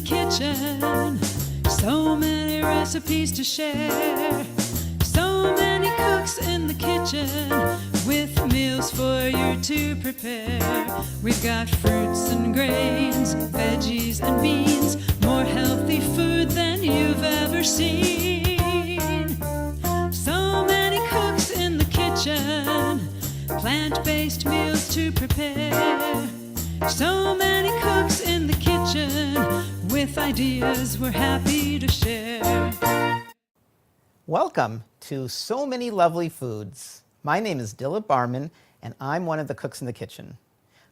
the kitchen, so many recipes to share. So many cooks in the kitchen, with meals for you to prepare. We've got fruits and grains, veggies and beans, more healthy food than you've ever seen. So many cooks in the kitchen, plant-based meals to prepare. So many cooks in the kitchen, with ideas we're happy to share. Welcome to So Many Lovely Foods. My name is Dilip Barman, and I'm one of the cooks in the kitchen.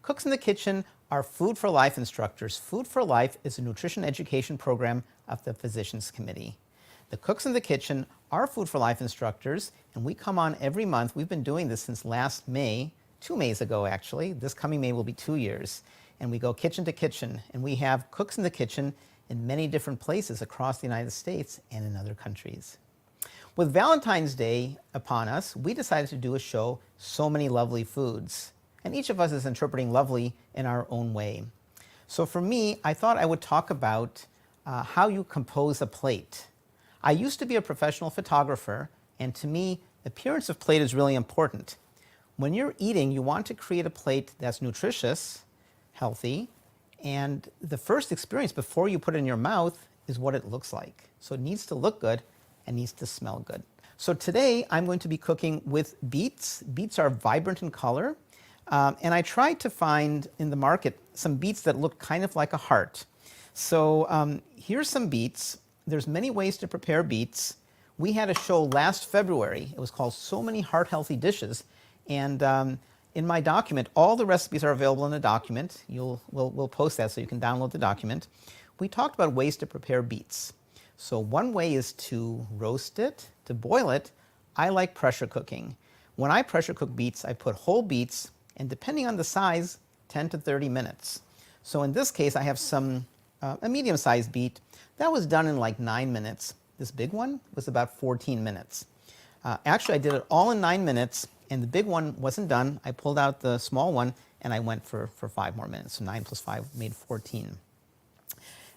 Cooks in the Kitchen are Food for Life instructors. Food for Life is a nutrition education program of the Physicians Committee. The Cooks in the Kitchen are Food for Life instructors, and we come on every month. We've been doing this since last May, 2 Mays ago actually. This coming May will be 2 years. And we go kitchen to kitchen, and we have cooks in the kitchen in many different places across the United States and in other countries. With Valentine's Day upon us, we decided to do a show, So Many Lovely Foods. And each of us is interpreting lovely in our own way. So for me, I thought I would talk about how you compose a plate. I used to be a professional photographer, and to me, the appearance of plate is really important. When you're eating, you want to create a plate that's nutritious, healthy, and the first experience before you put it in your mouth is what it looks like. So it needs to look good and needs to smell good. So today I'm going to be cooking with beets. Beets are vibrant in color, and I tried to find in the market some beets that look kind of like a heart. So here's some beets. There's many ways to prepare beets. We had a show last February. It was called So Many Heart Healthy Dishes, and in my document, all the recipes are available in the document. We'll post that so you can download the document. We talked about ways to prepare beets. So one way is to roast it, to boil it. I like pressure cooking. When I pressure cook beets, I put whole beets, and depending on the size, 10 to 30 minutes. So in this case, I have a medium-sized beet. That was done in like 9 minutes. This big one was about 14 minutes. Actually, I did it all in 9 minutes, and the big one wasn't done. I pulled out the small one, and I went for 5 more minutes. So 9 plus 5 made 14.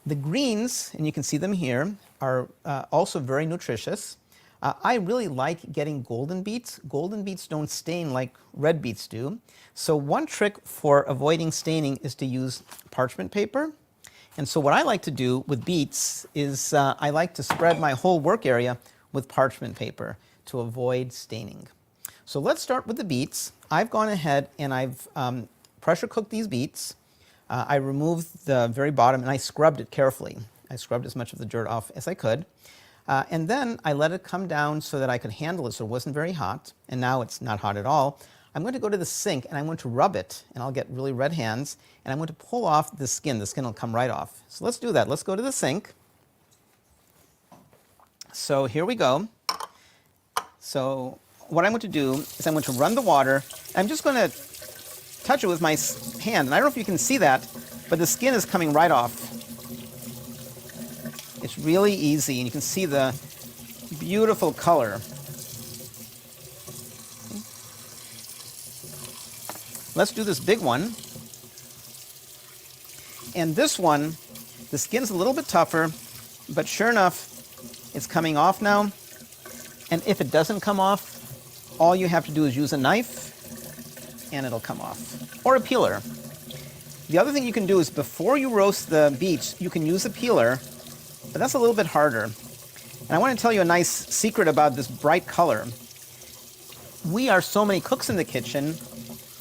The greens, and you can see them here, are also very nutritious. I really like getting golden beets. Golden beets don't stain like red beets do. So one trick for avoiding staining is to use parchment paper. And so what I like to do with beets is I like to spread my whole work area with parchment paper to avoid staining. So let's start with the beets. I've gone ahead and I've pressure cooked these beets. I removed the very bottom and I scrubbed it carefully. I scrubbed as much of the dirt off as I could. And then I let it come down so that I could handle it so it wasn't very hot. And now it's not hot at all. I'm going to go to the sink and I'm going to rub it, and I'll get really red hands, and I'm going to pull off the skin. The skin will come right off. So let's do that. Let's go to the sink. So here we go. So what I'm going to do is I'm going to run the water. I'm just going to touch it with my hand, and I don't know if you can see that, but the skin is coming right off. It's really easy, and you can see the beautiful color. Let's do this big one. And this one, the skin's a little bit tougher, but sure enough, it's coming off now. And if it doesn't come off, all you have to do is use a knife, and it'll come off. Or a peeler. The other thing you can do is before you roast the beets, you can use a peeler, but that's a little bit harder. And I want to tell you a nice secret about this bright color. We are so many cooks in the kitchen.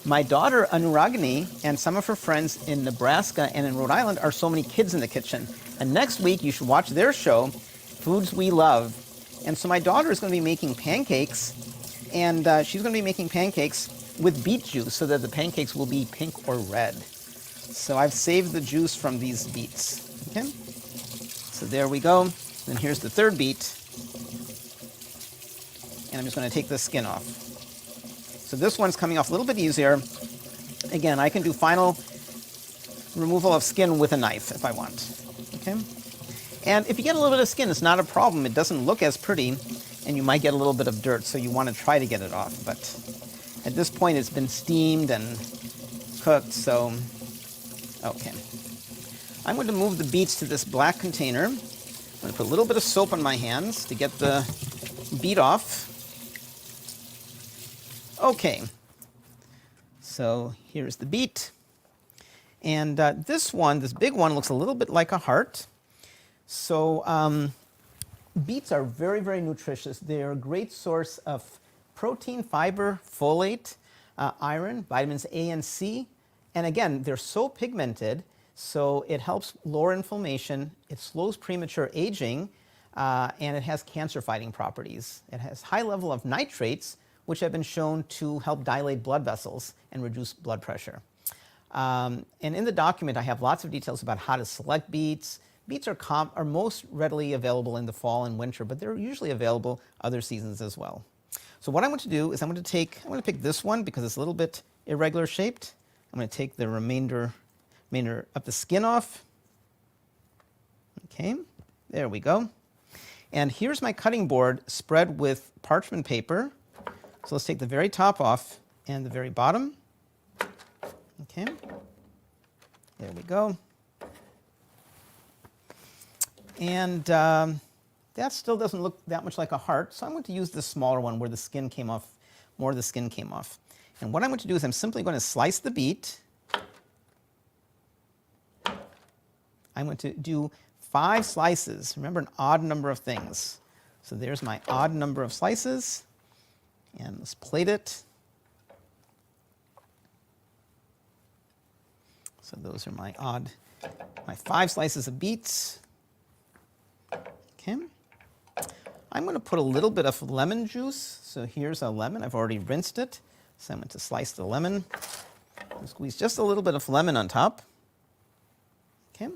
My daughter Anuragini and some of her friends in Nebraska and in Rhode Island are so many kids in the kitchen. And next week you should watch their show, Foods We Love. And so my daughter is going to be making pancakes, and she's going to be making pancakes with beet juice so that the pancakes will be pink or red. So I've saved the juice from these beets. Okay? So there we go. Then here's the third beet. And I'm just going to take the skin off. So this one's coming off a little bit easier. Again, I can do final removal of skin with a knife if I want. Okay? And if you get a little bit of skin, it's not a problem. It doesn't look as pretty, and you might get a little bit of dirt, so you want to try to get it off. But at this point, it's been steamed and cooked, so okay. I'm going to move the beets to this black container. I'm going to put a little bit of soap on my hands to get the beet off. Okay, so here's the beet. And this big one, looks a little bit like a heart. So beets are very, very nutritious. They're a great source of protein, fiber, folate, iron, vitamins A and C. And again, they're so pigmented, so it helps lower inflammation, it slows premature aging, and it has cancer-fighting properties. It has high level of nitrates, which have been shown to help dilate blood vessels and reduce blood pressure. And in the document, I have lots of details about how to select beets. Beets are most readily available in the fall and winter, but they're usually available other seasons as well. So what I'm going to do is I'm going to pick this one because it's a little bit irregular shaped. I'm going to take the remainder of the skin off. Okay, there we go. And here's my cutting board spread with parchment paper. So let's take the very top off and the very bottom. Okay, there we go. And that still doesn't look that much like a heart, so I'm going to use the smaller one where the skin came off, more of the skin came off. And what I'm going to do is I'm simply going to slice the beet. I'm going to do 5 slices. Remember, an odd number of things. So there's my odd number of slices. And let's plate it. So those are my 5 slices of beets. Okay. I'm going to put a little bit of lemon juice. So here's a lemon. I've already rinsed it. So I'm going to slice the lemon. Squeeze just a little bit of lemon on top. Okay.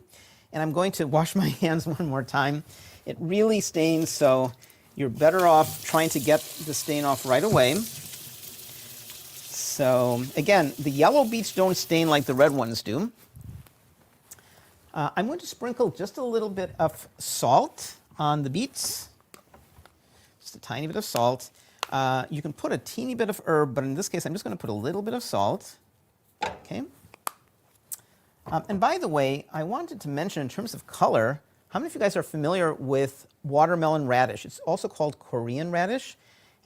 And I'm going to wash my hands one more time. It really stains, so you're better off trying to get the stain off right away. So again, the yellow beets don't stain like the red ones do. I'm going to sprinkle just a little bit of salt on the beets. Just a tiny bit of salt. You can put a teeny bit of herb, but in this case, I'm just going to put a little bit of salt. Okay. And by the way, I wanted to mention in terms of color, how many of you guys are familiar with watermelon radish? It's also called Korean radish.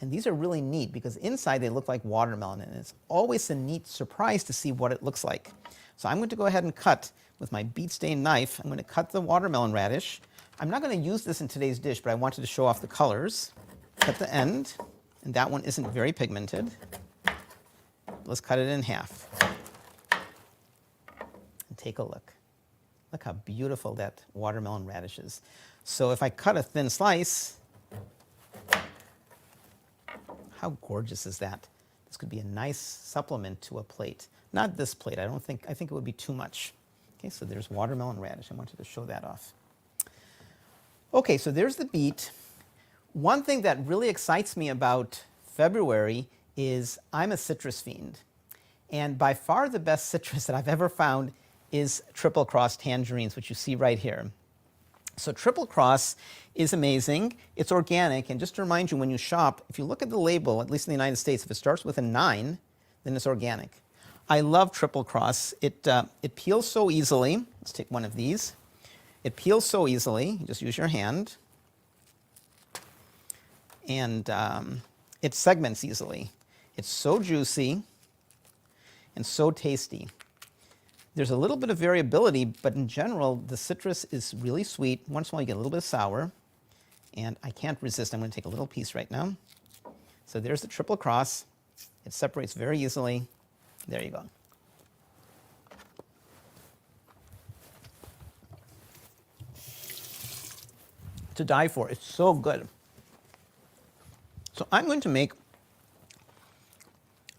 And these are really neat because inside they look like watermelon, and it's always a neat surprise to see what it looks like. So I'm going to go ahead and cut with my beet stained knife. I'm going to cut the watermelon radish. I'm not going to use this in today's dish, but I wanted to show off the colors. Cut the end, and that one isn't very pigmented. Let's cut it in half. And take a look. Look how beautiful that watermelon radish is. So if I cut a thin slice, how gorgeous is that? This could be a nice supplement to a plate. Not this plate, I think it would be too much. Okay, so there's watermelon radish. I wanted to show that off. Okay, so there's the beet. One thing that really excites me about February is I'm a citrus fiend. And by far the best citrus that I've ever found is triple cross tangerines, which you see right here. So triple cross is amazing. It's organic, and just to remind you, when you shop, if you look at the label, at least in the United States, if it starts with a 9, then it's organic. I love triple cross. It peels so easily. Let's take one of these. It peels so easily. You just use your hand. And it segments easily. It's so juicy and so tasty. There's a little bit of variability, but in general, the citrus is really sweet. Once in a while, you get a little bit of sour. And I can't resist. I'm going to take a little piece right now. So there's the triple cross. It separates very easily. There you go. To die for. It's so good. So I'm going to make,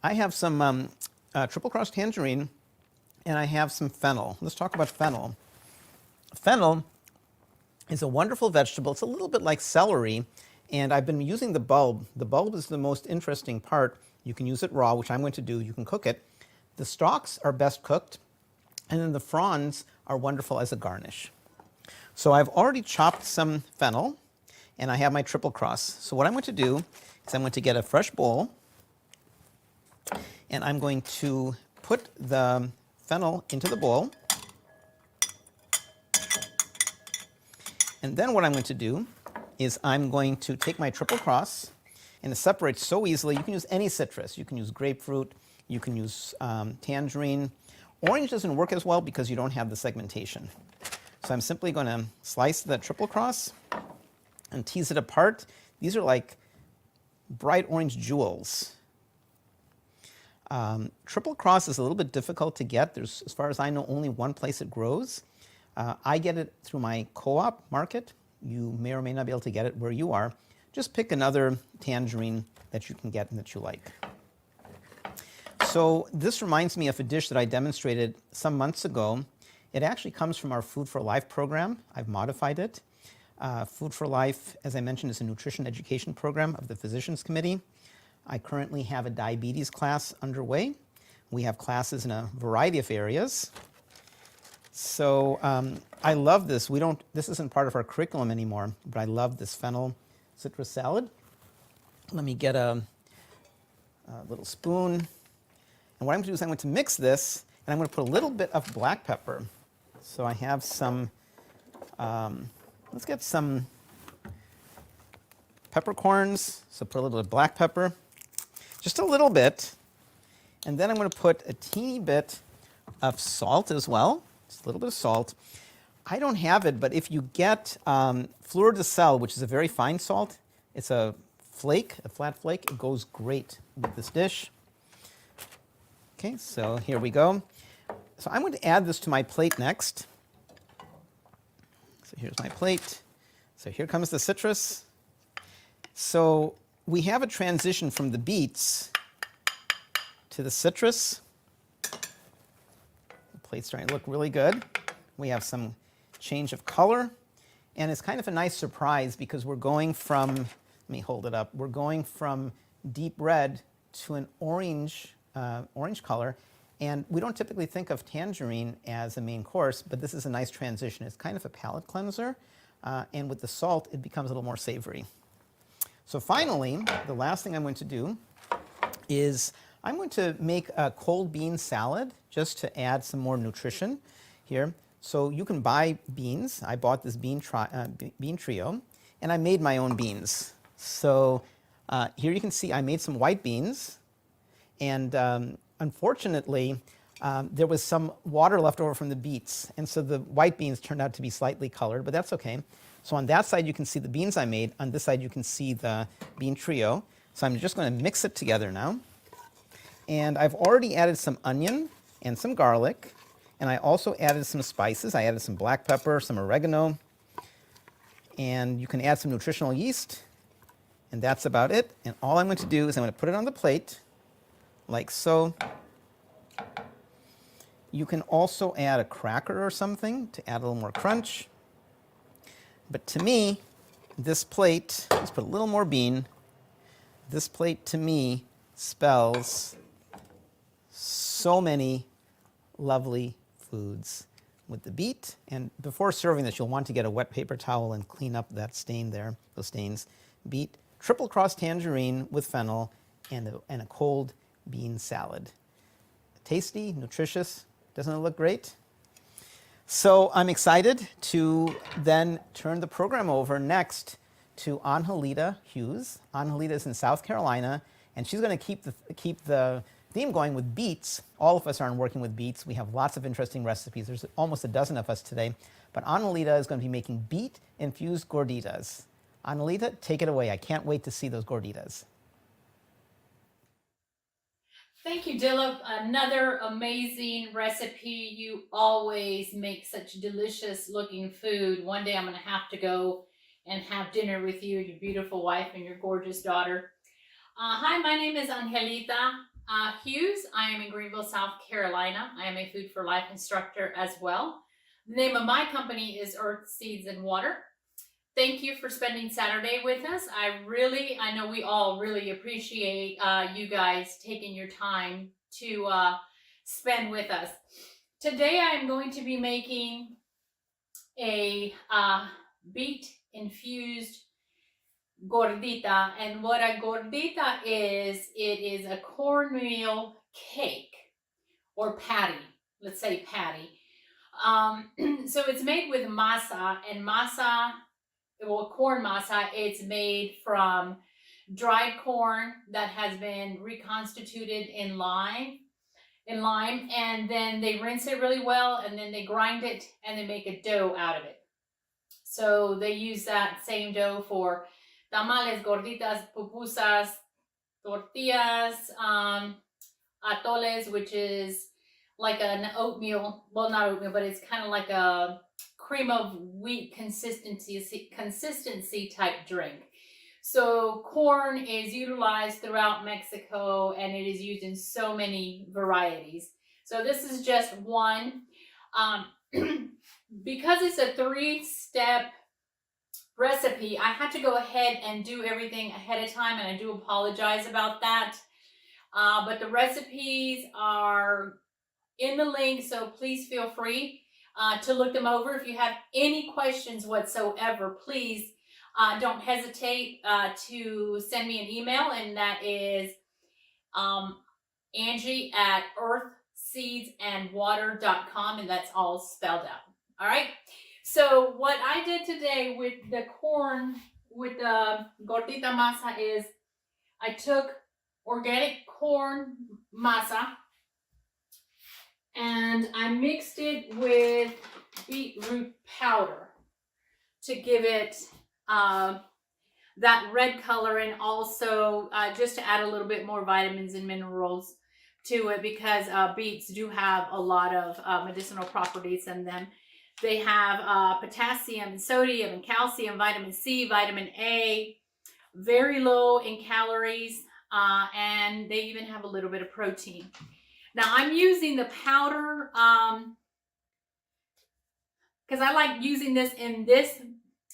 I have some triple cross tangerine, and I have some fennel. Let's talk about fennel. Fennel is a wonderful vegetable. It's a little bit like celery, and I've been using the bulb. The bulb is the most interesting part. You can use it raw, which I'm going to do. You can cook it. The stalks are best cooked, and then the fronds are wonderful as a garnish. So I've already chopped some fennel, and I have my triple cross. So what I'm going to do is I'm going to get a fresh bowl, and I'm going to put the fennel into the bowl. And then what I'm going to do is I'm going to take my triple cross, and it separates so easily. You can use any citrus. You can use grapefruit. You can use tangerine. Orange doesn't work as well because you don't have the segmentation. So I'm simply going to slice the triple cross and tease it apart. These are like bright orange jewels. Triple cross is a little bit difficult to get. There's, as far as I know, only one place it grows. I get it through my co-op market. You may or may not be able to get it where you are. Just pick another tangerine that you can get and that you like. So this reminds me of a dish that I demonstrated some months ago. It actually comes from our Food for Life program. I've modified it. Food for Life, as I mentioned, is a nutrition education program of the Physicians Committee. I currently have a diabetes class underway. We have classes in a variety of areas. So I love this. This isn't part of our curriculum anymore, but I love this fennel citrus salad. Let me get a little spoon. And what I'm going to do is I'm going to mix this, and I'm going to put a little bit of black pepper. So I have some, let's get some peppercorns. So put a little bit of black pepper, just a little bit. And then I'm going to put a teeny bit of salt as well, just a little bit of salt. I don't have it, but if you get fleur de sel, which is a very fine salt, it's a flake, a flat flake, it goes great with this dish. Okay, so here we go. So I'm going to add this to my plate next. So here's my plate. So here comes the citrus. So we have a transition from the beets to the citrus. The plate's starting to look really good. We have some change of color. And it's kind of a nice surprise because we're going from, let me hold it up, we're going from deep red to an orange color. And we don't typically think of tangerine as a main course, but this is a nice transition. It's kind of a palate cleanser. And with the salt, it becomes a little more savory. So finally, the last thing I'm going to do is I'm going to make a cold bean salad just to add some more nutrition here. So you can buy beans. I bought this bean trio, and I made my own beans. So here you can see I made some white beans. And unfortunately, there was some water left over from the beets. And so the white beans turned out to be slightly colored, but that's okay. So on that side, you can see the beans I made. On this side, you can see the bean trio. So I'm just going to mix it together now. And I've already added some onion and some garlic. And I also added some spices. I added some black pepper, some oregano. And you can add some nutritional yeast. And that's about it. And all I'm going to do is I'm going to put it on the plate, like so. You can also add a cracker or something to add a little more crunch. But to me, this plate, let's put a little more bean. This plate to me spells so many lovely foods with the beet. And before serving this, you'll want to get a wet paper towel and clean up that stain there, those stains. Beet, triple cross tangerine with fennel, and a cold bean salad. Tasty, nutritious, doesn't it look great? So I'm excited to then turn the program over next to Angelita Hughes. Angelita is in South Carolina, and she's going to keep the theme going with beets. All of us are working with beets. We have lots of interesting recipes. There's almost a dozen of us today. But Angelita is going to be making beet-infused gorditas. Angelita, take it away. I can't wait to see those gorditas. Thank you, Dilla. Another amazing recipe. You always make such delicious looking food. One day I'm going to have to go and have dinner with you, your beautiful wife, and your gorgeous daughter. Hi, my name is Angelita Hughes. I am in Greenville, South Carolina. I am a Food for Life instructor as well. The name of my company is Earth, Seeds, and Water. Thank you for spending Saturday with us. I know we all really appreciate you guys taking your time to spend with us. Today I'm going to be making a beet-infused gordita. And what a gordita is, it is a cornmeal cake or patty. Let's say patty. So it's made with masa, and masa well, corn masa. It's made from dried corn that has been reconstituted in lime, and then they rinse it really well, and then they grind it, and they make a dough out of it. So they use that same dough for tamales, gorditas, pupusas, tortillas, atoles, which is like an oatmeal, well, not oatmeal, but it's kind of like a cream of wheat consistency type drink. So corn is utilized throughout Mexico, and it is used in so many varieties. So this is just one. Because it's a 3-step recipe, I had to go ahead and do everything ahead of time, and I do apologize about that. But the recipes are in the link, so please feel free to look them over. If you have any questions whatsoever, please don't hesitate to send me an email, and that is Angie@earthseedsandwater.com, and that's all spelled out. All right. So what I did today with the corn, with the gordita masa, is I took organic corn masa and I mixed it with beetroot powder to give it that red color, and also just to add a little bit more vitamins and minerals to it, because beets do have a lot of medicinal properties in them. They have potassium, sodium, and calcium, vitamin C, vitamin A, very low in calories, and they even have a little bit of protein. Now I'm using the powder because I like using this in this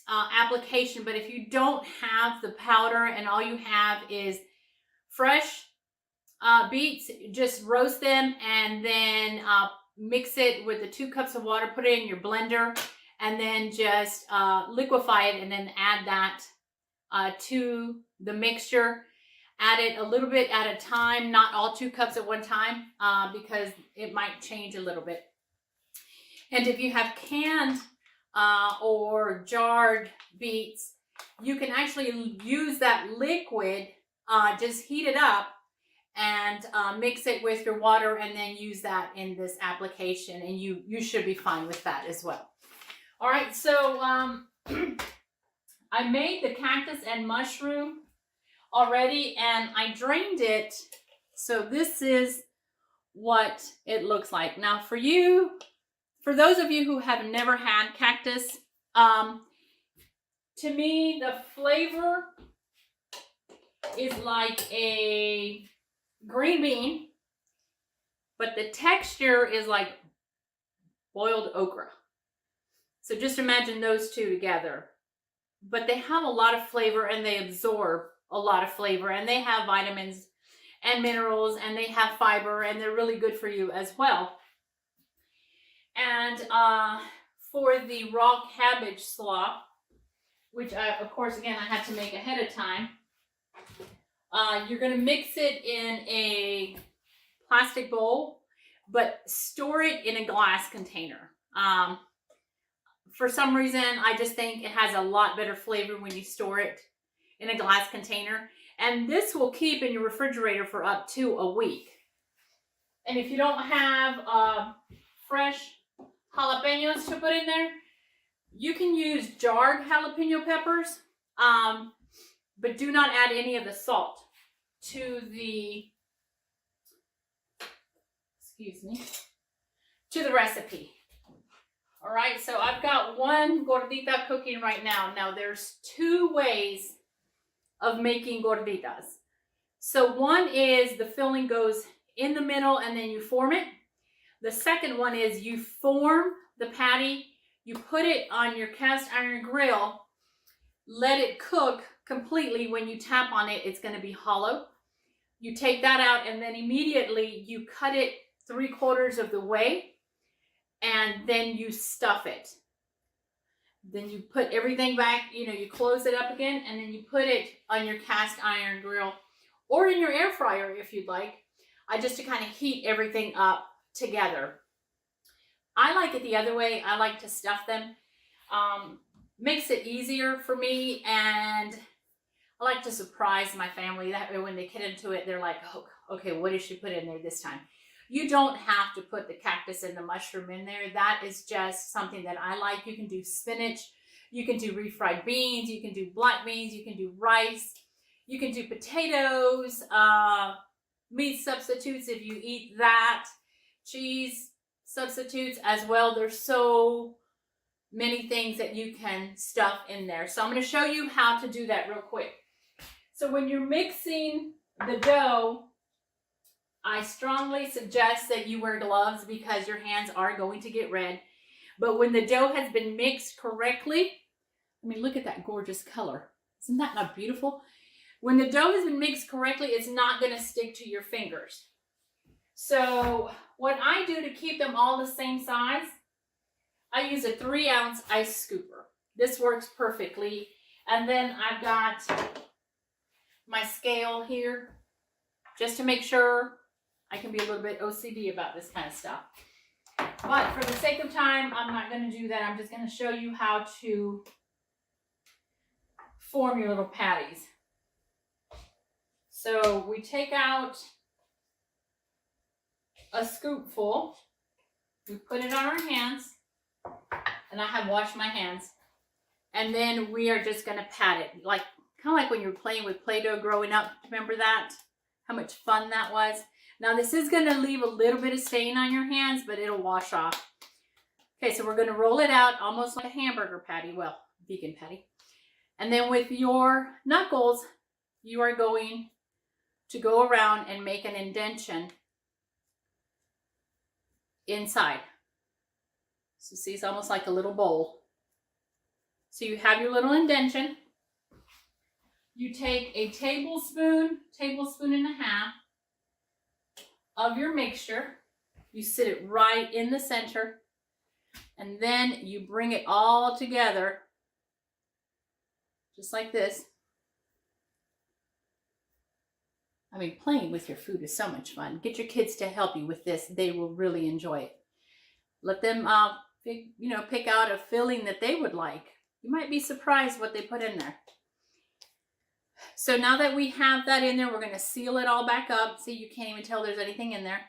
application, but if you don't have the powder and all you have is fresh beets, just roast them and then mix it with the 2 cups of water, put it in your blender, and then just liquefy it, and then add that to the mixture. Add it a little bit at a time, not all 2 cups at one time, because it might change a little bit. And if you have canned or jarred beets, you can actually use that liquid, just heat it up and mix it with your water, and then use that in this application, and you should be fine with that as well. All right, so I made the cactus and mushroom already, and I drained it. So this is what it looks like. Now for those of you who have never had cactus, to me the flavor is like a green bean, but the texture is like boiled okra. So just imagine those two together. But they have a lot of flavor, and they absorb a lot of flavor, and they have vitamins and minerals, and they have fiber, and they're really good for you as well. And for the raw cabbage slaw, which of course, again, I had to make ahead of time, you're going to mix it in a plastic bowl, but store it in a glass container. For some reason, I just think it has a lot better flavor when you store it in a glass container. And this will keep in your refrigerator for up to a week. And if you don't have fresh jalapenos to put in there, you can use jarred jalapeno peppers, but do not add any of the salt to the, to the recipe. All right, so I've got one gordita cooking right now. Now there's 2 ways of making gorditas. So one is the filling goes in the middle and then you form it. The second one is you form the patty, you put it on your cast iron grill, let it cook completely. When you tap on it, it's going to be hollow. You take that out, and then immediately you cut it 3/4 of the way, and then you stuff it. Then you put everything back, you close it up again, and then you put it on your cast iron grill or in your air fryer if you'd like, just to kind of heat everything up together. I like it the other way. I like to stuff them. makes it easier for me, and I like to surprise my family. That way when they get into it, they're like, oh, okay, what did she put in there this time? You don't have to put the cactus and the mushroom in there. That is just something that I like. You can do spinach, you can do refried beans, you can do black beans, you can do rice, you can do potatoes, meat substitutes if you eat that, cheese substitutes as well. There's so many things that you can stuff in there. So I'm going to show you how to do that real quick. So when you're mixing the dough, I strongly suggest that you wear gloves because your hands are going to get red. But when the dough has been mixed correctly, I mean, look at that gorgeous color. Isn't that not beautiful? When the dough has been mixed correctly, it's not going to stick to your fingers. So what I do to keep them all the same size, I use a 3-ounce ice scooper. This works perfectly. And then I've got my scale here just to make sure. I can be a little bit OCD about this kind of stuff. But for the sake of time, I'm not going to do that. I'm just going to show you how to form your little patties. So we take out a scoopful. We put it on our hands. And I have washed my hands. And then we are just going to pat it. Like, kind of like when you were playing with Play-Doh growing up. Remember that? How much fun that was? Now this is going to leave a little bit of stain on your hands, but it'll wash off. Okay, so we're going to roll it out almost like a hamburger patty. Well, vegan patty. And then with your knuckles, you are going to go around and make an indentation inside. So see, it's almost like a little bowl. So you have your little indentation. You take a tablespoon and a half of your mixture. You sit it right in the center. And then you bring it all together. Just like this. I mean, playing with your food is so much fun. Get your kids to help you with this. They will really enjoy it. Let them, pick out a filling that they would like. You might be surprised what they put in there. So now that we have that in there, we're going to seal it all back up. See, you can't even tell there's anything in there.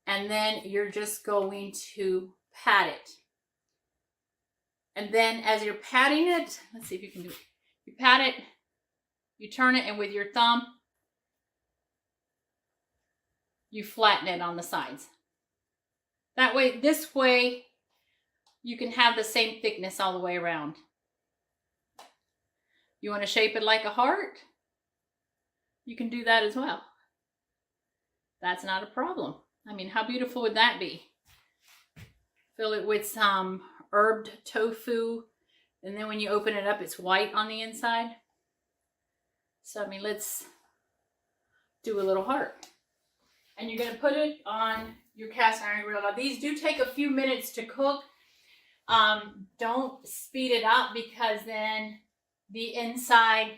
And then you're just going to pat it. And then as you're patting it, let's see if you can do it. You pat it, you turn it, and with your thumb, you flatten it on the sides. This way, you can have the same thickness all the way around. You want to shape it like a heart? You can do that as well. That's not a problem. I mean, how beautiful would that be? Fill it with some herbed tofu, and then when you open it up, it's white on the inside. So, I mean, let's do a little heart. And you're going to put it on your cast iron grill. Now, these do take a few minutes to cook. Don't speed it up because then the inside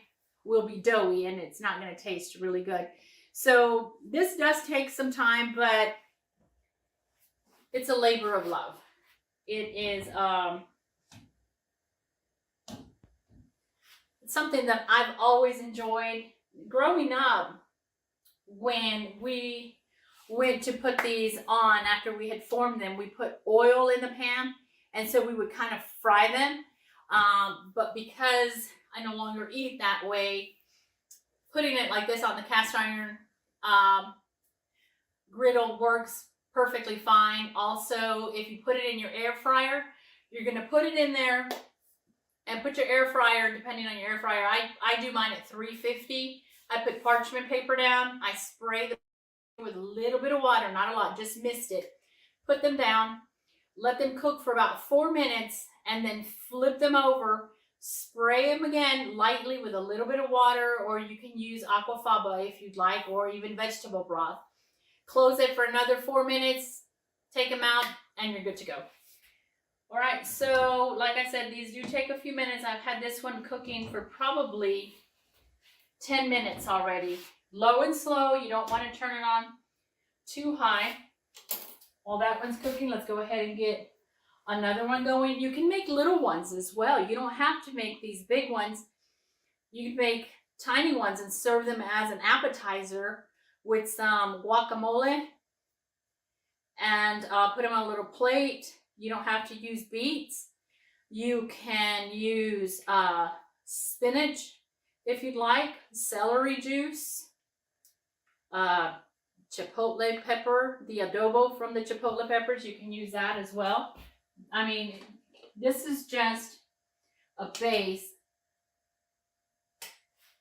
will be doughy and it's not going to taste really good. So this does take some time, but it's a labor of love. It is it's something that I've always enjoyed. Growing up, when we went to put these on after we had formed them, we put oil in the pan, and so we would kind of fry them. But because I no longer eat that way, putting it like this on the cast iron griddle works perfectly fine. Also, if you put it in your air fryer, you're going to put it in there and put your air fryer, depending on your air fryer. I do mine at 350. I put parchment paper down. I spray them with a little bit of water, not a lot, just mist it. Put them down, let them cook for about 4 minutes, and then flip them over. Spray them again lightly with a little bit of water, or you can use aquafaba if you'd like, or even vegetable broth. Close it for another 4 minutes, take them out, and you're good to go. All right, so like I said, these do take a few minutes. I've had this one cooking for probably 10 minutes already. Low and slow, you don't want to turn it on too high. While that one's cooking, let's go ahead and get Another one going, you can make little ones as well. You don't have to make these big ones. You can make tiny ones and serve them as an appetizer with some guacamole and put them on a little plate. You don't have to use beets. You can use spinach if you'd like, celery juice, chipotle pepper, the adobo from the chipotle peppers. You can use that as well. I mean, this is just a base,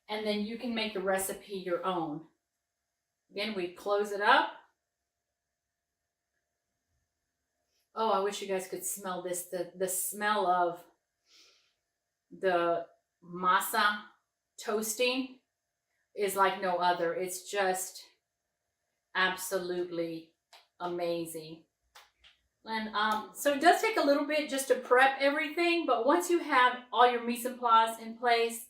and then you can make the recipe your own. Again, we close it up. Oh, I wish you guys could smell this. The smell of the masa toasting is like no other. It's just absolutely amazing. And so it does take a little bit just to prep everything, but once you have all your mise en place in place,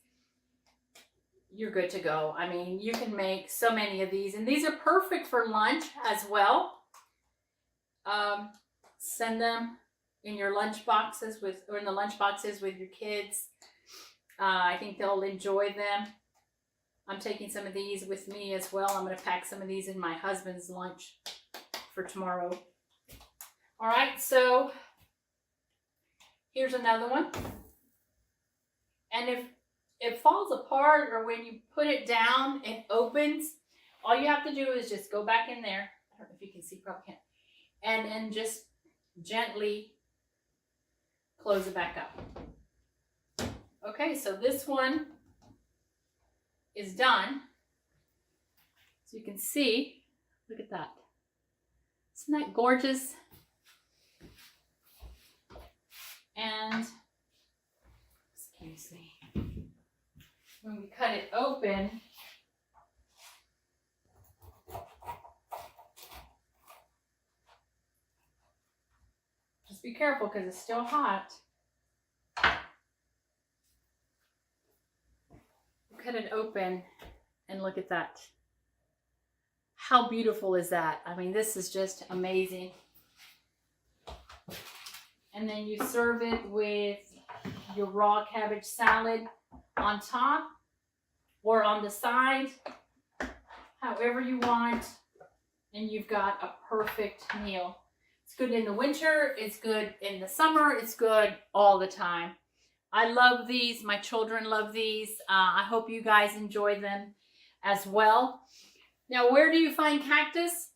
you're good to go. I mean, you can make so many of these, and these are perfect for lunch as well. Send them in your lunch boxes or in the lunch boxes with your kids. I think they'll enjoy them. I'm taking some of these with me as well. I'm going to pack some of these in my husband's lunch for tomorrow. All right, so here's another one. And if it falls apart or when you put it down, it opens, all you have to do is just go back in there. I don't know if you can see, probably can't. And just gently close it back up. Okay, so this one is done. So you can see, look at that. Isn't that gorgeous? And excuse me, when we cut it open, just be careful because it's still hot. Cut it open and look at that. How beautiful is that? I mean, this is just amazing. And then you serve it with your raw cabbage salad on top or on the side, however you want, and you've got a perfect meal. It's good in the winter, it's good in the summer, it's good all the time. I love these. My children love these. I hope you guys enjoy them as well. Now, where do you find cactus?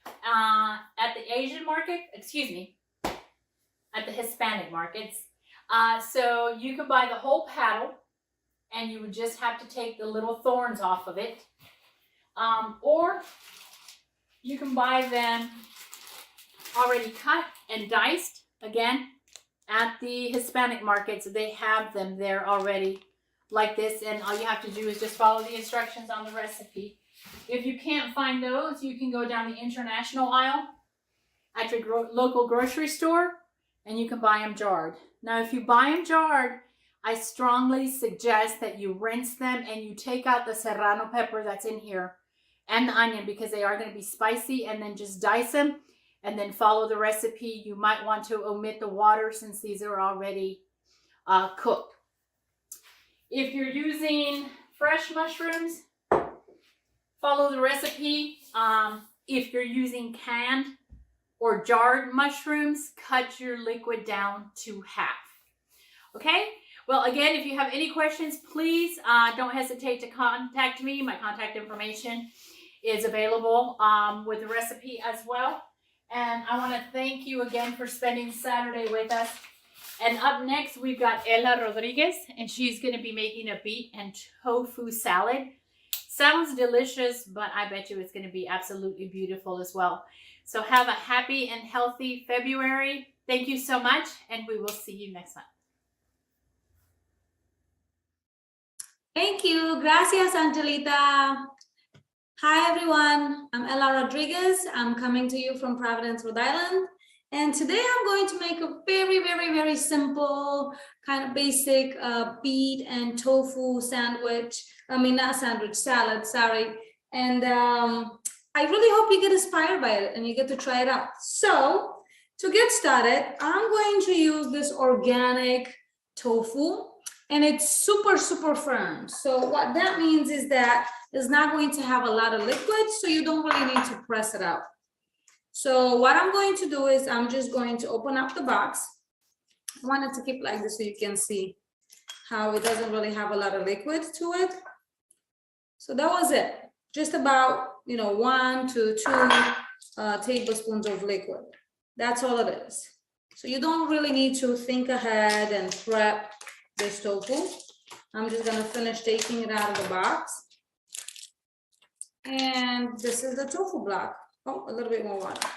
At the Asian market, at the Hispanic markets. So you could buy the whole paddle and you would just have to take the little thorns off of it. Or you can buy them already cut and diced. Again, at the Hispanic markets, they have them there already like this, and all you have to do is just follow the instructions on the recipe. If you can't find those, you can go down the international aisle at your local grocery store, and you can buy them jarred. Now, if you buy them jarred, I strongly suggest that you rinse them and you take out the serrano pepper that's in here and the onion, because they are going to be spicy, and then just dice them. And then follow the recipe. You might want to omit the water since these are already cooked. If you're using fresh mushrooms, follow the recipe. If you're using canned or jarred mushrooms, cut your liquid down to half. Okay? Well, again, if you have any questions, please don't hesitate to contact me. My contact information is available with the recipe as well. And I want to thank you again for spending Saturday with us. And up next, we've got Ella Rodriguez, and she's going to be making a beet and tofu salad. Sounds delicious, but I bet you it's going to be absolutely beautiful as well. So have a happy and healthy February. Thank you so much, and we will see you next month. Thank you. Gracias, Angelita. Hi, everyone. I'm Ella Rodriguez. I'm coming to you from Providence, Rhode Island. And today I'm going to make a very, very, very simple, kind of basic beet and tofu sandwich. I mean, not sandwich, salad, sorry. And I really hope you get inspired by it and you get to try it out. So to get started, I'm going to use this organic tofu, and it's super, super firm. So what that means is that it's not going to have a lot of liquid, so you don't really need to press it out. So what I'm going to do is I'm just going to open up the box. I wanted to keep like this so you can see how it doesn't really have a lot of liquid to it. So that was it. Just about, 1 to 2 tablespoons of liquid. That's all it is. So you don't really need to think ahead and prep this tofu. I'm just gonna finish taking it out of the box. And this is the tofu block. Oh, a little bit more water.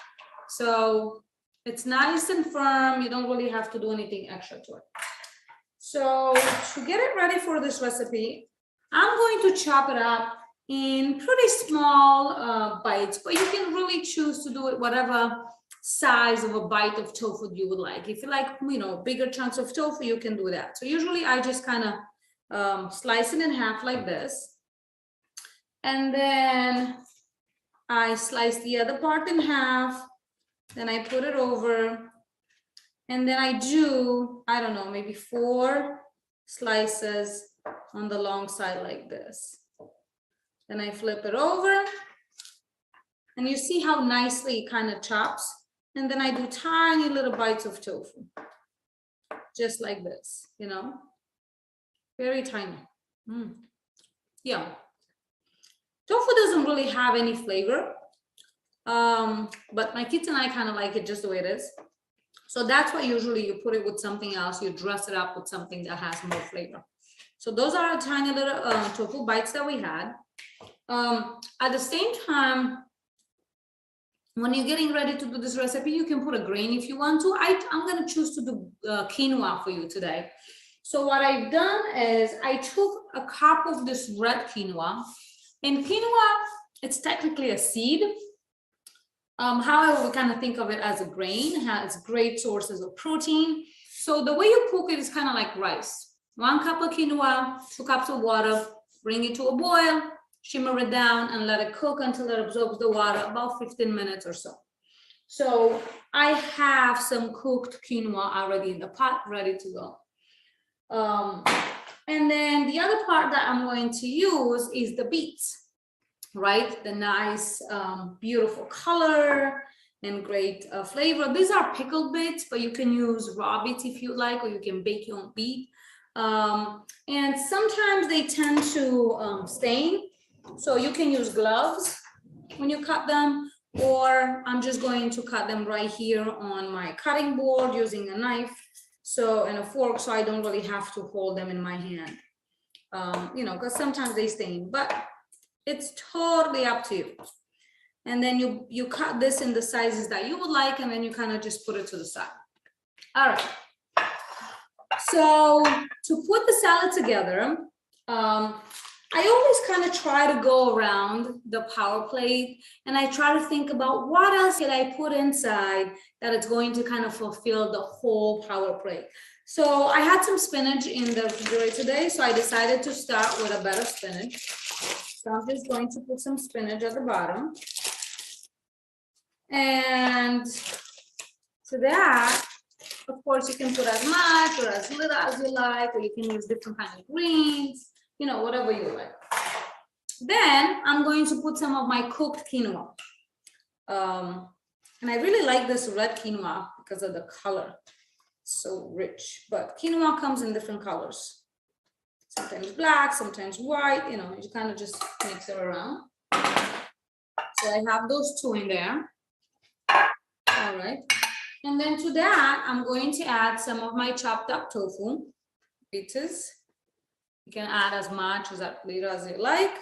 So it's nice and firm. You don't really have to do anything extra to it. So to get it ready for this recipe, I'm going to chop it up in pretty small bites, but you can really choose to do it whatever size of a bite of tofu you would like. If you like, bigger chunks of tofu, you can do that. So usually I just kind of slice it in half like this. And then I slice the other part in half. Then I put it over. And then I do, I don't know, maybe 4 slices on the long side like this. Then I flip it over. And you see how nicely it kind of chops. And then I do tiny little bites of tofu, just like this, very tiny. Yeah. Tofu doesn't really have any flavor, but my kids and I kind of like it just the way it is. So that's why usually you put it with something else. You dress it up with something that has more flavor. So those are our tiny little tofu bites that we had. At the same time, when you're getting ready to do this recipe, you can put a grain if you want to. I'm going to choose to do quinoa for you today. So what I've done is I took a cup of this red quinoa. And quinoa, it's technically a seed. However, we kind of think of it as a grain. It has great sources of protein. So the way you cook it is kind of like rice. 1 cup of quinoa, 2 cups of water, bring it to a boil, shimmer it down and let it cook until it absorbs the water, about 15 minutes or so. So I have some cooked quinoa already in the pot, ready to go. And then the other part that I'm going to use is the beets, right? The nice, beautiful color and great flavor. These are pickled beets, but you can use raw beets if you like, or you can bake your own beet. And sometimes they tend to stain. So you can use gloves when you cut them, or I'm just going to cut them right here on my cutting board using a knife and a fork, so I don't really have to hold them in my hand, because sometimes they stain, but it's totally up to you. And then you cut this in the sizes that you would like, and then you kind of just put it to the side. All right. So to put the salad together, I always kind of try to go around the power plate, and I try to think about what else can I put inside that it's going to kind of fulfill the whole power plate. So I had some spinach in the refrigerator today, so I decided to start with a bed of spinach. So I'm just going to put some spinach at the bottom. And to that, of course, you can put as much or as little as you like, or you can use different kinds of greens, whatever you like. Then I'm going to put some of my cooked quinoa. And I really like this red quinoa because of the color. So rich, but quinoa comes in different colors. Sometimes black, sometimes white, you kind of just mix it around. So I have those 2 in there. All right. And then to that, I'm going to add some of my chopped up tofu pieces. You can add as much as little as you like.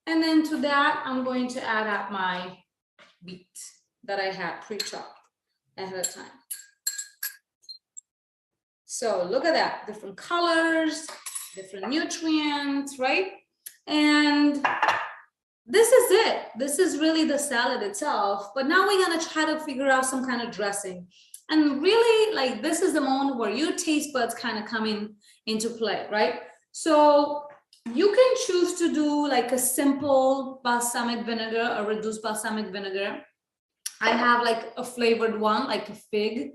And then to that, I'm going to add up my beet that I had pre-chopped ahead of time. So look at that, different colors, different nutrients, right? And this is it. This is really the salad itself. But now we're gonna try to figure out some kind of dressing. And really, this is the moment where your taste buds kind of come into play, right? So you can choose to do a simple balsamic vinegar or reduced balsamic vinegar. I have like a flavored one, like a fig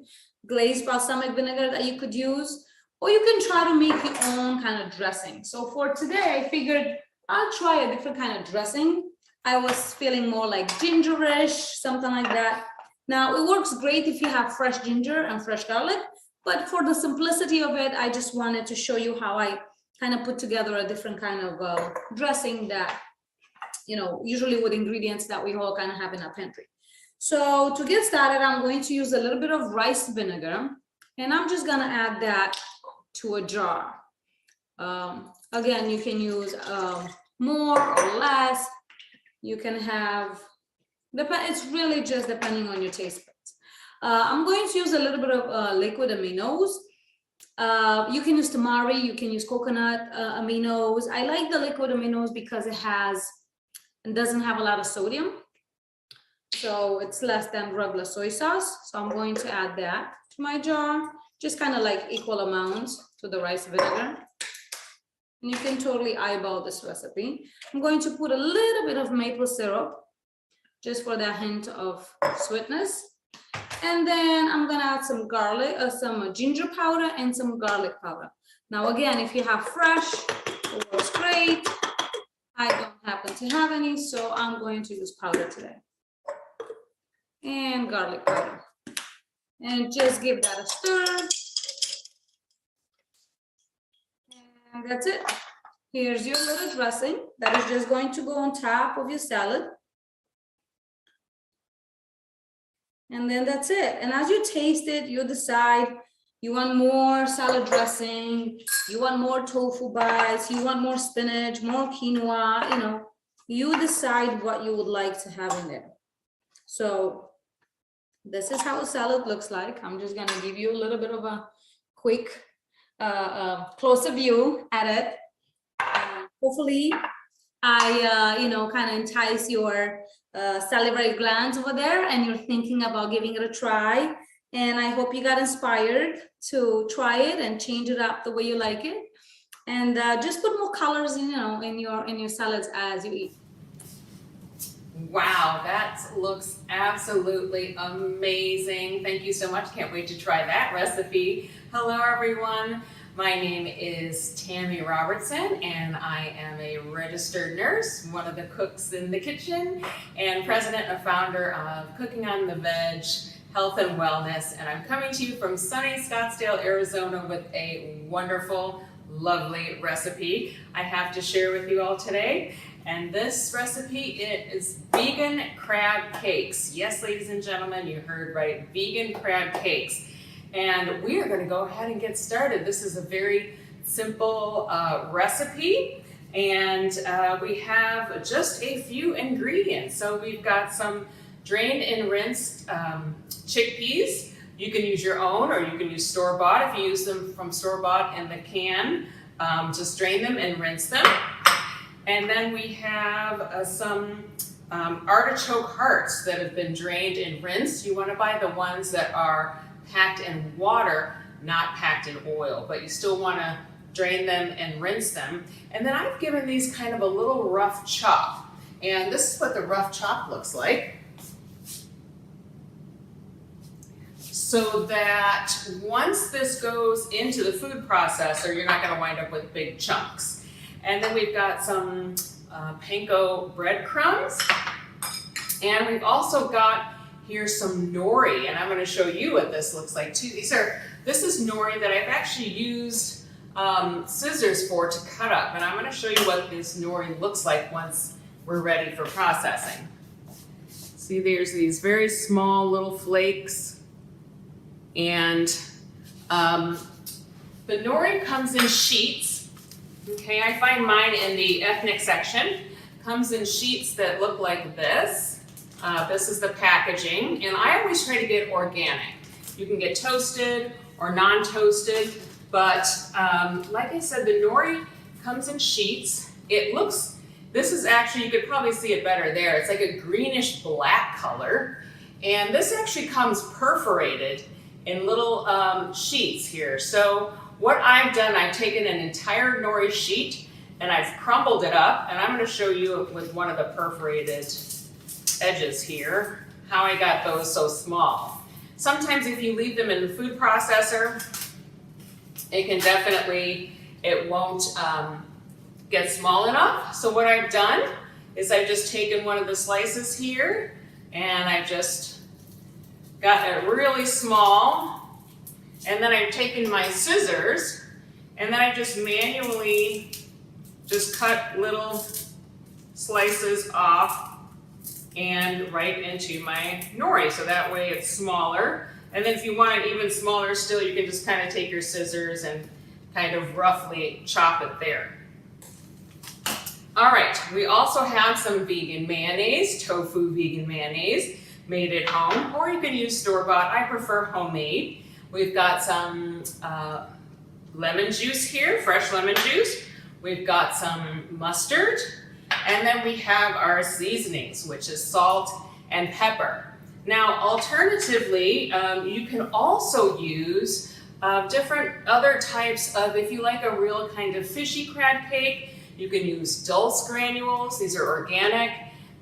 glazed balsamic vinegar that you could use, or you can try to make your own kind of dressing. So for today, I figured I'll try a different kind of dressing. I was feeling more like gingerish, something like that. Now it works great if you have fresh ginger and fresh garlic, but for the simplicity of it, I just wanted to show you how I kind of put together a different kind of dressing that, you know, usually with ingredients that we all kind of have in our pantry. So to get started, I'm going to use a little bit of rice vinegar, and I'm just gonna add that to a jar. Again, you can use more or less. You can have, it's really just depending on your taste buds. I'm going to use a little bit of liquid aminos. You can use tamari, you can use coconut aminos. I like the liquid aminos because it doesn't have a lot of sodium. So it's less than regular soy sauce. So I'm going to add that to my jar, just kind of like equal amounts to the rice vinegar. And you can totally eyeball this recipe. I'm going to put a little bit of maple syrup, just for that hint of sweetness. And then I'm gonna add some garlic, some ginger powder and some garlic powder. Now again, if you have fresh, it works great. I don't happen to have any, so I'm going to use powder today. And garlic powder. And just give that a stir. And that's it. Here's your little dressing that is just going to go on top of your salad. And then that's it. And as you taste it, you decide you want more salad dressing, you want more tofu bites, you want more spinach, more quinoa, you know, you decide what you would like to have in there. So this is how a salad looks like. I'm just gonna give you a little bit of a quick closer view at it. Hopefully I, you know, kind of entice your salivary glands over there and you're thinking about giving it a try. And I hope you got inspired to try it and change it up the way you like it. And just put more colors, you know, in your salads as you eat. Wow, that looks absolutely amazing. Thank you so much. Can't wait to try that recipe. Hello, everyone. My name is Tammy Robertson, and I am a registered nurse, one of the cooks in the kitchen, and president and founder of Cooking on the Veg Health and Wellness. And I'm coming to you from sunny Scottsdale, Arizona with a wonderful, lovely recipe I have to share with you all today. And this recipe is vegan crab cakes. Yes, ladies and gentlemen, you heard right, vegan crab cakes. And we are going to go ahead and get started. This is a very simple recipe, and we have just a few ingredients. So we've got some drained and rinsed chickpeas. You can use your own, or you can use store-bought. If you use them from store-bought in the can, just drain them and rinse them. And then we have some artichoke hearts that have been drained and rinsed. You want to buy the ones that are packed in water, not packed in oil, but you still want to drain them and rinse them. And then I've given these kind of a little rough chop. And this is what the rough chop looks like. So that once this goes into the food processor, you're not going to wind up with big chunks. And then we've got some panko breadcrumbs. And we've also got here some nori, and I'm going to show you what this looks like too. This is nori that I've actually used scissors for to cut up, and I'm going to show you what this nori looks like once we're ready for processing. See, there's these very small little flakes, and the nori comes in sheets. Okay, I find mine in the ethnic section. Comes in sheets that look like this. This is the packaging, and I always try to get organic. You can get toasted or non-toasted, but like I said, the nori comes in sheets. This is actually, you could probably see it better there. It's like a greenish black color, and this actually comes perforated in little sheets here. So what I've done, I've taken an entire nori sheet and I've crumbled it up, and I'm going to show you with one of the perforated edges here how I got those so small. Sometimes if you leave them in the food processor, it won't get small enough. So what I've done is I've just taken one of the slices here and I've just got it really small, and then I've taken my scissors and then I just manually just cut little slices off and right into my nori, so that way it's smaller. And then if you want it even smaller still, you can just kind of take your scissors and kind of roughly chop it there. All right, we also have some vegan mayonnaise, tofu vegan mayonnaise, made at home, or you can use store-bought. I prefer homemade. We've got some lemon juice here, fresh lemon juice. We've got some mustard, and then we have our seasonings, which is salt and pepper. Now, alternatively, you can also use different other types of, if you like a real kind of fishy crab cake, you can use dulse granules. These are organic.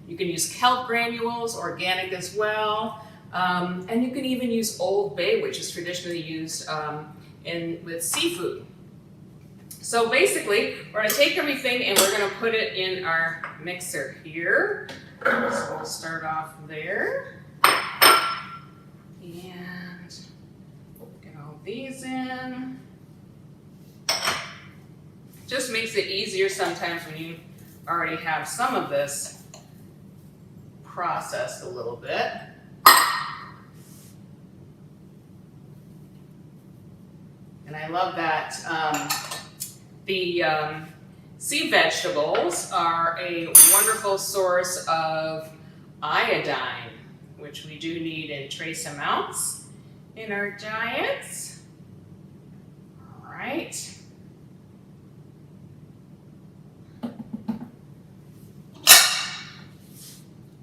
You can use kelp granules, organic as well. And you can even use Old Bay, which is traditionally used with seafood. So basically, we're gonna take everything and we're gonna put it in our mixer here. So we'll start off there. And get all these in. Just makes it easier sometimes when you already have some of this processed a little bit. And I love that the sea vegetables are a wonderful source of iodine, which we do need in trace amounts in our diets. All right.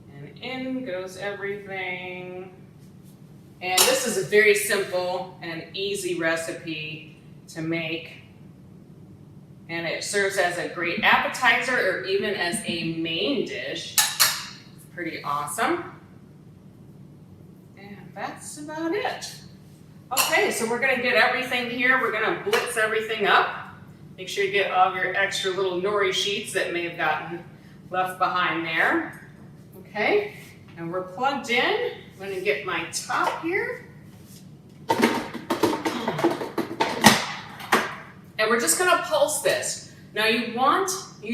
And in goes everything. And this is a very simple and easy recipe to make. And it serves as a great appetizer or even as a main dish. It's pretty awesome. And that's about it. Okay, so we're gonna get everything here. We're gonna blitz everything up. Make sure you get all your extra little nori sheets that may have gotten left behind there. Okay, and we're plugged in. I'm gonna get my top here. And we're just gonna pulse this. Now you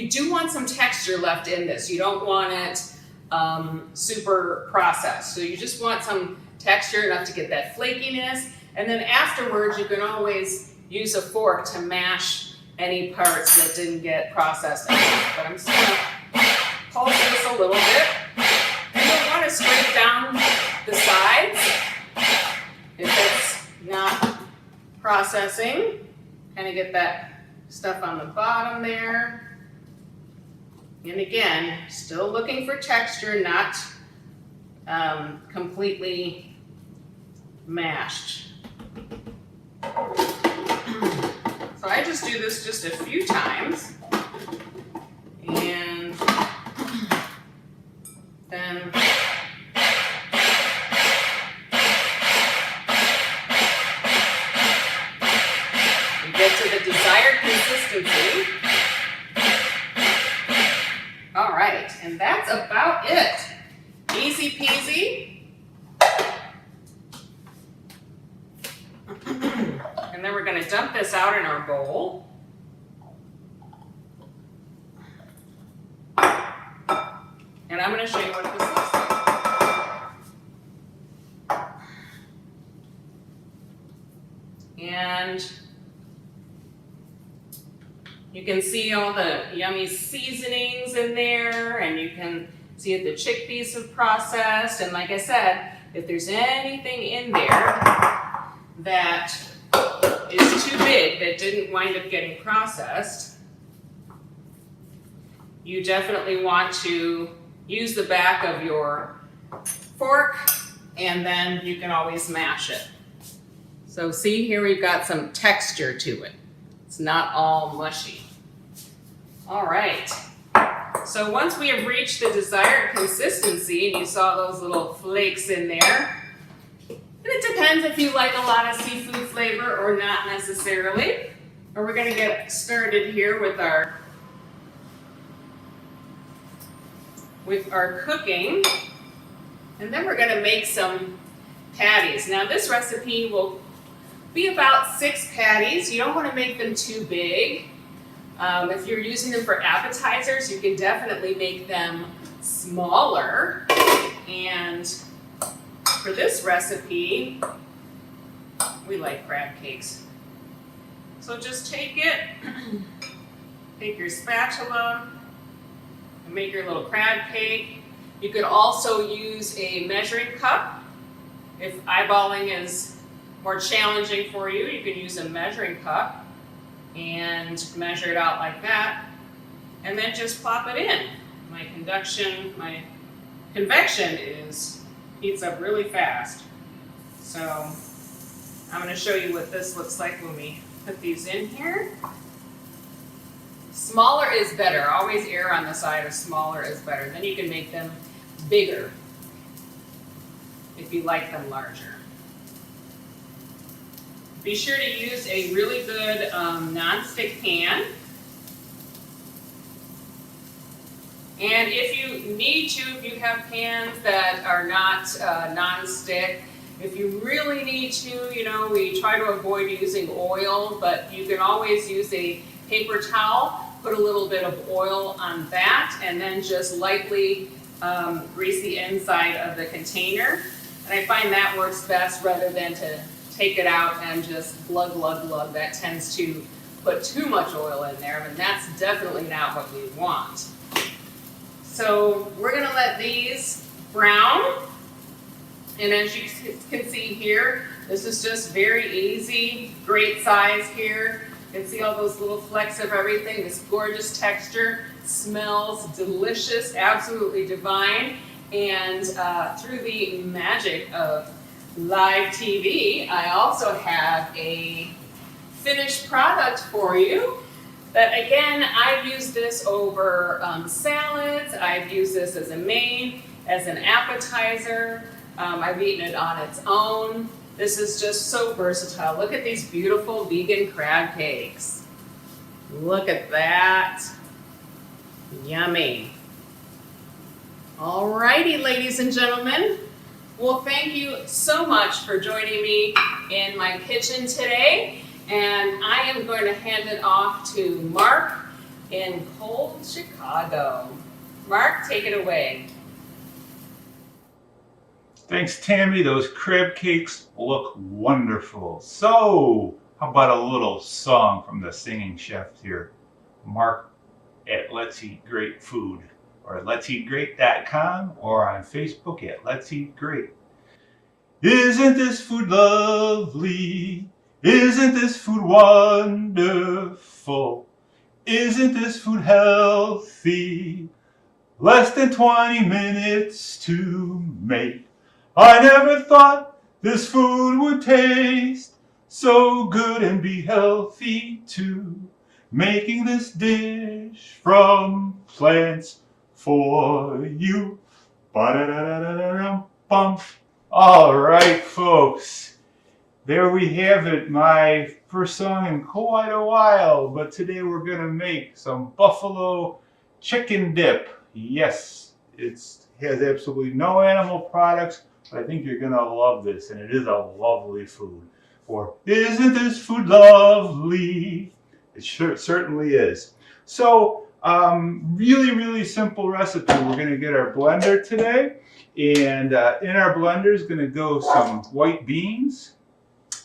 do want some texture left in this. You don't want it super processed. So you just want some texture enough to get that flakiness. And then afterwards, you can always use a fork to mash any parts that didn't get processed enough. But I'm just gonna pulse this a little bit. And you'll want to scrape down the sides if it's not processing. Kind of get that stuff on the bottom there. And again, still looking for texture, not completely mashed. So I just do this just a few times. And then we get to the desired consistency. All right, and that's about it. Easy peasy. And then we're going to dump this out in our bowl. And I'm going to show you what this looks like. And you can see all the yummy seasonings in there, and you can see that the chickpeas have processed. And like I said, if there's anything in there that is too big that didn't wind up getting processed, you definitely want to use the back of your fork, and then you can always mash it. So see here, we've got some texture to it. It's not all mushy. All right. So once we have reached the desired consistency, and you saw those little flakes in there, and it depends if you like a lot of seafood flavor or not necessarily. Or we're gonna get started here with our cooking. And then we're gonna make some patties. Now this recipe will be about 6 patties. You don't wanna make them too big. If you're using them for appetizers, you can definitely make them smaller. And for this recipe, we like crab cakes. So just take it, take your spatula, and make your little crab cake. You could also use a measuring cup. If eyeballing is more challenging for you, you can use a measuring cup and measure it out like that, and then just plop it in. My convection heats up really fast. So I'm going to show you what this looks like when we put these in here. Smaller is better. Always err on the side of smaller is better. Then you can make them bigger if you like them larger. Be sure to use a really good non-stick pan. And if you need to, if you have pans that are not non-stick, if you really need to, you know, we try to avoid using oil, but you can always use a paper towel, put a little bit of oil on that, and then just lightly grease the inside of the container. And I find that works best rather than to take it out and just glug, glug, glug. That tends to put too much oil in there, and that's definitely not what we want. So we're gonna let these brown. And as you can see here, this is just very easy, great size here. You can see all those little flecks of everything, this gorgeous texture, smells delicious, absolutely divine. And through the magic of live TV, I also have a finished product for you. That again, I've used this over salads, I've used this as a main, as an appetizer. I've eaten it on its own. This is just so versatile. Look at these beautiful vegan crab cakes. Look at that. Yummy. Alrighty, ladies and gentlemen. Well, thank you so much for joining me in my kitchen today. And I am going to hand it off to Mark in cold Chicago. Mark, take it away. Thanks, Tammy. Those crab cakes look wonderful. So, how about a little song from the singing chef here, Mark at Let's Eat Great Food, or at let'seatgreat.com, or on Facebook at Let's Eat Great. Isn't this food lovely? Isn't this food wonderful? Isn't this food healthy? Less than 20 minutes to make. I never thought this food would taste so good and be healthy too. Making this dish from plants for you. Ba-da-da-da-da-da-bum. All right, folks. There we have it, my first song in quite a while. But today we're going to make some buffalo chicken dip. Yes, it has absolutely no animal products. I think you're going to love this, and it is a lovely food. Or, isn't this food lovely? It certainly is. So, really, really simple recipe. We're going to get our blender today, and in our blender is going to go some white beans,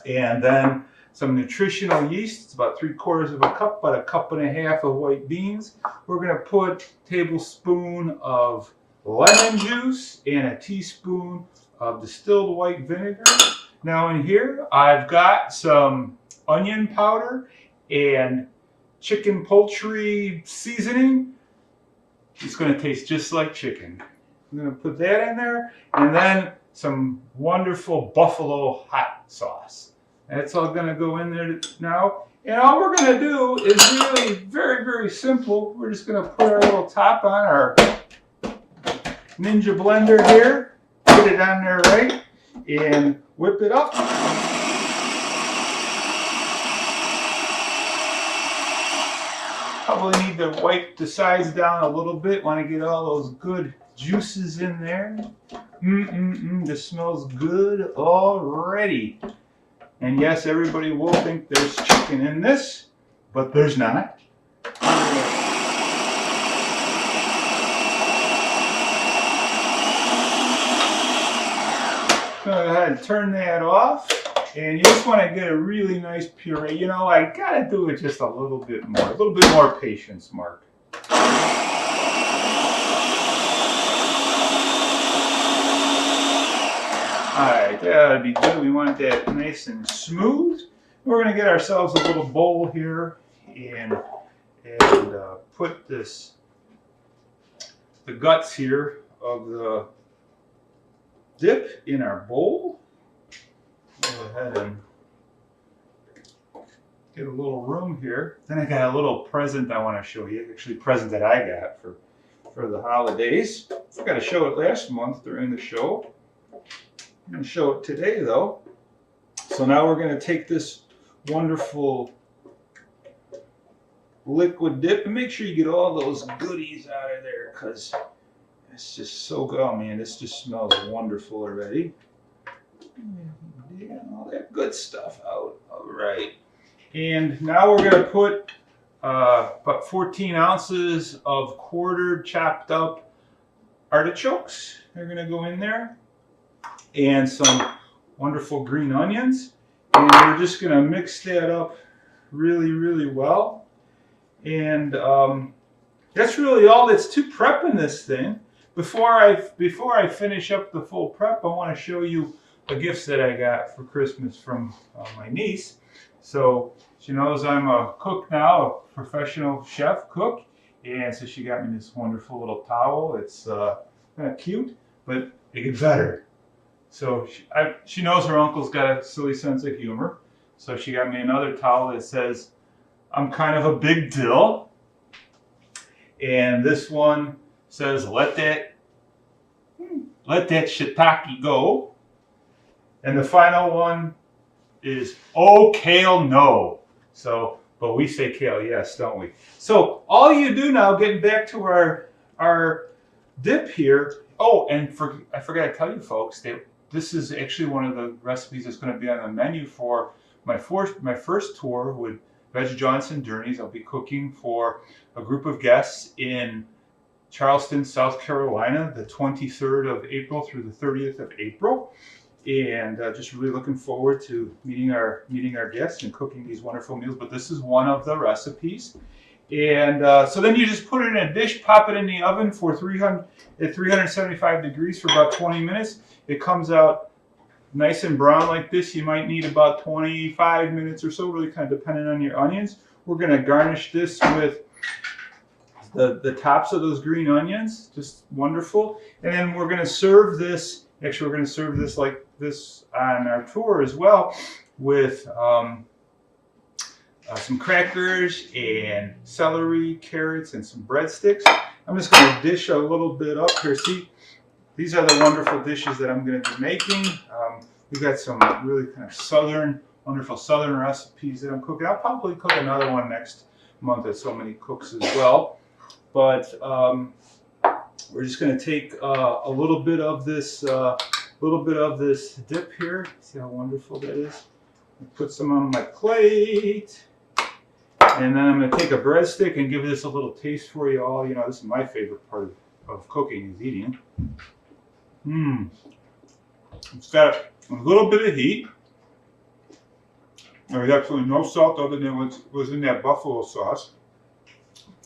and then some nutritional yeast. It's about 3/4 of a cup, about 1.5 cups of white beans. We're going to put a tablespoon of lemon juice and a teaspoon of distilled white vinegar. Now in here, I've got some onion powder and chicken poultry seasoning. It's going to taste just like chicken. I'm going to put that in there, and then some wonderful buffalo hot sauce. That's all gonna go in there now. And all we're gonna do is really very, very simple. We're just gonna put our little top on our Ninja blender here, put it on there right, and whip it up. Probably need to wipe the sides down a little bit. Want to get all those good juices in there. This smells good already. And yes, everybody will think there's chicken in this, but there's not. Go ahead and turn that off. And you just want to get a really nice puree. You know, I gotta do it just a little bit more patience, Mark. Alright, that'll be good. We want that nice and smooth. We're going to get ourselves a little bowl here and put the guts here of the dip in our bowl. Go ahead and get a little room here. Then I got a little present I want to show you. Actually, present that I got for the holidays. I got to show it last month during the show. I'm going to show it today though. So now we're going to take this wonderful liquid dip and make sure you get all those goodies out of there because it's just so good. Oh man, this just smells wonderful already. Digging all that good stuff out. All right. And now we're going to put about 14 ounces of quartered chopped up artichokes. They're going to go in there. And some wonderful green onions. And we're just going to mix that up really, really well. And that's really all that's to prepping this thing. Before I finish up the full prep, I want to show you the gifts that I got for Christmas from my niece. So she knows I'm a cook now, a professional chef cook. And so she got me this wonderful little towel. It's kind of cute, but it gets better. So she knows her uncle's got a silly sense of humor. So she got me another towel that says, I'm kind of a big dill. And this one says, let that shiitake go. And the final one is, oh, kale, no. So, but we say kale, yes, don't we? So all you do now, getting back to our dip here. Oh, and I forgot to tell you folks that this is actually one of the recipes that's going to be on the menu for my first tour with Veg Johnson Journeys. I'll be cooking for a group of guests in Charleston, South Carolina, the 23rd of April through the 30th of April. And just really looking forward to meeting our guests and cooking these wonderful meals. But this is one of the recipes. And so then you just put it in a dish, pop it in the oven for at 375 degrees for about 20 minutes. It comes out nice and brown like this. You might need about 25 minutes or so, really kind of depending on your onions. We're going to garnish this with the tops of those green onions, just wonderful. And then we're going to serve this, actually we're going to serve this like this on our tour as well with some crackers and celery, carrots, and some breadsticks. I'm just going to dish a little bit up here. See, these are the wonderful dishes that I'm going to be making. We've got some really kind of wonderful southern recipes that I'm cooking. I'll probably cook another one next month at So Many Cooks as well. But we're just going to take a little bit of this dip here. See how wonderful that is? Put some on my plate. And then I'm going to take a breadstick and give this a little taste for you all. You know, this is my favorite part of cooking is eating. It's got a little bit of heat. There's absolutely no salt other than what was in that buffalo sauce.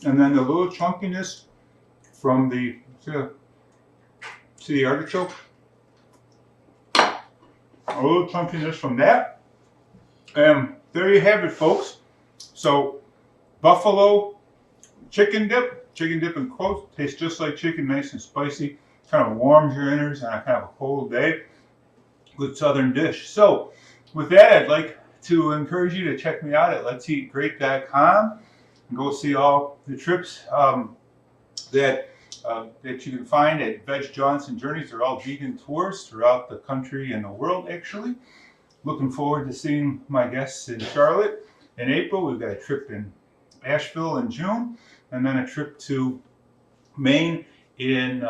And then the little chunkiness from the, see the artichoke? A little chunkiness from that. And there you have it, folks. So, buffalo chicken dip in quotes, tastes just like chicken, nice and spicy. Kind of warms your innards on a kind of a cold day. Good southern dish. So, with that, I'd like to encourage you to check me out at let'seatgreat.com and go see all the trips that you can find at Veg Jaunts and Journeys. They're all vegan tours throughout the country and the world, actually. Looking forward to seeing my guests in Charlotte in April. We've got a trip in Asheville in June, and then a trip to Maine in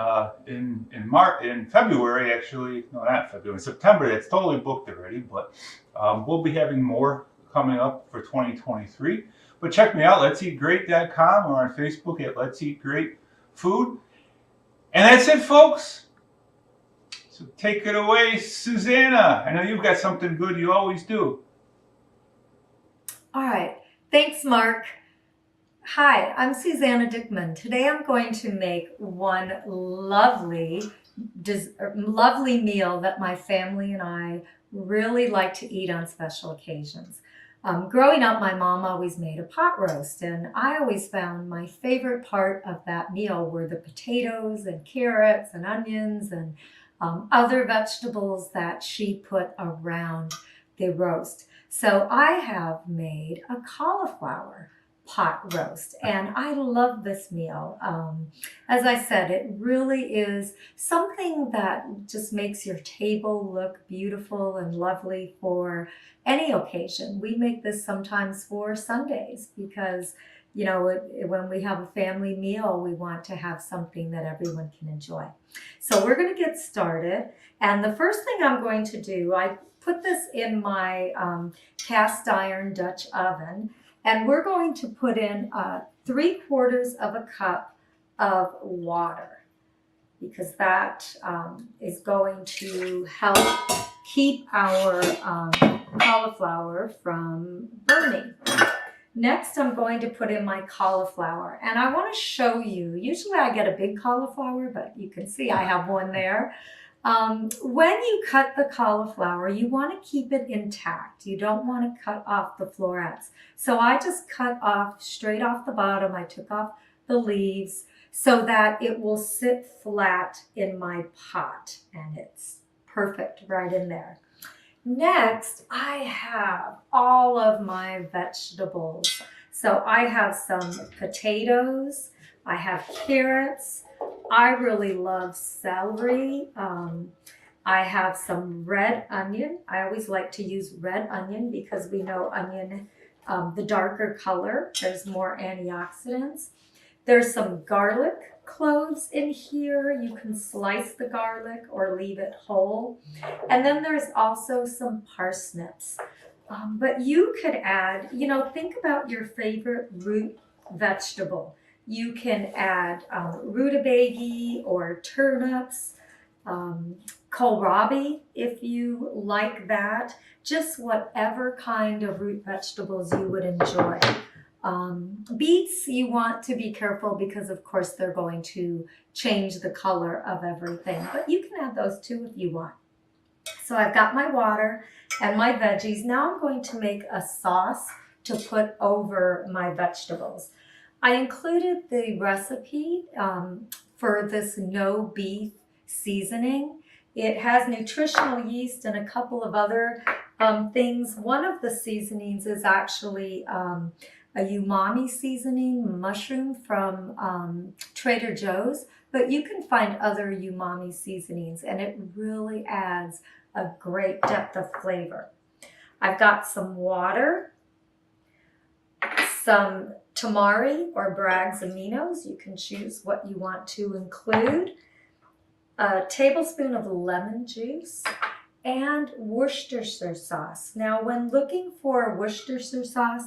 February, actually. No, not February, in September. That's totally booked already, but we'll be having more coming up for 2023. But check me out, let'seatgreat.com, or on Facebook at Let's Eat Great Food. And that's it, folks. So take it away, Susanna. I know you've got something good, you always do. All right, thanks, Mark. Hi, I'm Susanna Dickman. Today I'm going to make one lovely meal that my family and I really like to eat on special occasions. Growing up, my mom always made a pot roast, and I always found my favorite part of that meal were the potatoes and carrots and onions and other vegetables that she put around the roast. So I have made a cauliflower pot roast, and I love this meal. As I said, it really is something that just makes your table look beautiful and lovely for any occasion. We make this sometimes for Sundays because, you know, when we have a family meal, we want to have something that everyone can enjoy. So we're going to get started. And the first thing I'm going to do, I put this in my cast iron Dutch oven, and we're going to put in 3/4 of a cup of water, because that is going to help keep our cauliflower from burning. Next, I'm going to put in my cauliflower, and I want to show you, usually I get a big cauliflower, but you can see I have one there. When you cut the cauliflower, you want to keep it intact. You don't want to cut off the florets. So I just cut off straight off the bottom. I took off the leaves so that it will sit flat in my pot, and it's perfect right in there. Next, I have all of my vegetables. So I have some potatoes, I have carrots, I really love celery. I have some red onion. I always like to use red onion because we know onion, the darker color, there's more antioxidants. There's some garlic cloves in here. You can slice the garlic or leave it whole. And then there's also some parsnips. But you could add, you know, think about your favorite root vegetable. You can add rutabaga or turnips, kohlrabi if you like that. Just whatever kind of root vegetables you would enjoy. Beets, you want to be careful because of course they're going to change the color of everything, but you can add those too if you want. So I've got my water and my veggies. Now I'm going to make a sauce to put over my vegetables. I included the recipe for this no beef seasoning. It has nutritional yeast and a couple of other things. One of the seasonings is actually a umami seasoning, mushroom from Trader Joe's, but you can find other umami seasonings, and it really adds a great depth of flavor. I've got some water, some tamari or Bragg's aminos. You can choose what you want to include. A tablespoon of lemon juice and Worcestershire sauce. Now, when looking for Worcestershire sauce,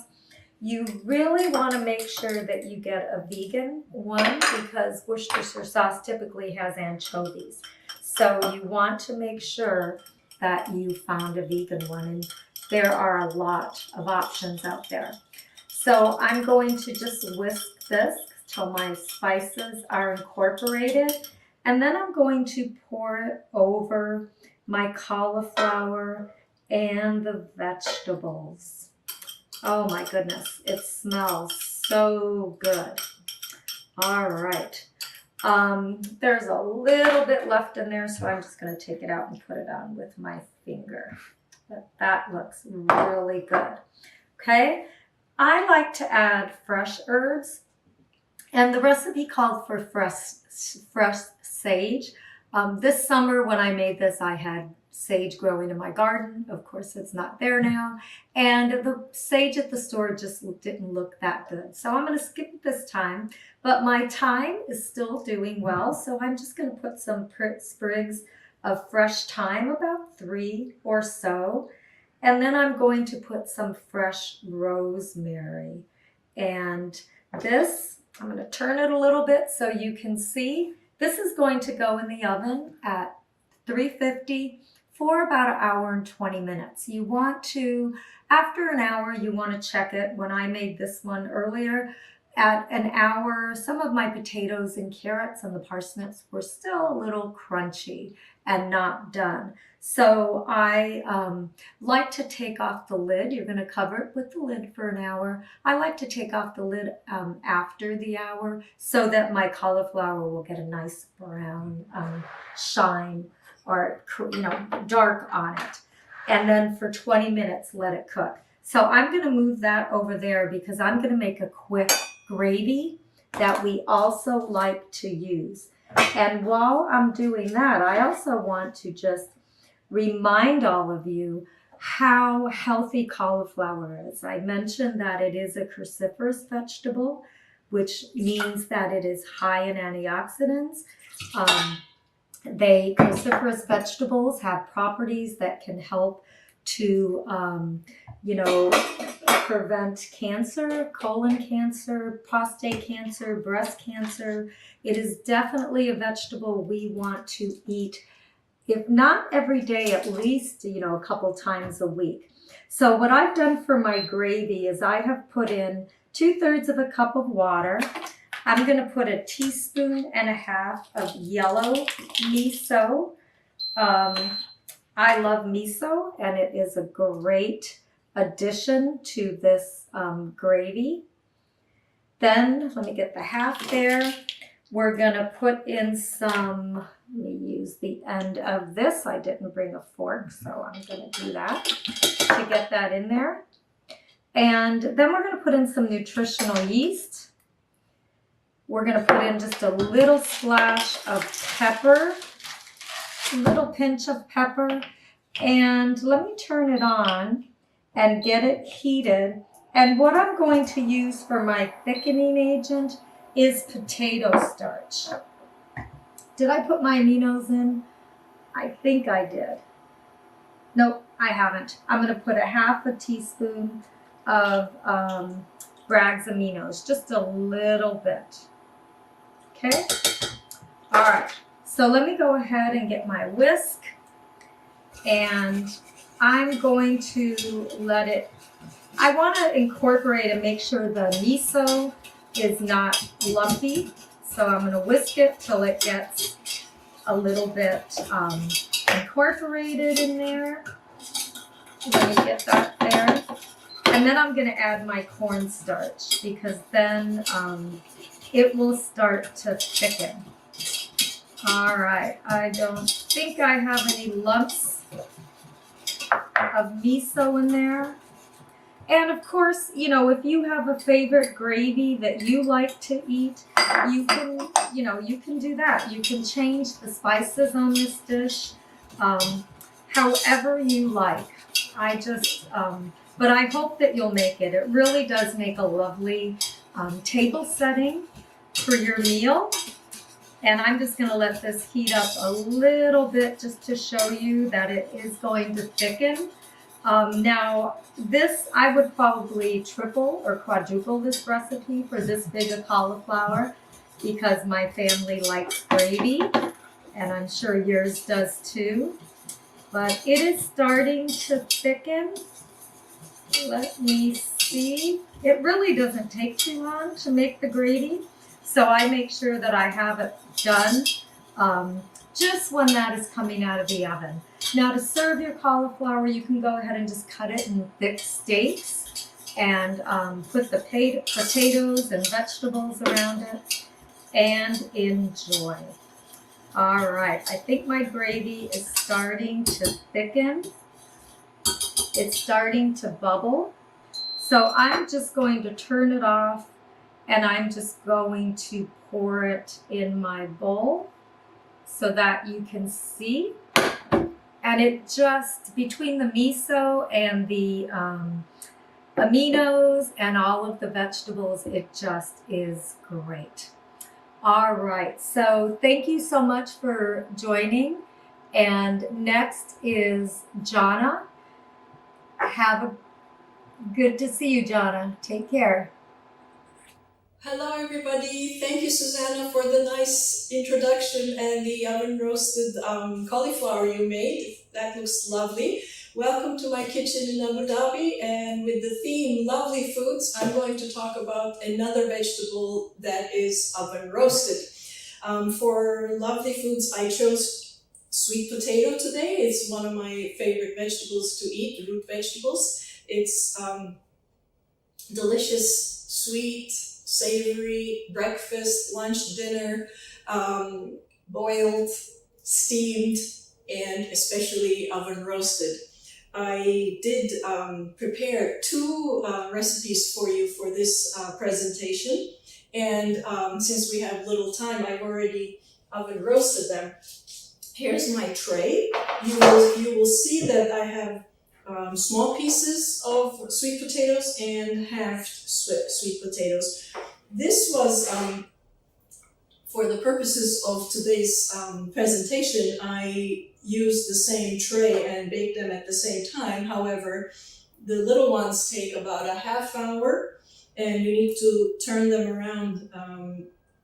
you really want to make sure that you get a vegan one because Worcestershire sauce typically has anchovies. So you want to make sure that you found a vegan one, and there are a lot of options out there. So I'm going to just whisk this till my spices are incorporated, and then I'm going to pour it over my cauliflower and the vegetables. Oh my goodness, it smells so good. All right. There's a little bit left in there, so I'm just going to take it out and put it on with my finger. but that looks really good. Okay, I like to add fresh herbs, and the recipe called for fresh sage. This summer when I made this, I had sage growing in my garden. Of course, it's not there now. And the sage at the store just didn't look that good. So I'm going to skip it this time. But my thyme is still doing well. So I'm just going to put some sprigs of fresh thyme, about 3 or so. And then I'm going to put some fresh rosemary. And this, I'm going to turn it a little bit so you can see. This is going to go in the oven at 350 for about 1 hour and 20 minutes. You want to, after an hour, you want to check it. When I made this one earlier, at an hour, some of my potatoes and carrots and the parsnips were still a little crunchy and not done. So I like to take off the lid. You're going to cover it with the lid for an hour. I like to take off the lid after the hour so that my cauliflower will get a nice brown shine, or dark on it. And then for 20 minutes, let it cook. So I'm going to move that over there because I'm going to make a quick gravy that we also like to use. And while I'm doing that, I also want to just remind all of you how healthy cauliflower is. I mentioned that it is a cruciferous vegetable, which means that it is high in antioxidants. Cruciferous vegetables have properties that can help to, prevent cancer, colon cancer, prostate cancer, breast cancer. It is definitely a vegetable we want to eat, if not every day, at least, a couple times a week. So what I've done for my gravy is I have put in 2/3 of a cup of water. I'm going to put 1.5 teaspoons of yellow miso. I love miso, and it is a great addition to this gravy. Then, let me get the half there. We're going to put in some, let me use the end of this. I didn't bring a fork, so I'm going to do that to get that in there. And then we're going to put in some nutritional yeast. We're going to put in just a little splash of pepper, a little pinch of pepper, and let me turn it on and get it heated. And what I'm going to use for my thickening agent is potato starch. Did I put my aminos in? I think I did. Nope, I haven't. I'm going to put 1/2 teaspoon of Bragg's aminos, just a little bit. Okay? All right. So let me go ahead and get my whisk, and I'm going to let it, I want to incorporate and make sure the miso is not lumpy. So I'm going to whisk it till it gets a little bit incorporated in there. Let me get that there. And then I'm going to add my cornstarch because then it will start to thicken. All right, I don't think I have any lumps of miso in there. And of course, if you have a favorite gravy that you like to eat, you can do that. You can change the spices on this dish however you like. But I hope that you'll make it. It really does make a lovely table setting for your meal. And I'm just going to let this heat up a little bit just to show you that it is going to thicken. Now, this, I would probably triple or quadruple this recipe for this big a cauliflower because my family likes gravy, and I'm sure yours does too. But it is starting to thicken. Let me see. It really doesn't take too long to make the gravy, so I make sure that I have it done just when that is coming out of the oven. Now, to serve your cauliflower, you can go ahead and just cut it in thick steaks and put the potatoes and vegetables around it and enjoy. All right, I think my gravy is starting to thicken. It's starting to bubble. So I'm just going to turn it off, and I'm just going to pour it in my bowl so that you can see. And it just, between the miso and the aminos and all of the vegetables, it just is great. All right, so thank you so much for joining. And next is Jana. Good to see you, Jana. Take care. Hello everybody, thank you Susanna for the nice introduction and the oven roasted cauliflower you made. That looks lovely. Welcome to my kitchen in Abu Dhabi, and with the theme lovely foods, I'm going to talk about another vegetable that is oven roasted. For lovely foods I chose sweet potato today. It's one of my favorite vegetables to eat, root vegetables. It's delicious, sweet, savory, breakfast, lunch, dinner, boiled, steamed, and especially oven roasted. I did prepare two recipes for you for this presentation, and since we have little time, I've already oven roasted them. Here's my tray. You will see that I have small pieces of sweet potatoes and halved sweet potatoes. This was, for the purposes of today's presentation, I used the same tray and baked them at the same time. However, the little ones take about a half hour, and you need to turn them around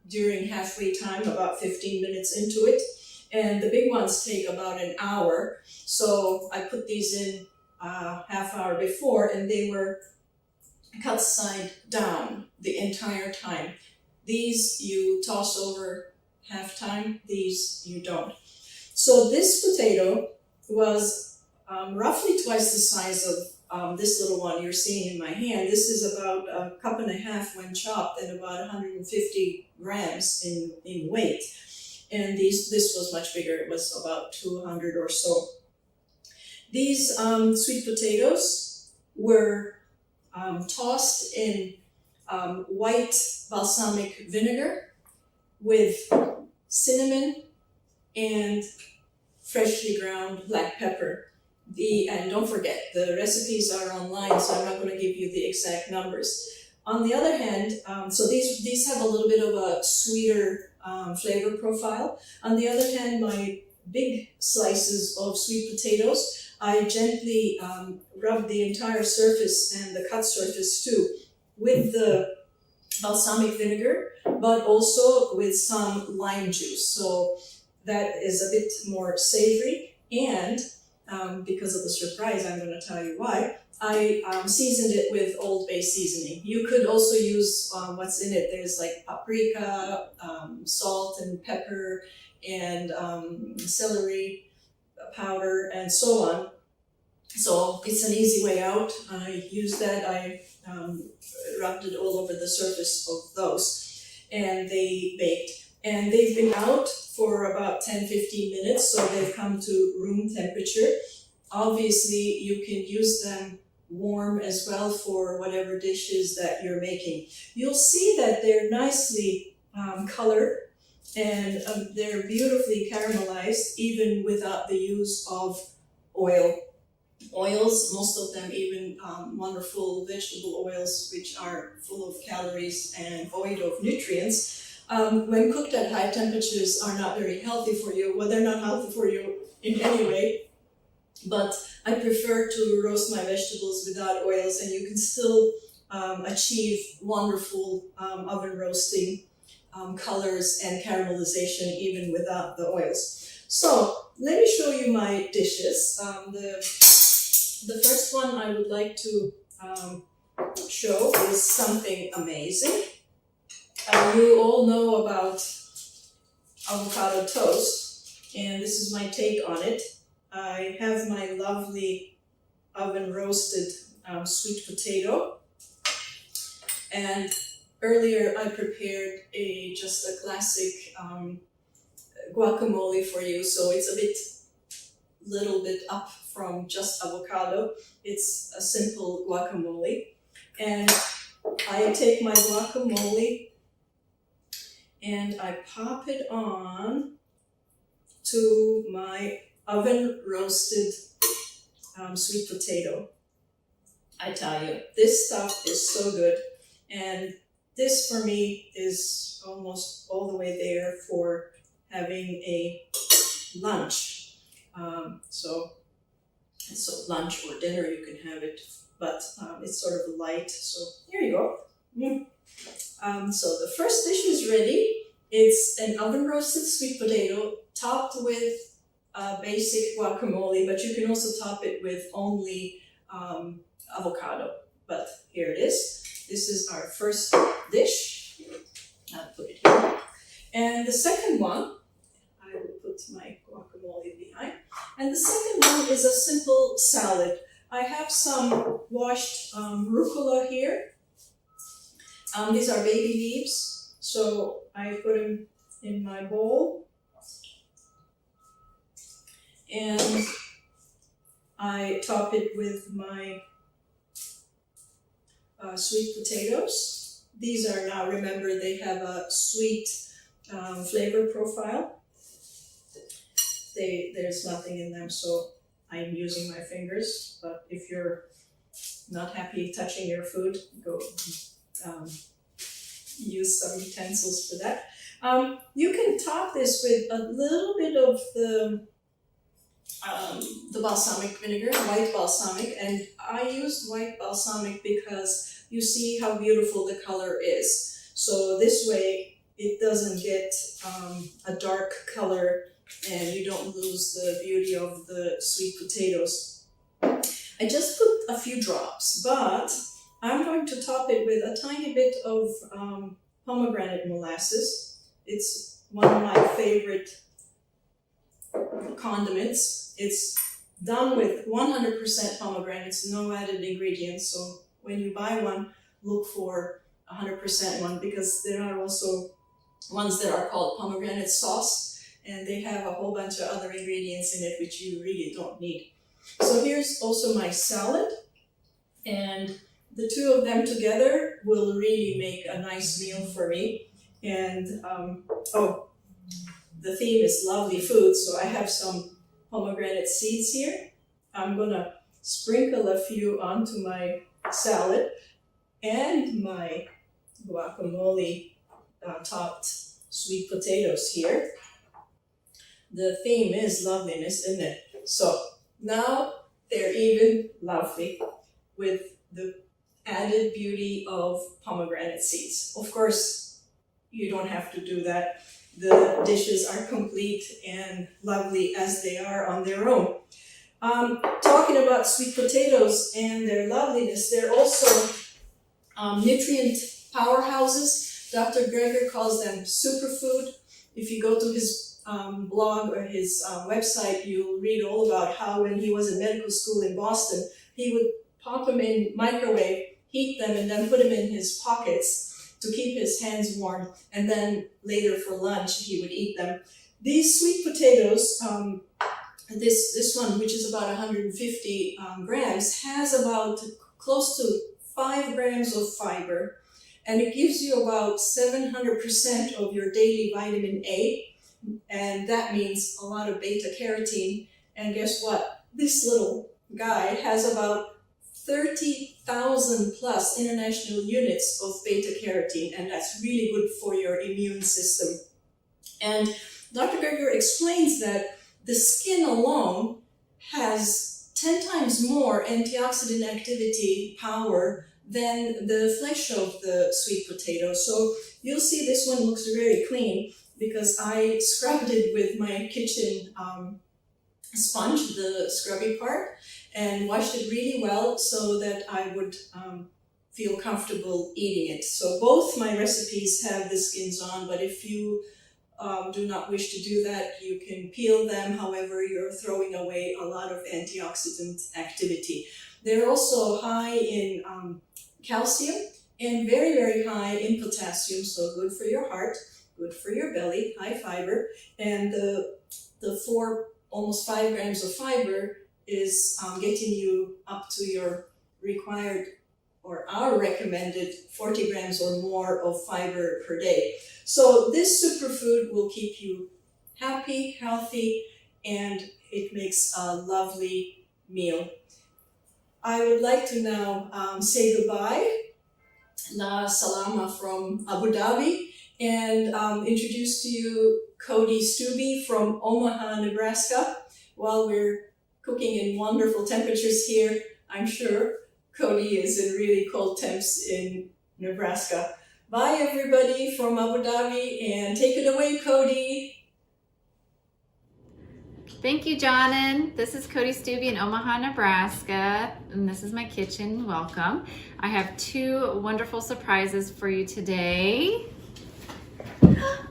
during halfway time, about 15 minutes into it. And the big ones take about an hour. So I put these in half hour before, and they were cut side down the entire time. These you toss over half time, these you don't. So this potato was roughly twice the size of this little one you're seeing in my hand. This is about a cup and a half when chopped, and about 150 grams in weight. And this was much bigger. It was about 200 or so. These sweet potatoes were tossed in white balsamic vinegar with cinnamon and freshly ground black pepper. And don't forget, the recipes are online, so I'm not going to give you the exact numbers. On the other hand, so these have a little bit of a sweeter flavor profile. On the other hand, my big slices of sweet potatoes, I gently rub the entire surface and the cut surface too with the balsamic vinegar, but also with some lime juice. So that is a bit more savory, and because of the surprise, I'm going to tell you why, I seasoned it with Old Bay seasoning. You could also use what's in it. There's like paprika, salt and pepper, and celery powder, and so on. So it's an easy way out. I used that. I rubbed it all over the surface of those, and they baked. And they've been out for about 10-15 minutes, so they've come to room temperature. Obviously, you can use them warm as well for whatever dishes that you're making. You'll see that they're nicely colored, and they're beautifully caramelized, even without the use of oils, most of them even wonderful vegetable oils, which are full of calories and void of nutrients. When cooked at high temperatures are not very healthy for you. Well, they're not healthy for you in any way, but I prefer to roast my vegetables without oils, and you can still achieve wonderful oven roasting colors and caramelization even without the oils. So let me show you my dishes. The first one I would like to show is something amazing. You all know about avocado toast, and this is my take on it. I have my lovely oven roasted sweet potato, and earlier I prepared just a classic guacamole for you, so it's a bit little bit up from just avocado. It's a simple guacamole. And I take my guacamole and I pop it on to my oven roasted sweet potato. I tell you, this stuff is so good. And this for me is almost all the way there for having a lunch. So lunch or dinner you can have it, but it's sort of light. So here you go. So the first dish is ready. It's an oven roasted sweet potato topped with basic guacamole, but you can also top it with only avocado. But here it is. This is our first dish. I'll put it here. And the second one, I will put my guacamole behind. And the second one is a simple salad. I have some washed rucola here. These are baby leaves, so I put them in my bowl. And I top it with my sweet potatoes. These are now, remember, they have a sweet flavor profile. There's nothing in them, so I'm using my fingers. But if you're not happy touching your food, go use some utensils for that. You can top this with a little bit of the balsamic vinegar, white balsamic, and I used white balsamic because you see how beautiful the color is. So this way it doesn't get a dark color and you don't lose the beauty of the sweet potatoes. I just put a few drops, but I'm going to top it with a tiny bit of pomegranate molasses. It's one of my favorite condiments. It's done with 100% pomegranates, no added ingredients. So when you buy one, look for 100% one, because there are also ones that are called pomegranate sauce, and they have a whole bunch of other ingredients in it which you really don't need. So here's also my salad, and the two of them together will really make a nice meal for me. And the theme is lovely food, so I have some pomegranate seeds here. I'm gonna sprinkle a few onto my salad and my guacamole topped sweet potatoes here. The theme is loveliness, isn't it? So now they're even lovely with the added beauty of pomegranate seeds. Of course, you don't have to do that. The dishes are complete and lovely as they are on their own. Talking about sweet potatoes and their loveliness, they're also nutrient powerhouses. Dr. Greger calls them superfood. If you go to his blog or his website, you'll read all about how when he was in medical school in Boston, he would pop them in microwave, heat them, and then put them in his pockets to keep his hands warm, and then later for lunch he would eat them. These sweet potatoes, this one, which is about 150 grams, has about close to 5 grams of fiber, and it gives you about 700% of your daily vitamin A, and that means a lot of beta carotene. And guess what? This little guy has about 30,000 plus international units of beta carotene, and that's really good for your immune system. And Dr. Greger explains that the skin alone has 10 times more antioxidant activity power than the flesh of the sweet potato. So you'll see this one looks very clean because I scrubbed it with my kitchen sponge, the scrubby part, and washed it really well so that I would feel comfortable eating it. So both my recipes have the skins on, but if you do not wish to do that, you can peel them. However, you're throwing away a lot of antioxidant activity. They're also high in calcium and very, very high in potassium, so good for your heart, good for your belly, high fiber. And the 4 almost 5 grams of fiber is getting you up to your required or our recommended 40 grams or more of fiber per day. So this superfood will keep you happy, healthy, and it makes a lovely meal. I would like to now say goodbye, La Salama from Abu Dhabi, and introduce to you Cody Stubbe from Omaha, Nebraska. While we're cooking in wonderful temperatures here, I'm sure Cody is in really cold temps in Nebraska. Bye everybody from Abu Dhabi, and take it away, Cody. Thank you, Jonan. This is Cody Stubbe in Omaha, Nebraska, and this is my kitchen. Welcome. I have 2 wonderful surprises for you today.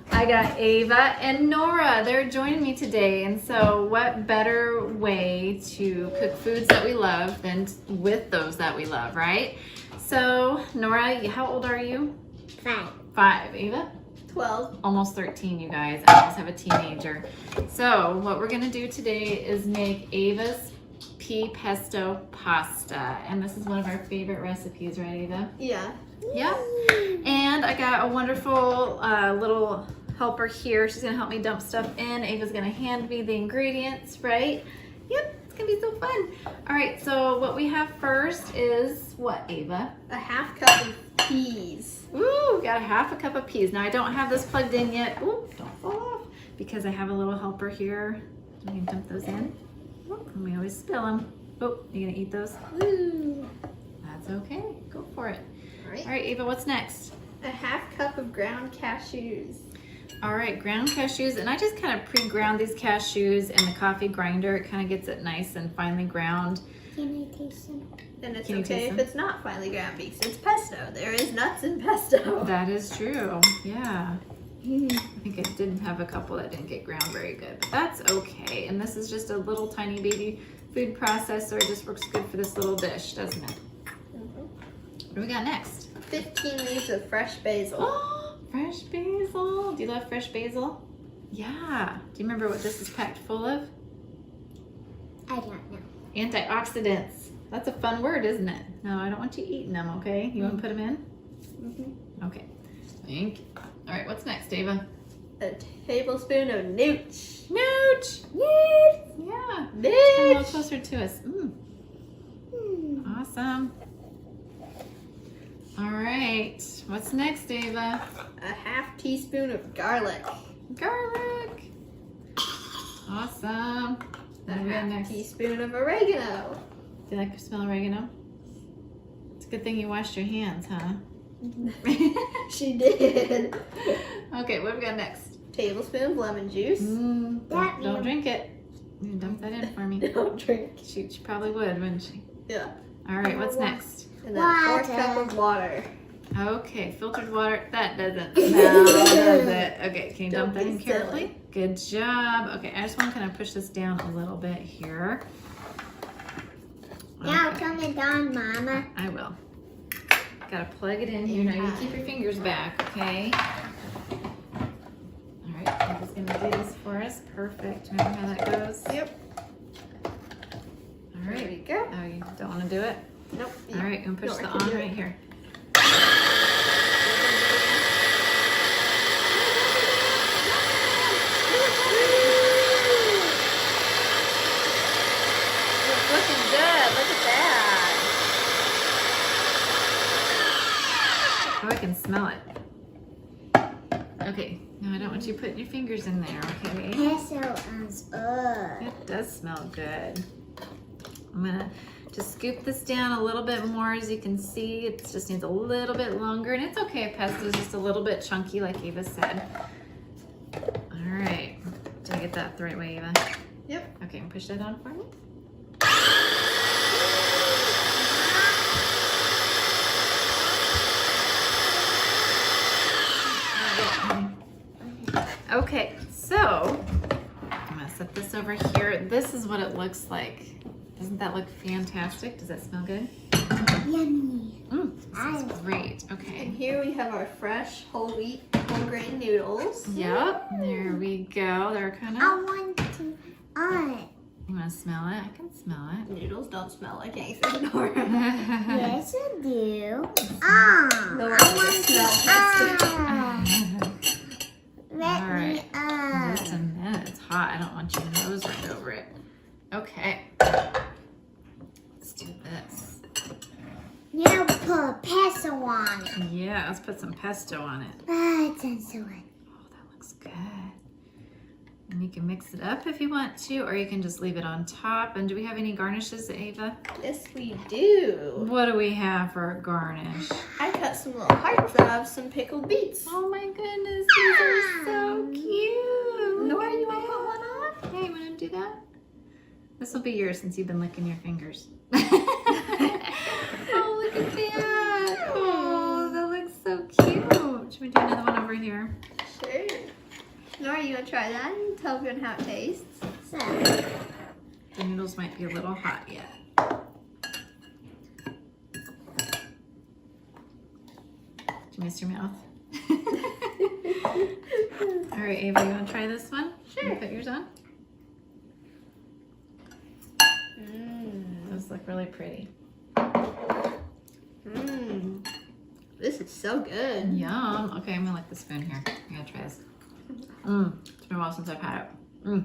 I got Ava and Nora. They're joining me today, and so what better way to cook foods that we love than with those that we love, right? So, Nora, how old are you? 5. 5. Ava? 12. Almost 13, you guys. I almost have a teenager. So what we're gonna do today is make Ava's pea pesto pasta. And this is one of our favorite recipes, right, Ava? Yeah. Yeah. And I got a wonderful little helper here. She's gonna help me dump stuff in. Ava's gonna hand me the ingredients, right? Yep, it's gonna be so fun. All right, so what we have first is what, Ava? A half cup of peas. Ooh, got a half a cup of peas. Now I don't have this plugged in yet. Ooh, don't fall off. Because I have a little helper here. We can dump those in. And we always spill them. Oh, you gonna eat those? Ooh. That's okay. Go for it. All right. All right, Ava, what's next? A half cup of ground cashews. All right, ground cashews. And I just kind of pre-ground these cashews in the coffee grinder. It kind of gets it nice and finely ground. Can I taste some? And it's Can you okay taste if them? it's not finely ground because it's pesto. There is nuts in pesto. That is true. Yeah. I think I did have a couple that didn't get ground very good, but that's okay. And this is just a little tiny baby food processor. It just works good for this little dish, doesn't it? What do we got next? 15 leaves of fresh basil. Oh, fresh basil. Do you love fresh basil? Yeah. Do you remember what this is packed full of? I don't know. Antioxidants. That's a fun word, isn't it? No, I don't want you eating them, okay? You want to put them in? Mm-hmm. Okay. Thank you. All right, what's next, Ava? A tablespoon of nooch. Nooch! Nooch. Yeah. Come a little Nooch. closer to us. Awesome. All right. What's next, Ava? A half teaspoon of garlic. Garlic. Awesome. A What do we got half next? teaspoon of oregano. Do you like to smell oregano? It's a good thing you washed your hands, huh? She did. Okay, what do we got next? Tablespoon of lemon juice. Don't drink it. You dump that in for me. Don't drink. She probably would, wouldn't she? Yeah. All right, what's next? And then a 4th cup of water. Okay, filtered water. That doesn't smell, does it? Okay, can you dump that in carefully? Good job. Okay, I just want to kind of push this down a little bit here. Now turn it down, Mama. I will. Gotta plug it in here. Now you keep your fingers back, okay? All right, I'm just gonna do this for us. Perfect. Remember how that goes? Yep. All right. There we go. Oh, you don't want to do it? Nope. All right, I'm gonna push the on right here. It's looking good. Look at that. Oh, I can smell it. Okay, now I don't want you putting your fingers in there, okay? Pesto as It does smell good. I'm gonna just scoop this down a little bit more. As you can see, it just needs a little bit longer, and it's okay if pesto is just a little bit chunky, like Eva said. All right, did I get that the right way, Eva? Yep. Okay, push that on for me. Okay, so I'm gonna set this over here. This is what it looks like. Doesn't that look fantastic? Does that smell good? Yummy. This is great. And Okay. here we have our fresh whole wheat, whole grain noodles. Yep. There we go. They're kind of. on it. You want to smell it? I can smell it. Noodles don't smell like anything, Nora. Yes, I do. Nora doesn't smell pesto. Let All me right. Just a minute. It's hot. I don't want your nose right over it. Okay. Let's do this. Now put pesto on it. Yeah, let's put some pesto on it. It's so good. Oh, that looks good. And you can mix it up if you want to, or you can just leave it on top. And do we have any garnishes, Ava? Yes, we do. What do we have for a garnish? I cut some little hearts out of some pickled beets. Oh my goodness, these are so cute. Nora, you want to put one on? Hey, you want to do that? This will be yours since you've been licking your fingers. Oh, look at that. Oh, that looks so cute. Should we do another one over here? Sure. Nora, you want to try that and tell everyone how it tastes? So, The noodles might be a little hot yet. Did you miss your mouth? All right, Ava, you want to try this one? Sure. You put yours on. Those look really pretty. This is so good. Yum. Okay, I'm gonna lick the spoon here. I gotta try this. It's been a while since I've had it.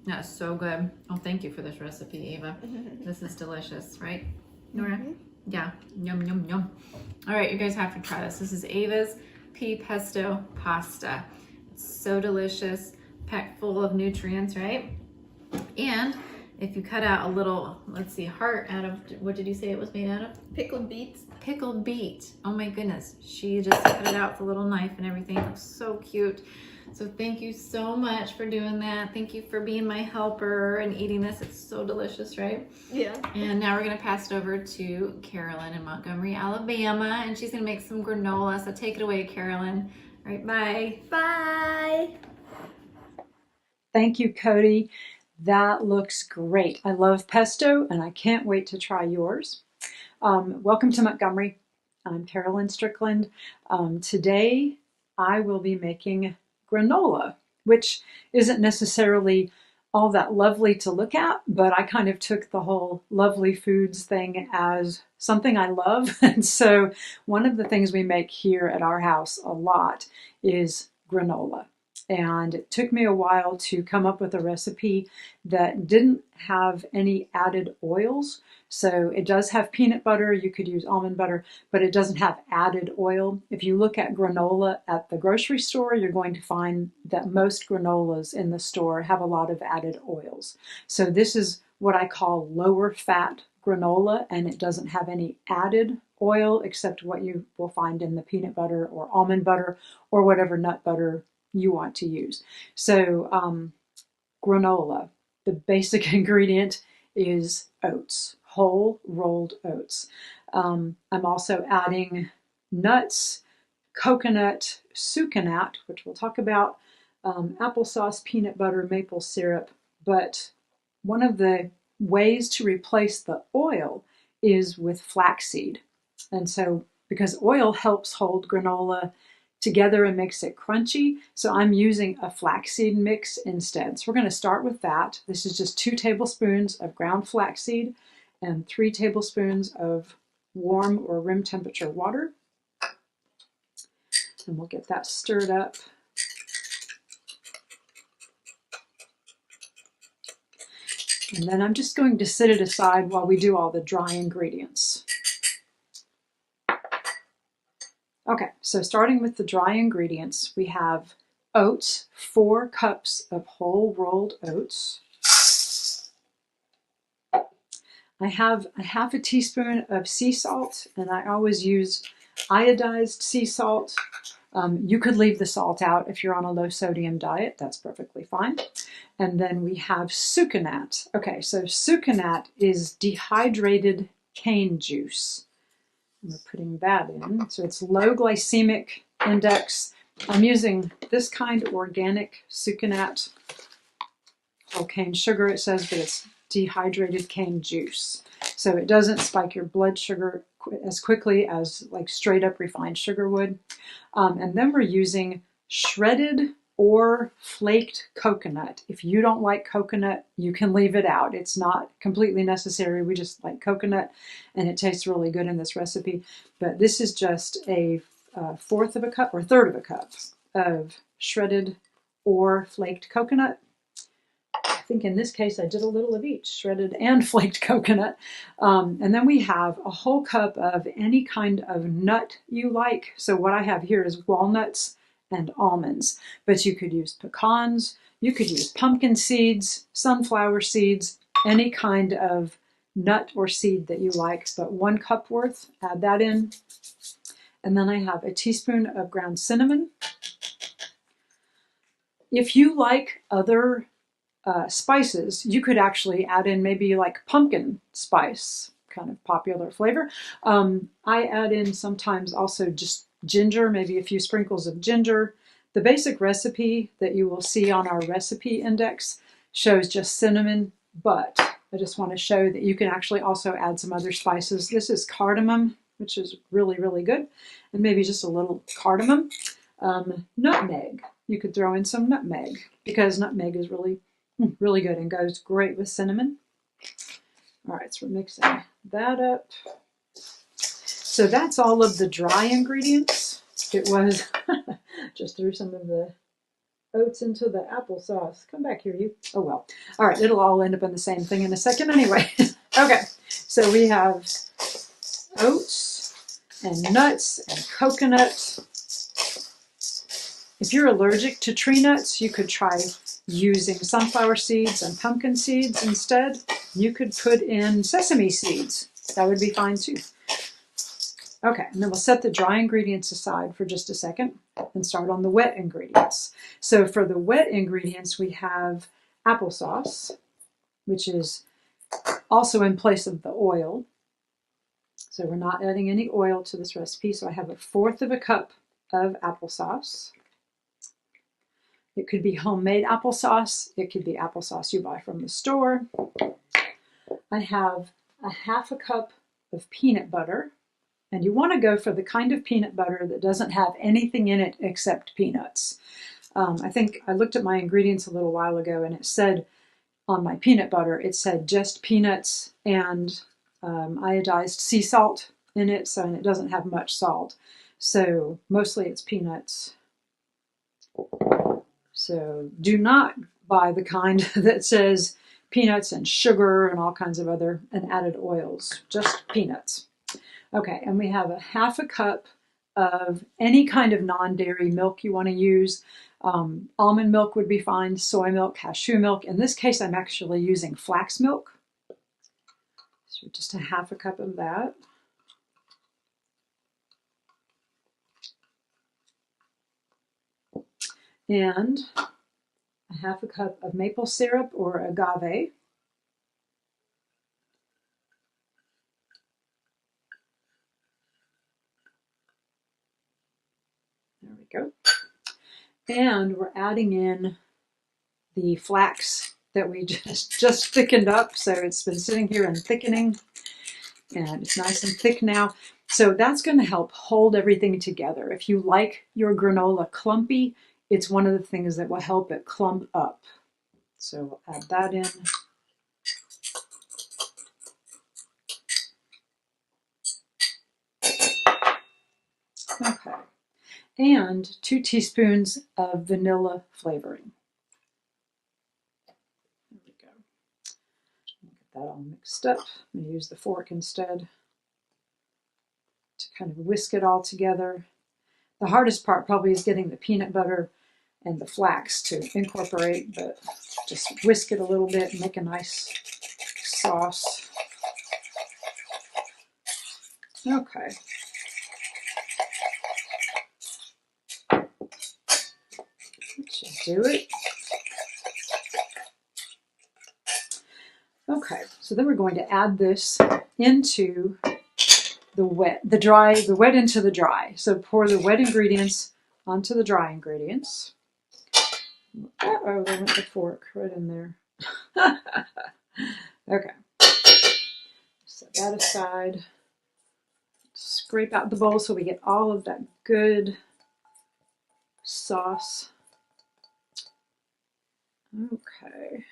That's so good. Oh, thank you for this recipe, Ava. This is delicious, right, Nora? Yeah. Yum, yum, yum. All right, you guys have to try this. This is Ava's pea pesto pasta. It's so delicious, packed full of nutrients, right? And if you cut out a little, let's see, heart out of, what did you say it was made out of? Pickled beets. Pickled beet. Oh my goodness. She just cut it out with a little knife and everything. It looks so cute. So thank you so much for doing that. Thank you for being my helper and eating this. It's so delicious, right? Yeah. And now we're going to pass it over to Carolyn in Montgomery, Alabama. And she's going to make some granola. So take it away, Carolyn. All right, bye. Bye. Thank you, Cody. That looks great. I love pesto and I can't wait to try yours. Welcome to Montgomery. I'm Carolyn Strickland. Today I will be making granola, which isn't necessarily all that lovely to look at, but I kind of took the whole lovely foods thing as something I love. And so one of the things we make here at our house a lot is granola. And it took me a while to come up with a recipe that didn't have any added oils. So it does have peanut butter, you could use almond butter, but it doesn't have added oil. If you look at granola at the grocery store, you're going to find that most granolas in the store have a lot of added oils. So this is what I call lower fat granola, and it doesn't have any added oil except what you will find in the peanut butter or almond butter or whatever nut butter you want to use. So granola, the basic ingredient is oats, whole rolled oats. I'm also adding nuts, coconut, Sukanat, which we'll talk about, applesauce, peanut butter, maple syrup. But one of the ways to replace the oil is with flaxseed. And so because oil helps hold granola together and makes it crunchy, so I'm using a flaxseed mix instead. So we're going to start with that. This is just 2 tablespoons of ground flaxseed and 3 tablespoons of warm or room temperature water. And we'll get that stirred up. And then I'm just going to set it aside while we do all the dry ingredients. Okay, so starting with the dry ingredients, we have oats, 4 cups of whole rolled oats. I have a half a teaspoon of sea salt, and I always use iodized sea salt. You could leave the salt out if you're on a low sodium diet, that's perfectly fine. And then we have Sukanat. Okay, so Sukanat is dehydrated cane juice. We're putting that in. So it's low glycemic index. I'm using this kind of organic Sukanat, whole cane sugar it says, but it's dehydrated cane juice. So it doesn't spike your blood sugar as quickly as like straight up refined sugar would. And then we're using shredded or flaked coconut. If you don't like coconut, you can leave it out. It's not completely necessary. We just like coconut, and it tastes really good in this recipe. But this is just a fourth of a cup or third of a cup of shredded or flaked coconut. I think in this case I did a little of each, shredded and flaked coconut. And then we have a whole cup of any kind of nut you like. So what I have here is walnuts and almonds, but you could use pecans, you could use pumpkin seeds, sunflower seeds, any kind of nut or seed that you like, but 1 cup worth, add that in. And then I have a teaspoon of ground cinnamon. If you like other spices, you could actually add in maybe like pumpkin spice, kind of popular flavor. I add in sometimes also just ginger, maybe a few sprinkles of ginger. The basic recipe that you will see on our recipe index shows just cinnamon, but I just want to show that you can actually also add some other spices. This is cardamom, which is really, really good, and maybe just a little cardamom. Nutmeg, you could throw in some nutmeg because nutmeg is really good and goes great with cinnamon. All right, so we're mixing that up. So that's all of the dry ingredients. It was just threw some of the oats into the applesauce. Come back here, you. Oh well. All right, it'll all end up in the same thing in a second anyway. Okay, so we have oats and nuts and coconut. If you're allergic to tree nuts, you could try using sunflower seeds and pumpkin seeds instead. You could put in sesame seeds. That would be fine too. Okay, and then we'll set the dry ingredients aside for just a second and start on the wet ingredients. So for the wet ingredients, we have applesauce, which is also in place of the oil. So we're not adding any oil to this recipe. So I have 1/4 of a cup of applesauce. It could be homemade applesauce. It could be applesauce you buy from the store. I have 1/2 cup of peanut butter. And you want to go for the kind of peanut butter that doesn't have anything in it except peanuts. I think I looked at my ingredients a little while ago and it said on my peanut butter, it said just peanuts and iodized sea salt in it, so and it doesn't have much salt. So mostly it's peanuts. So do not buy the kind that says peanuts and sugar and all kinds of other and added oils, just peanuts. Okay, and we have 1/2 cup of any kind of non-dairy milk you want to use. Almond milk would be fine, soy milk, cashew milk. In this case, I'm actually using flax milk. So just 1/2 cup of that. And 1/2 cup of maple syrup or agave. There we go. And we're adding in the flax that we just thickened up. So it's been sitting here and thickening, and it's nice and thick now. So that's going to help hold everything together. If you like your granola clumpy, it's one of the things that will help it clump up. So we'll add that in. Okay. And 2 teaspoons of vanilla flavoring. There we go. Get that all mixed up. I'm going to use the fork instead to kind of whisk it all together. The hardest part probably is getting the peanut butter and the flax to incorporate, but just whisk it a little bit and make a nice sauce. Okay. That should do it. Okay, so then we're going to add this into the wet into the dry. So pour the wet ingredients onto the dry ingredients. Uh-oh, there went the fork right in there. Okay. Set that aside. Scrape out the bowl so we get all of that good sauce. Okay.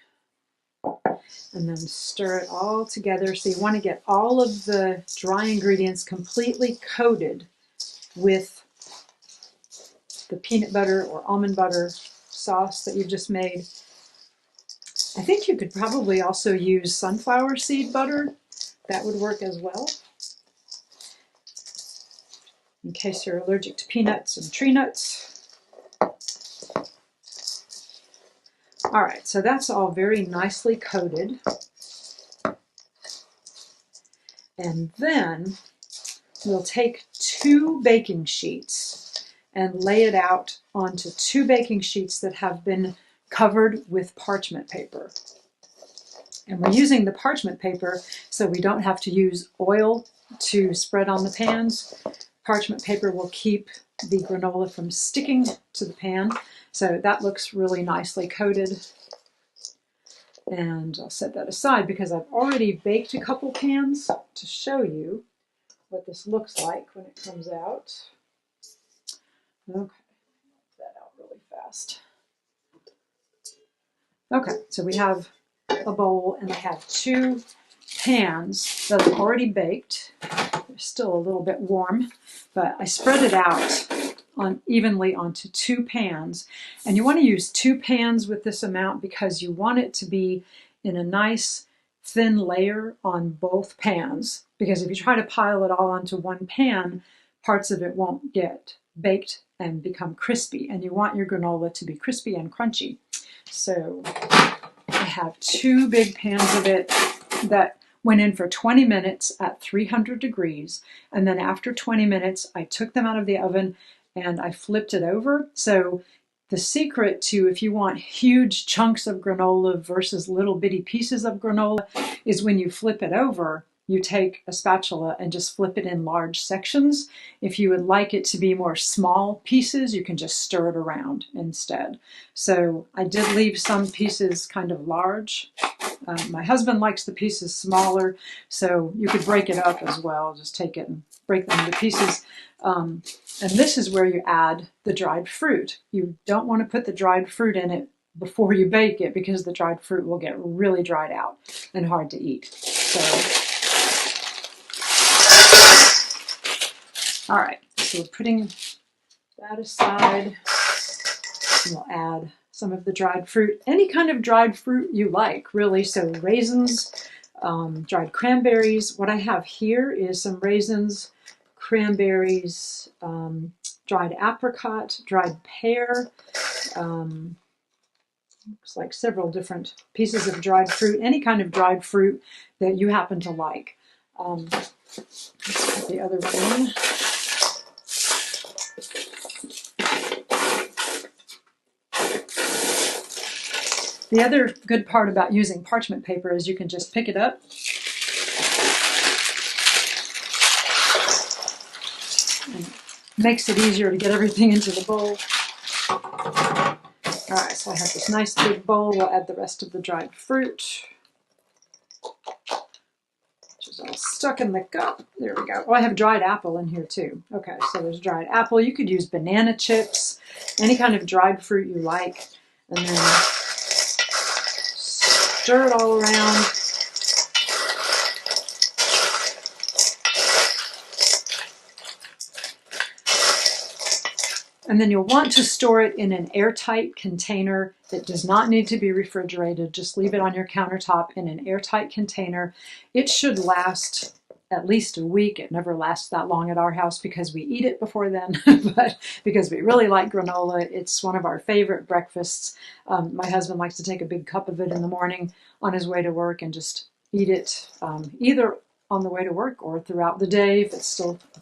And then stir it all together. So you want to get all of the dry ingredients completely coated with the peanut butter or almond butter sauce that you've just made. I think you could probably also use sunflower seed butter. That would work as well, in case you're allergic to peanuts and tree nuts. All right, so that's all very nicely coated. And then we'll take 2 baking sheets and lay it out onto 2 baking sheets that have been covered with parchment paper. And we're using the parchment paper so we don't have to use oil to spread on the pans. Parchment paper will keep the granola from sticking to the pan. So that looks really nicely coated. And I'll set that aside because I've already baked a couple pans to show you what this looks like when it comes out. Okay, get that out really fast. Okay, so we have a bowl and I have 2 pans that I've already baked. They're still a little bit warm, but I spread it out evenly onto 2 pans. And you want to use 2 pans with this amount because you want it to be in a nice thin layer on both pans. Because if you try to pile it all onto one pan, parts of it won't get baked and become crispy. And you want your granola to be crispy and crunchy. So I have 2 big pans of it that went in for 20 minutes at 300 degrees. And then after 20 minutes, I took them out of the oven and I flipped it over. So the secret to, if you want huge chunks of granola versus little bitty pieces of granola, is when you flip it over, you take a spatula and just flip it in large sections. If you would like it to be more small pieces, you can just stir it around instead. So I did leave some pieces kind of large. My husband likes the pieces smaller, so you could break it up as well. Just take it and break them into pieces. And this is where you add the dried fruit. You don't want to put the dried fruit in it before you bake it because the dried fruit will get really dried out and hard to eat. So, all right, so we're putting that aside. And we'll add some of the dried fruit, any kind of dried fruit you like, really. So raisins, dried cranberries. What I have here is some raisins, cranberries, dried apricot, dried pear, looks like several different pieces of dried fruit, any kind of dried fruit that you happen to like. Let's put the other one in. The other good part about using parchment paper is you can just pick it up and it makes it easier to get everything into the bowl. All right, so I have this nice big bowl. We'll add the rest of the dried fruit, which is all stuck in the cup. There we go. Oh, I have dried apple in here too. Okay, so there's dried apple. You could use banana chips, any kind of dried fruit you like, and then stir it all around. And then you'll want to store it in an airtight container. It does not need to be refrigerated. Just leave it on your countertop in an airtight container. It should last at least a week. It never lasts that long at our house because we eat it before then, but because we really like granola. It's one of our favorite breakfasts. My husband likes to take a big cup of it in the morning on his way to work and just eat it either on the way to work or throughout the day if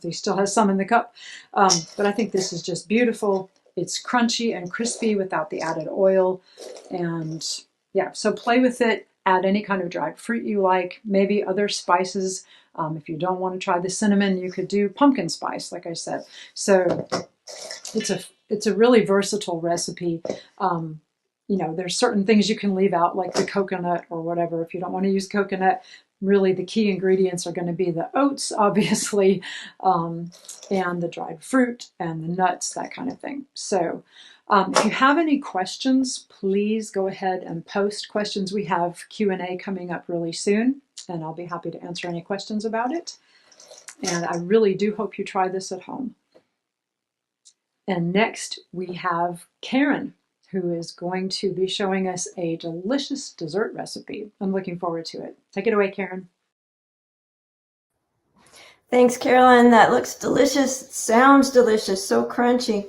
he still has some in the cup. But I think this is just beautiful. It's crunchy and crispy without the added oil. And yeah, so play with it. Add any kind of dried fruit you like, maybe other spices. If you don't want to try the cinnamon, you could do pumpkin spice, like I said. So it's a really versatile recipe. You know, there's certain things you can leave out, like the coconut or whatever. If you don't want to use coconut, Really, the key ingredients are going to be the oats, obviously, and the dried fruit and the nuts, that kind of thing. So if you have any questions, please go ahead and post questions. We have Q&A coming up really soon, and I'll be happy to answer any questions about it. And I really do hope you try this at home. And next we have Karen, who is going to be showing us a delicious dessert recipe. I'm looking forward to it. Take it away, Karen. Thanks, Carolyn. That looks delicious. Sounds delicious. So crunchy.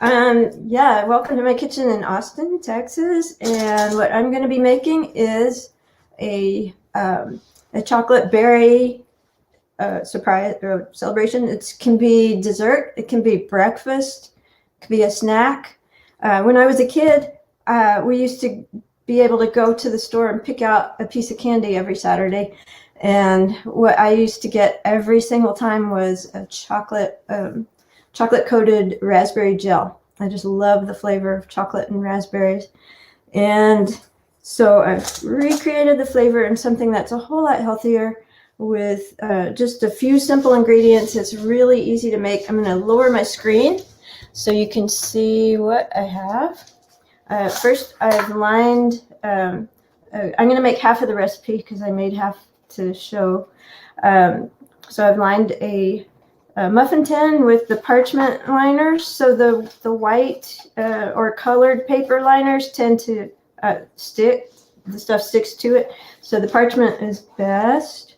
Yeah, welcome to my kitchen in Austin, Texas. And what I'm going to be making is a chocolate berry surprise or celebration. It can be dessert. It can be breakfast. It can be a snack. When I was a kid, we used to be able to go to the store and pick out a piece of candy every Saturday. And what I used to get every single time was a chocolate coated raspberry gel. I just love the flavor of chocolate and raspberries. And so I've recreated the flavor in something that's a whole lot healthier with just a few simple ingredients. It's really easy to make. I'm going to lower my screen so you can see what I have. First, I've lined, I'm going to make half of the recipe because I made half to show. So I've lined a muffin tin with the parchment liners. So the white or colored paper liners tend to stick. The stuff sticks to it. So the parchment is best.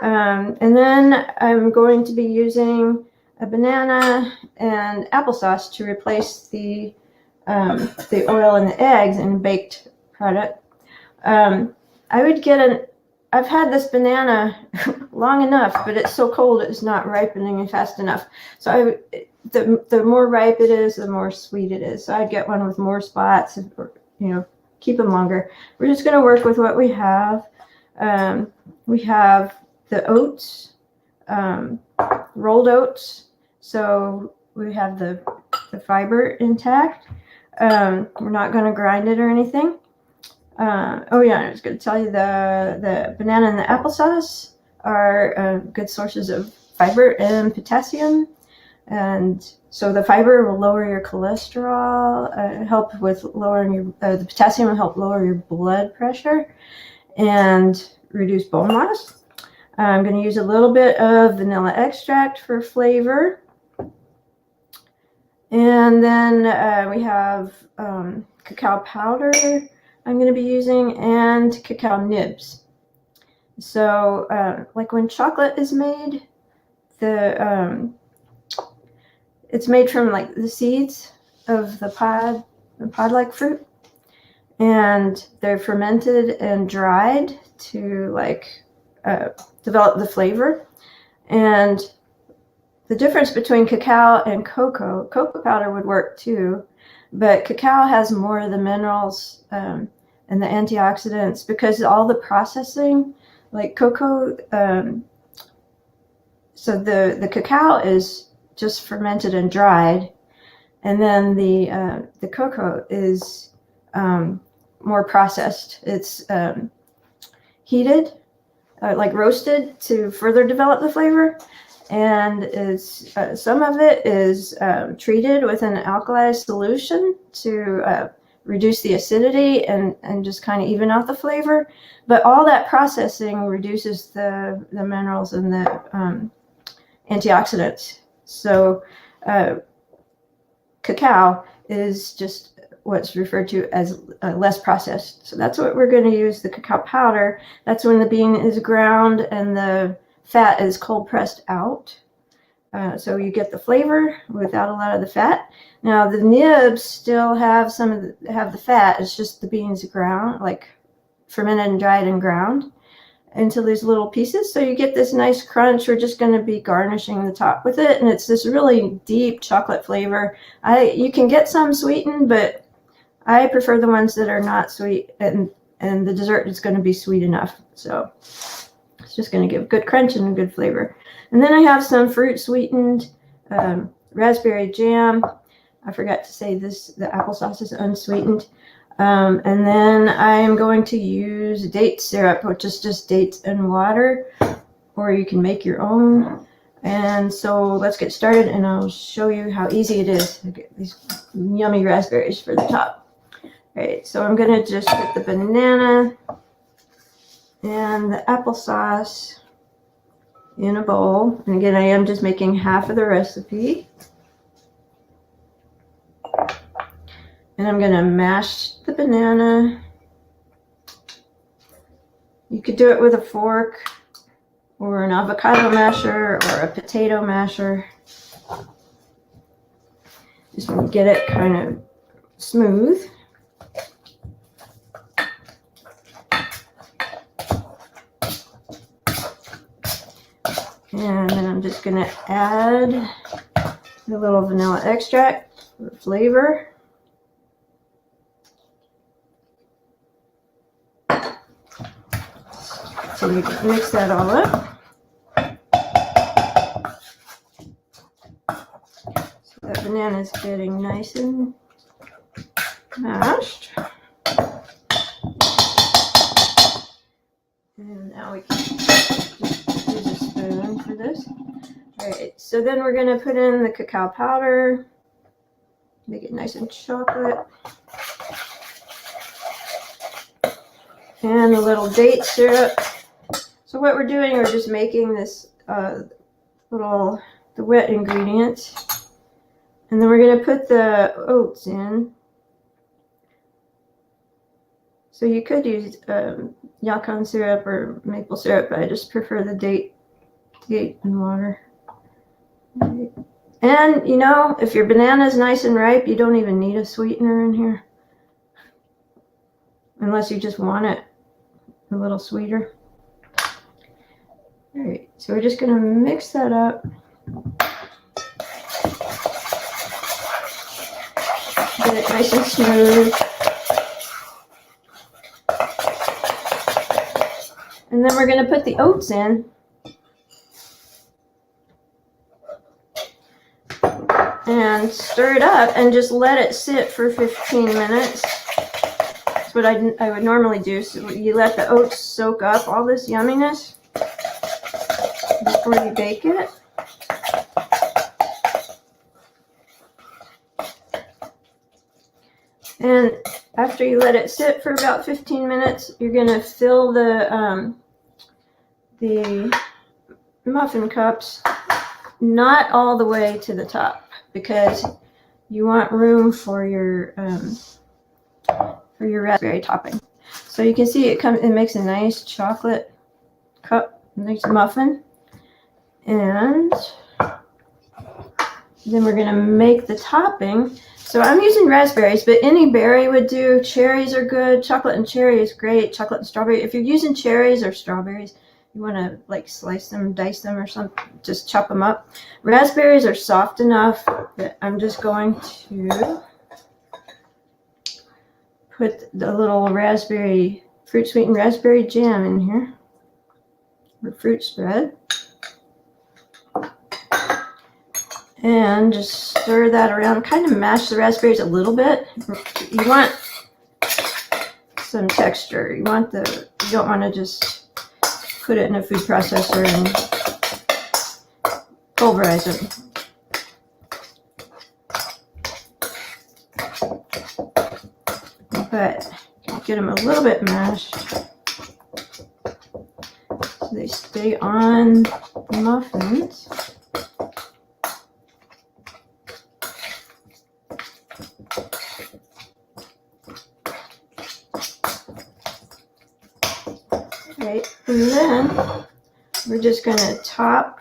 And then I'm going to be using a banana and applesauce to replace the oil and the eggs in a baked product. I would get I've had this banana long enough, but it's so cold it's not ripening fast enough. So the more ripe it is, the more sweet it is. So I'd get one with more spots, or, keep them longer. We're just going to work with what we have. We have the oats, rolled oats. So we have the fiber intact. We're not going to grind it or anything. Oh yeah, I was going to tell you the banana and the applesauce are good sources of fiber and potassium. And so the fiber will lower your cholesterol, help with lowering the potassium will help lower your blood pressure and reduce bone loss. I'm going to use a little bit of vanilla extract for flavor. And then we have cacao powder I'm going to be using, and cacao nibs. So like when chocolate is made, it's made from like the seeds of the pod-like fruit, and they're fermented and dried to develop the flavor. And the difference between cacao and cocoa powder would work too, but cacao has more of the minerals and the antioxidants because all the processing, like cocoa, so the cacao is just fermented and dried, and then the cocoa is more processed. It's heated, like roasted to further develop the flavor, and is some of it is treated with an alkali solution to reduce the acidity and just kind of even out the flavor. But all that processing reduces the minerals and the antioxidants. So cacao is just what's referred to as less processed. So that's what we're going to use, the cacao powder. That's when the bean is ground and the fat is cold pressed out. So you get the flavor without a lot of the fat. Now the nibs still have have the fat. It's just the beans ground, like fermented and dried and ground into these little pieces. So you get this nice crunch. We're just going to be garnishing the top with it, and it's this really deep chocolate flavor. You can get some sweetened, but I prefer the ones that are not sweet, and the dessert is going to be sweet enough. So it's just going to give good crunch and a good flavor. And then I have some fruit sweetened raspberry jam. I forgot to say this, the applesauce is unsweetened. And then I am going to use date syrup, which is just dates and water, or you can make your own. And so let's get started, and I'll show you how easy it is to get these yummy raspberries for the top. All right, so I'm going to just put the banana and the applesauce in a bowl. And again, I am just making half of the recipe. And I'm going to mash the banana. You could do it with a fork or an avocado masher or a potato masher. Just want to get it kind of smooth. And then I'm just going to add a little vanilla extract for flavor. So we can mix that all up. So that banana is getting nice and mashed. And now we can just use a spoon for this. All right, so then we're going to put in the cacao powder, make it nice and chocolate. And a little date syrup. So what we're doing, we're just making this the wet ingredients. And then we're going to put the oats in. So you could use yacon syrup or maple syrup, but I just prefer the date and water. And, you know, if your banana is nice and ripe, you don't even need a sweetener in here. Unless you just want it a little sweeter. All right, so we're just going to mix that up. Get it nice and smooth. And then we're going to put the oats in. And stir it up and just let it sit for 15 minutes. That's what I would normally do. So you let the oats soak up all this yumminess before you bake it. And after you let it sit for about 15 minutes, you're going to fill the muffin cups not all the way to the top, because you want room for your raspberry topping. So you can see it makes a nice chocolate cup, nice muffin. And then we're going to make the topping. So I'm using raspberries, but any berry would do. Cherries are good. Chocolate and cherry is great. Chocolate and strawberry. If you're using cherries or strawberries, you want to like slice them, dice them or something, just chop them up. Raspberries are soft enough that I'm just going to put the little raspberry, fruit sweetened raspberry jam in here, or fruit spread. And just stir that around, kind of mash the raspberries a little bit. You want some texture. You don't want to just put it in a food processor and pulverize it. But get them a little bit mashed so they stay on the muffins. Right, and then we're just going to top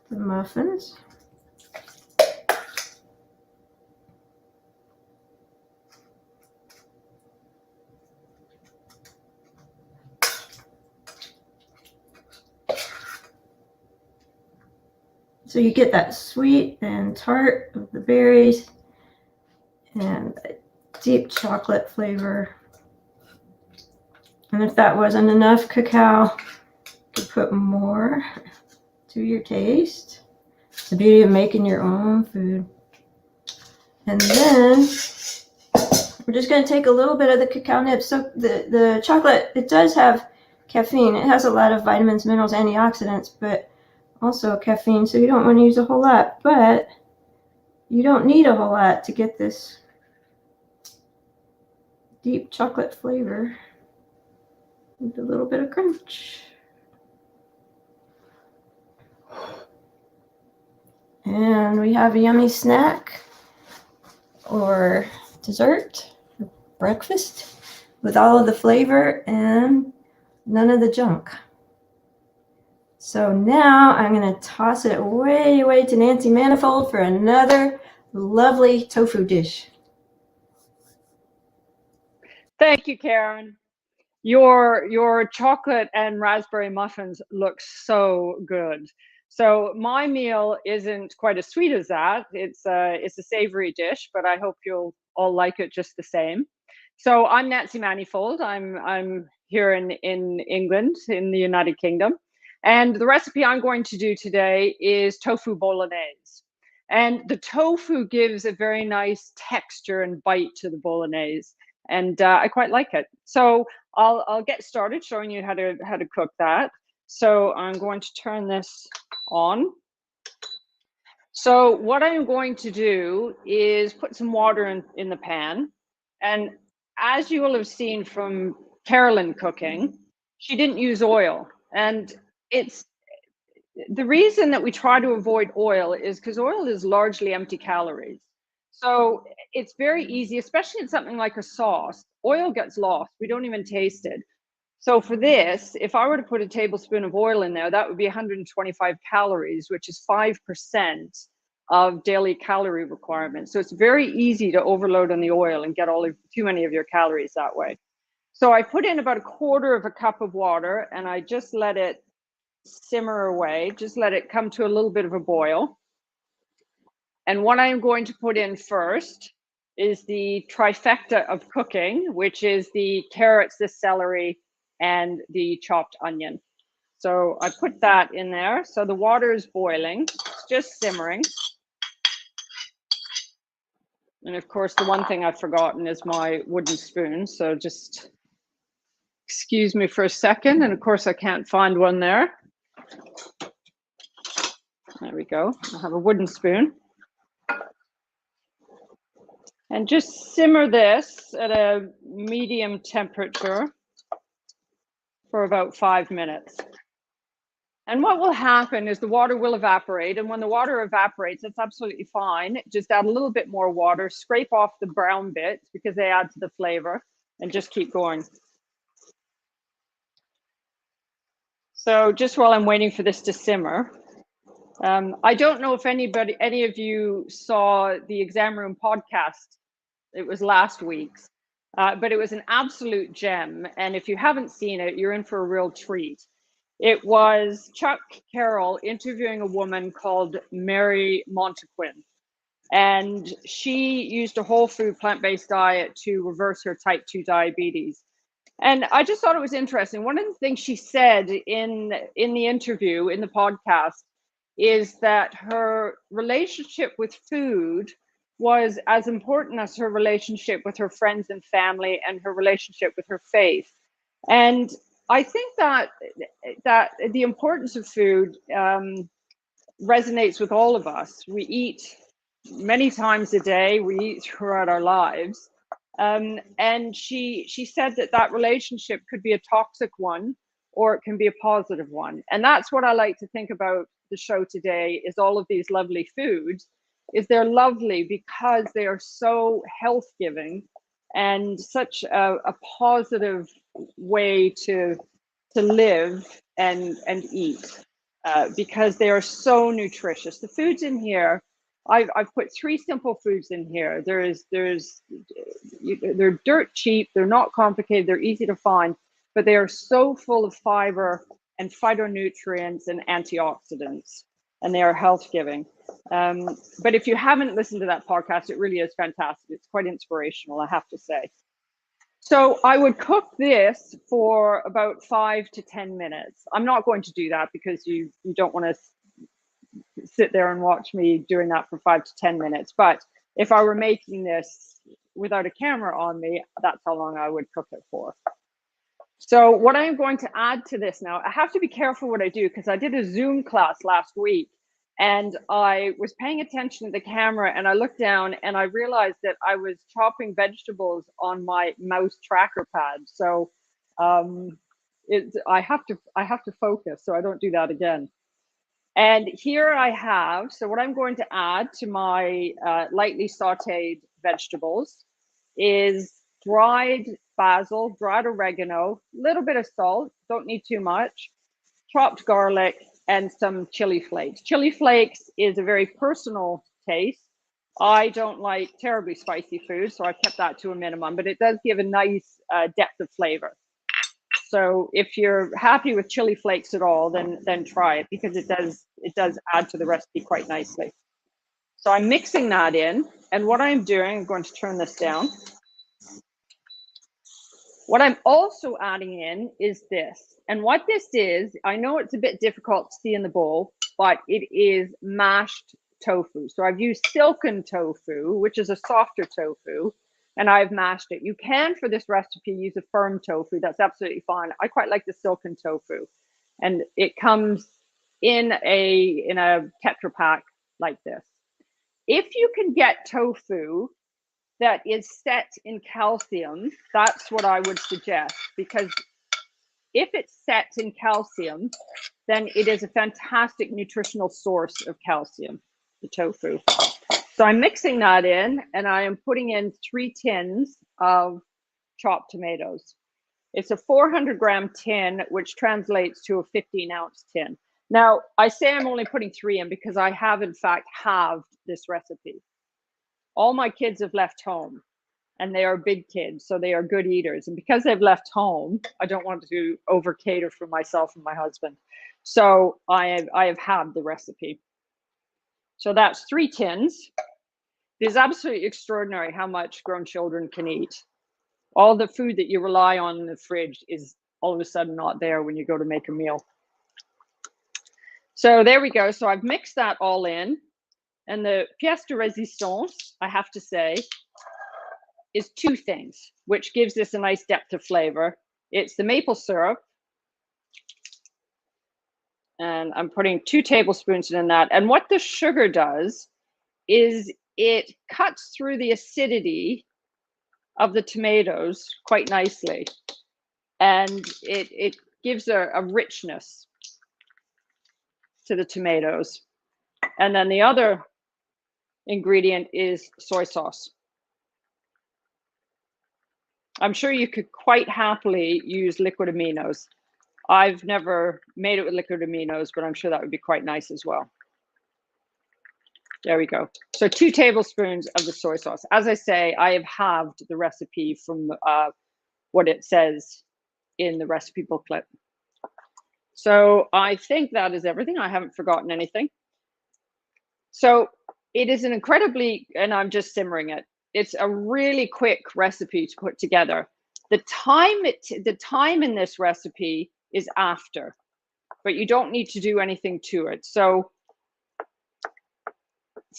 the muffins. So you get that sweet and tart of the berries and the deep chocolate flavor. And if that wasn't enough cacao, you could put more to your taste. The beauty of making your own food. And then we're just going to take a little bit of the cacao nibs. So the chocolate, it does have caffeine. It has a lot of vitamins, minerals, antioxidants, but also caffeine. So you don't want to use a whole lot, but you don't need a whole lot to get this deep chocolate flavor with a little bit of crunch. And we have a yummy snack or dessert, or breakfast with all of the flavor and none of the junk. So now I'm going to toss it way away to Nancy Manifold for another lovely tofu dish. Thank you, Karen. Your chocolate and raspberry muffins look so good. So my meal isn't quite as sweet as that. It's a savory dish, but I hope you'll all like it just the same. So I'm Nancy Manifold. I'm here in England, in the United Kingdom. And the recipe I'm going to do today is tofu bolognese. And the tofu gives a very nice texture and bite to the bolognese. And I quite like it. So I'll get started showing you how to cook that. So I'm going to turn this on. So what I'm going to do is put some water in the pan. And as you will have seen from Carolyn cooking, she didn't use oil. And it's the reason that we try to avoid oil is because oil is largely empty calories. So it's very easy, especially in something like a sauce. Oil gets lost. We don't even taste it. So for this, if I were to put a tablespoon of oil in there, that would be 125 calories, which is 5% of daily calorie requirements. So it's very easy to overload on the oil and get too many of your calories that way. So I put in about 1/4 cup of water and I just let it simmer away, just let it come to a little bit of a boil. And what I'm going to put in first is the trifecta of cooking, which is the carrots, the celery, and the chopped onion. So I put that in there. So the water is boiling, it's just simmering. And of course, the one thing I've forgotten is my wooden spoon. So just excuse me for a second. And of course, I can't find one there. There we go. I have a wooden spoon. And just simmer this at a medium temperature for about 5 minutes. And what will happen is the water will evaporate. And when the water evaporates, it's absolutely fine. Just add a little bit more water, scrape off the brown bits because they add to the flavor, and just keep going. So just while I'm waiting for this to simmer, I don't know if any of you saw the Exam Room podcast. It was last week's, but it was an absolute gem. And if you haven't seen it, you're in for a real treat. It was Chuck Carroll interviewing a woman called Mary Montequin. And she used a whole food plant-based diet to reverse her type 2 diabetes. And I just thought it was interesting. One of the things she said in the interview, in the podcast, is that her relationship with food was as important as her relationship with her friends and family and her relationship with her faith. And I think that the importance of food resonates with all of us. We eat many times a day, we eat throughout our lives. And she said that relationship could be a toxic one or it can be a positive one. And that's what I like to think about the show today, is all of these lovely foods, is they're lovely because they are so health giving and such a positive way to live and eat, because they are so nutritious. The foods in here, I've put 3 simple foods in here. They're dirt cheap, they're not complicated, they're easy to find, but they are so full of fiber and phytonutrients and antioxidants, and they are health giving. But if you haven't listened to that podcast, it really is fantastic. It's quite inspirational, I have to say. So I would cook this for about 5 to 10 minutes. I'm not going to do that because you don't want to sit there and watch me doing that for 5 to 10 minutes. But if I were making this without a camera on me, that's how long I would cook it for. So what I'm going to add to this now, I have to be careful what I do because I did a Zoom class last week and I was paying attention to the camera and I looked down and I realized that I was chopping vegetables on my mouse tracker pad. So I have to focus so I don't do that again. And here I have, so what I'm going to add to my lightly sauteed vegetables is dried basil, dried oregano, a little bit of salt, don't need too much, chopped garlic, and some chili flakes. Chili flakes is a very personal taste. I don't like terribly spicy food, so I kept that to a minimum, but it does give a nice depth of flavor. So if you're happy with chili flakes at all, then try it because it does add to the recipe quite nicely. So I'm mixing that in, and what I'm doing, I'm going to turn this down. What I'm also adding in is this. And what this is, I know it's a bit difficult to see in the bowl, but it is mashed tofu. So I've used silken tofu, which is a softer tofu, and I've mashed it. You can, for this recipe, use a firm tofu. That's absolutely fine. I quite like the silken tofu. And it comes in a Tetra Pak like this. If you can get tofu that is set in calcium, that's what I would suggest, because if it's set in calcium, then it is a fantastic nutritional source of calcium, the tofu. So I'm mixing that in, and I am putting in 3 tins of chopped tomatoes. It's a 400-gram tin, which translates to a 15-ounce tin. Now, I say I'm only putting 3 in because I have, in fact, halved this recipe. All my kids have left home, and they are big kids, so they are good eaters. And because they've left home, I don't want to over cater for myself and my husband. So I have halved the recipe. So that's 3 tins. It is absolutely extraordinary how much grown children can eat. All the food that you rely on in the fridge is all of a sudden not there when you go to make a meal. So there we go. So I've mixed that all in. And the pièce de résistance, I have to say, is 2 things, which gives this a nice depth of flavor. It's the maple syrup. And I'm putting 2 tablespoons in that. And what the sugar does is it cuts through the acidity of the tomatoes quite nicely. And it gives a richness to the tomatoes. And then the other ingredient is soy sauce. I'm sure you could quite happily use liquid aminos. I've never made it with liquid aminos, but I'm sure that would be quite nice as well. There we go. So 2 tablespoons of the soy sauce. As I say, I have halved the recipe from what it says in the recipe booklet. So I think that is everything. I haven't forgotten anything. So it is an incredibly, and I'm just simmering it. It's a really quick recipe to put together. The time in this recipe is after, but you don't need to do anything to it. So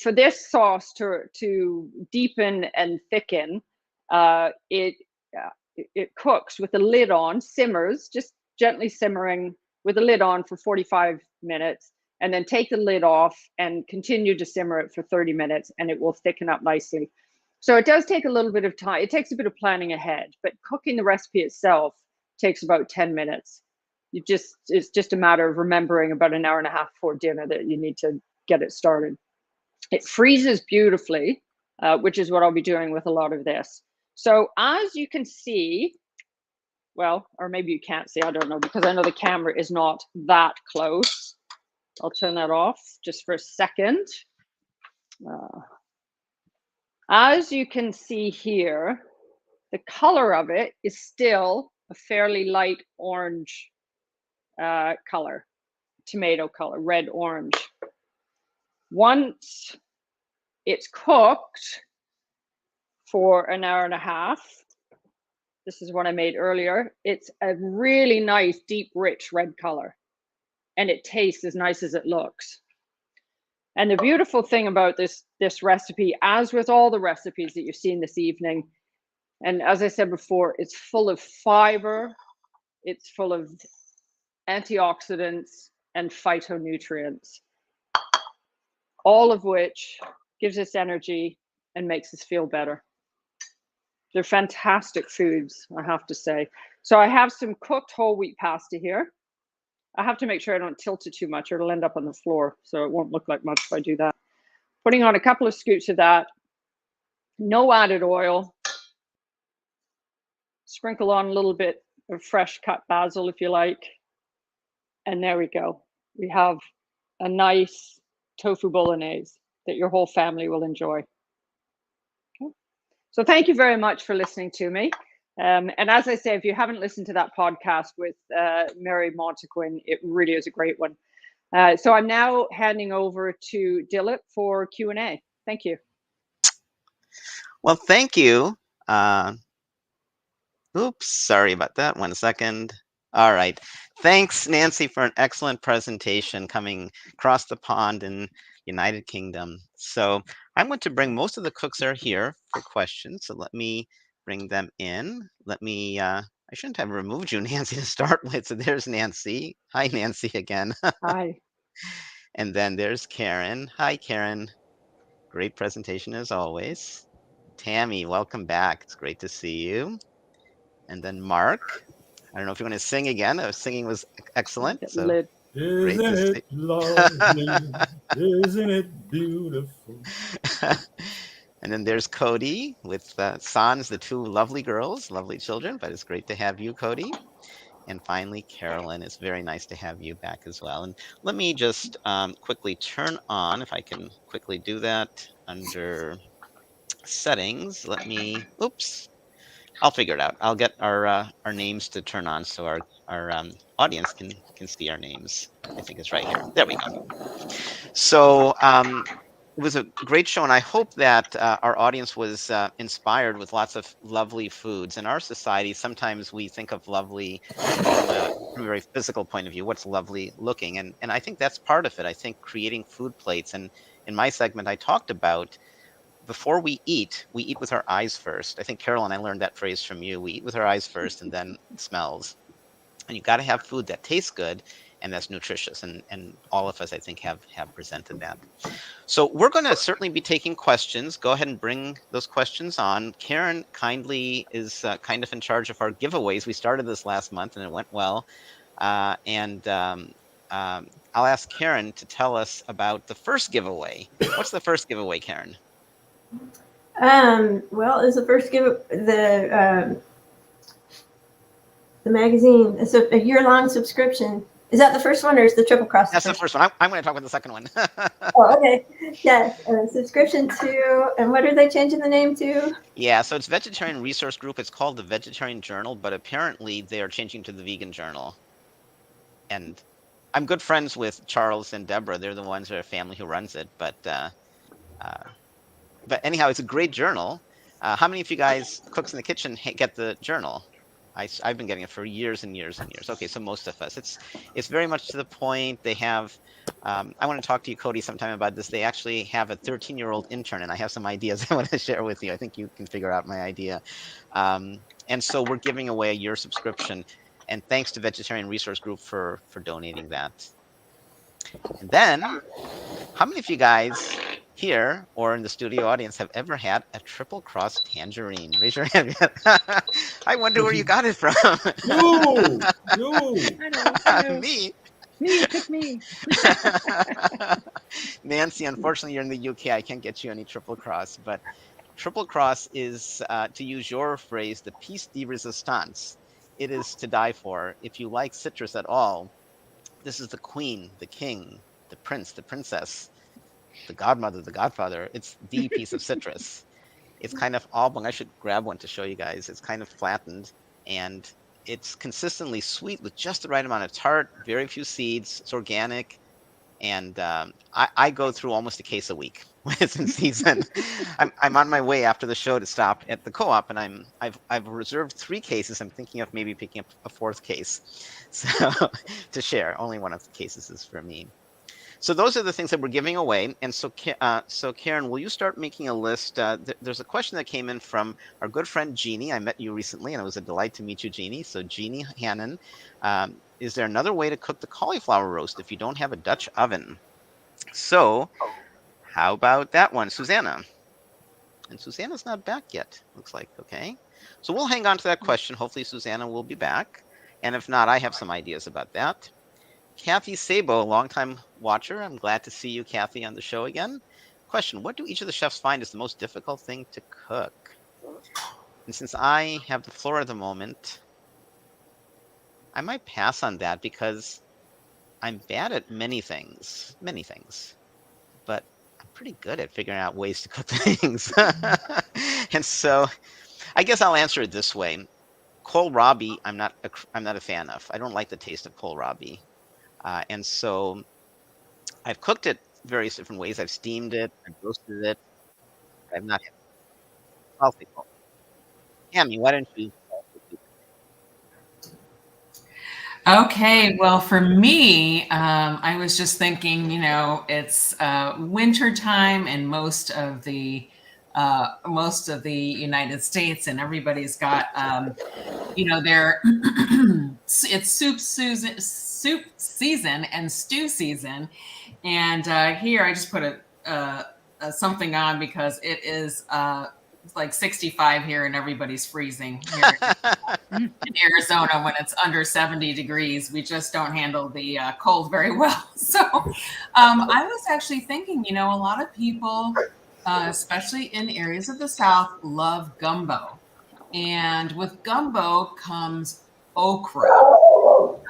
for this sauce to deepen and thicken, it cooks with the lid on, simmers, just gently simmering with the lid on for 45 minutes, and then take the lid off and continue to simmer it for 30 minutes, and it will thicken up nicely. So it does take a little bit of time. It takes a bit of planning ahead, but cooking the recipe itself takes about 10 minutes. It's just a matter of remembering about an hour and a half before dinner that you need to get it started. It freezes beautifully, which is what I'll be doing with a lot of this. So as you can see, well, or maybe you can't see, I don't know, because I know the camera is not that close. I'll turn that off just for a second. As you can see here, the color of it is still a fairly light orange color, tomato color, red orange. Once it's cooked for an hour and a half, this is what I made earlier, it's a really nice, deep, rich red color. And it tastes as nice as it looks. And the beautiful thing about this recipe, as with all the recipes that you've seen this evening, and as I said before, it's full of fiber, it's full of antioxidants and phytonutrients, all of which gives us energy and makes us feel better. They're fantastic foods, I have to say. So I have some cooked whole wheat pasta here. I have to make sure I don't tilt it too much or it'll end up on the floor, so it won't look like much if I do that. Putting on a couple of scoops of that. No added oil. Sprinkle on a little bit of fresh cut basil if you like. And there we go. We have a nice tofu bolognese that your whole family will enjoy. Okay. So thank you very much for listening to me. And as I say, if you haven't listened to that podcast with Mary Montequin, it really is a great one. So I'm now handing over to Dilip for Q&A. Thank you. Well, thank you. Oops, sorry about that. 1 second. All right. Thanks, Nancy, for an excellent presentation coming across the pond in United Kingdom. So I'm going to bring most of the cooks are here for questions. So let me bring them in. Let me, I shouldn't have removed you, Nancy, to start with. So there's Nancy. Hi, Nancy, again. Hi. And then there's Karen. Hi, Karen. Great presentation as always. Tammy, welcome back. It's great to see you. And then Mark. I don't know if you want to sing again. The singing was excellent. So isn't it lovely? Isn't it beautiful? And then there's Cody with Sans, the two lovely girls, lovely children, but it's great to have you, Cody. And finally, Carolyn, it's very nice to have you back as well. And let me just quickly turn on, if I can quickly do that, under settings. Let me, oops, I'll figure it out. I'll get our names to turn on so our audience can see our names. I think it's right here. There we go. So it was a great show, and I hope that our audience was inspired with lots of lovely foods. In our society, sometimes we think of lovely from a very physical point of view. What's lovely looking? And I think that's part of it. I think creating food plates, and in my segment, I talked about before we eat with our eyes first. I think, Carolyn, I learned that phrase from you. We eat with our eyes first, and then it smells. And you got to have food that tastes good and that's nutritious. And all of us, I think, have presented that. So we're going to certainly be taking questions. Go ahead and bring those questions on. Karen kindly is kind of in charge of our giveaways. We started this last month and it went well. I'll ask Karen to tell us about the first giveaway. What's the first giveaway, Karen? Well, is the first the magazine. It's a year-long subscription. Is that the first one, or is the Triple Cross? That's the first one. I'm going to talk about the second one. Oh, okay. Yes, subscription to, and what are they changing the name to? Yeah, so it's Vegetarian Resource Group. It's called the Vegetarian Journal, but apparently they are changing to the Vegan Journal. And I'm good friends with Charles and Deborah. They're the ones, they're a family who runs it. But anyhow, it's a great journal. How many of you guys, cooks in the kitchen, get the journal? I've been getting it for years and years and years. Okay, so most of us. It's very much to the point. They have, I want to talk to you, Cody, sometime about this. They actually have a 13-year-old intern, and I have some ideas I want to share with you. I think you can figure out my idea. And so we're giving away a year subscription, and thanks to Vegetarian Resource Group for donating that. And then, how many of you guys here or in the studio audience have ever had a triple cross tangerine? Raise your hand. I wonder where you got it from. No. I know. Me. Pick me. Nancy, unfortunately, you're in the UK. I can't get you any triple cross, but triple cross is, to use your phrase, the piece de resistance. It is to die for. If you like citrus at all, this is the queen, the king, the prince, the princess, the godmother, the godfather. It's the piece of citrus. It's kind of oblong. I should grab one to show you guys. It's kind of flattened, and it's consistently sweet with just the right amount of tart, very few seeds. It's organic, and I go through almost a case a week when it's in season. I'm on my way after the show to stop at the co-op, and I've reserved 3 cases. I'm thinking of maybe picking up a 4th case, so to share. Only one of the cases is for me. So those are the things that we're giving away. And so, so Karen, will you start making a list? There's a question that came in from our good friend Jeannie. I met you recently, and it was a delight to meet you, Jeannie. So Jeannie Hannon, is there another way to cook the cauliflower roast if you don't have a Dutch oven? So how about that one, Susanna? And Susanna's not back yet, looks like. Okay. So we'll hang on to that question. Hopefully Susanna will be back. And if not, I have some ideas about that. Kathy Sabo, a longtime watcher. I'm glad to see you, Kathy, on the show again. Question, what do each of the chefs find is the most difficult thing to cook? And since I have the floor at the moment, I might pass on that because I'm bad at many things, but I'm pretty good at figuring out ways to cook things. And so I guess I'll answer it this way. Kohlrabi, I'm not a fan of. I don't like the taste of kohlrabi. And so I've cooked it various different ways. I've steamed it, I've roasted it. I've not had I'll say kohl. Tammy, why don't you? Okay, well, for me, I was just thinking, it's winter time in most of the United States, and everybody's got, their it's soup season and stew season, and here I just put a something on because it is like 65 here and everybody's freezing here in Arizona when it's under 70 degrees. We just don't handle the cold very well. So I was actually thinking, a lot of people, especially in areas of the South, love gumbo. And with gumbo comes okra.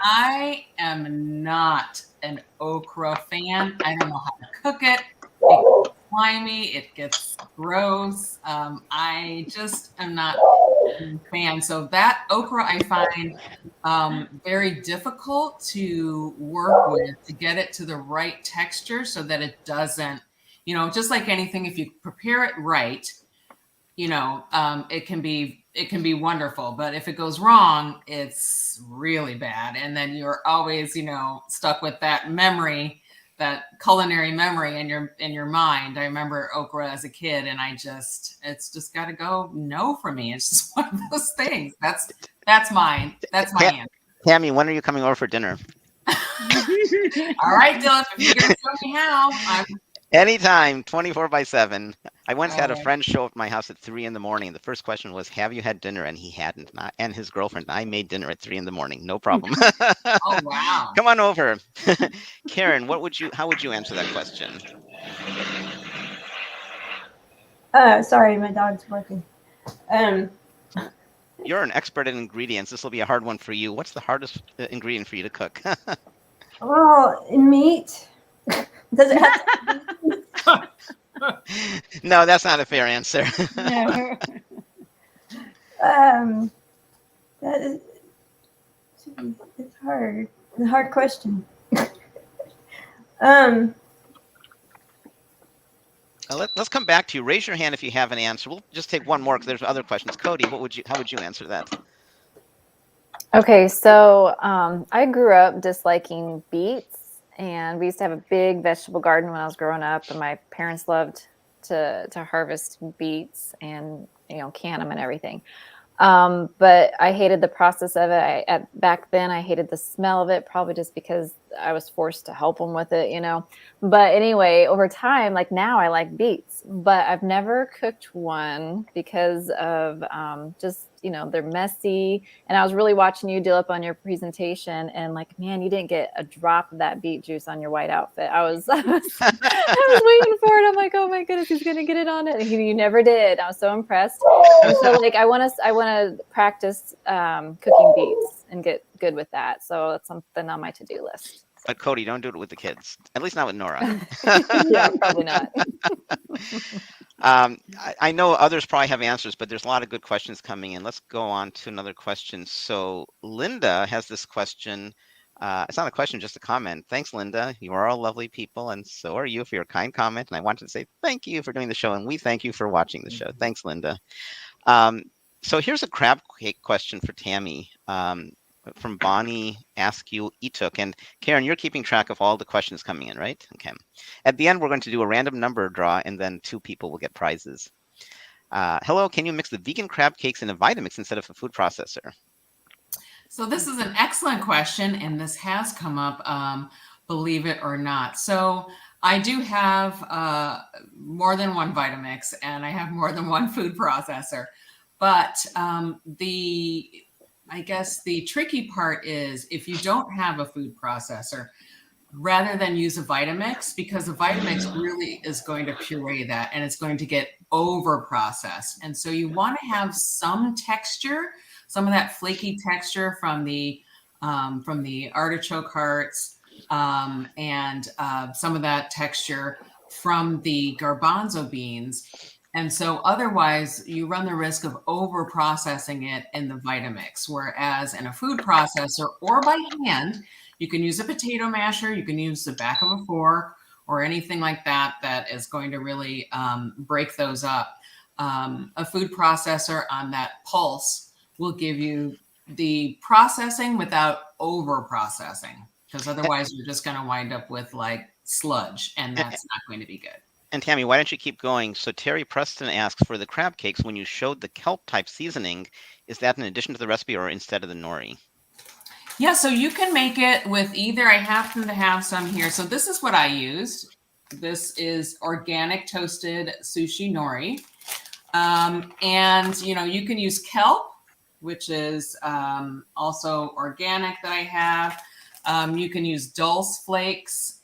I am not an okra fan. I don't know how to cook it. It gets slimy. It gets gross. I just am not a fan. So that okra I find very difficult to work with to get it to the right texture so that it doesn't, just like anything, if you prepare it right, it can be wonderful, but if it goes wrong, it's really bad. And then you're always, stuck with that memory, that culinary memory in your mind. I remember okra as a kid, and it's just got to go no for me. It's just one of those things. That's mine. That's my answer. Tammy, when are you coming over for dinner? All right, Dylan, if you're going to show me how, Anytime, 24/7. I once had a friend show up at my house at 3 in the morning. The first question was, have you had dinner? And he hadn't. And his girlfriend and I made dinner at 3 in the morning. No problem. Oh, wow. Come on over. Karen, how would you answer that question? Sorry, my dog's barking. You're an expert in ingredients. This will be a hard one for you. What's the hardest ingredient for you to cook? Well, meat. Does it have No, that's not a fair answer. That is, it's hard. It's a hard question. Let's come back to you. Raise your hand if you have an answer. We'll just take one more because there's other questions. Cody, how would you answer that? Okay, so I grew up disliking beets. And we used to have a big vegetable garden when I was growing up, and my parents loved to harvest beets and can them and everything. But I hated the process of it. Back then, I hated the smell of it, probably just because I was forced to help them with it, But anyway, over time, like now, I like beets, but I've never cooked one because of just they're messy. And I was really watching you, Dilip, on your presentation, and like, man, you didn't get a drop of that beet juice on your white outfit. I was waiting for it. I'm like, oh my goodness, he's gonna get it on it. And you never did. I was so impressed. And so like, I want to practice cooking beets and get good with that. So that's something on my to-do list. But Cody, don't do it with the kids. At least not with Nora. Yeah, probably not. I know others probably have answers, but there's a lot of good questions coming in. Let's go on to another question. So Linda has this question. It's not a question, just a comment. Thanks, Linda. You are all lovely people, and so are you for your kind comment. And I wanted to say thank you for doing the show, and we thank you for watching the show. Thanks, Linda. So here's a crab cake question for Tammy. from Bonnie, Askew, Etuk. And Karen, you're keeping track of all the questions coming in, right? Okay. At the end, we're going to do a random number draw, and then 2 people will get prizes. Hello, can you mix the vegan crab cakes in a Vitamix instead of a food processor? So this is an excellent question, and this has come up, believe it or not. So I do have more than one Vitamix, and I have more than one food processor. But I guess the tricky part is if you don't have a food processor, rather than use a Vitamix, because a Vitamix really is going to puree that and it's going to get over processed. And so you want to have some texture, some of that flaky texture from the artichoke hearts, and some of that texture from the garbanzo beans. And so otherwise you run the risk of over processing it in the Vitamix, whereas in a food processor or by hand, you can use a potato masher, you can use the back of a fork or anything like that that is going to really break those up. A food processor on that pulse will give you the processing without over processing, because otherwise you're just going to wind up with like sludge, and that's not going to be good. And Tammy, why don't you keep going? So Terry Preston asks, for the crab cakes, when you showed the kelp type seasoning, is that in addition to the recipe or instead of the nori? Yeah, so you can make it with either. I happen to have some here. So this is what I used. This is organic toasted sushi nori. And, you know, you can use kelp, which is also organic that I have. You can use dulse flakes.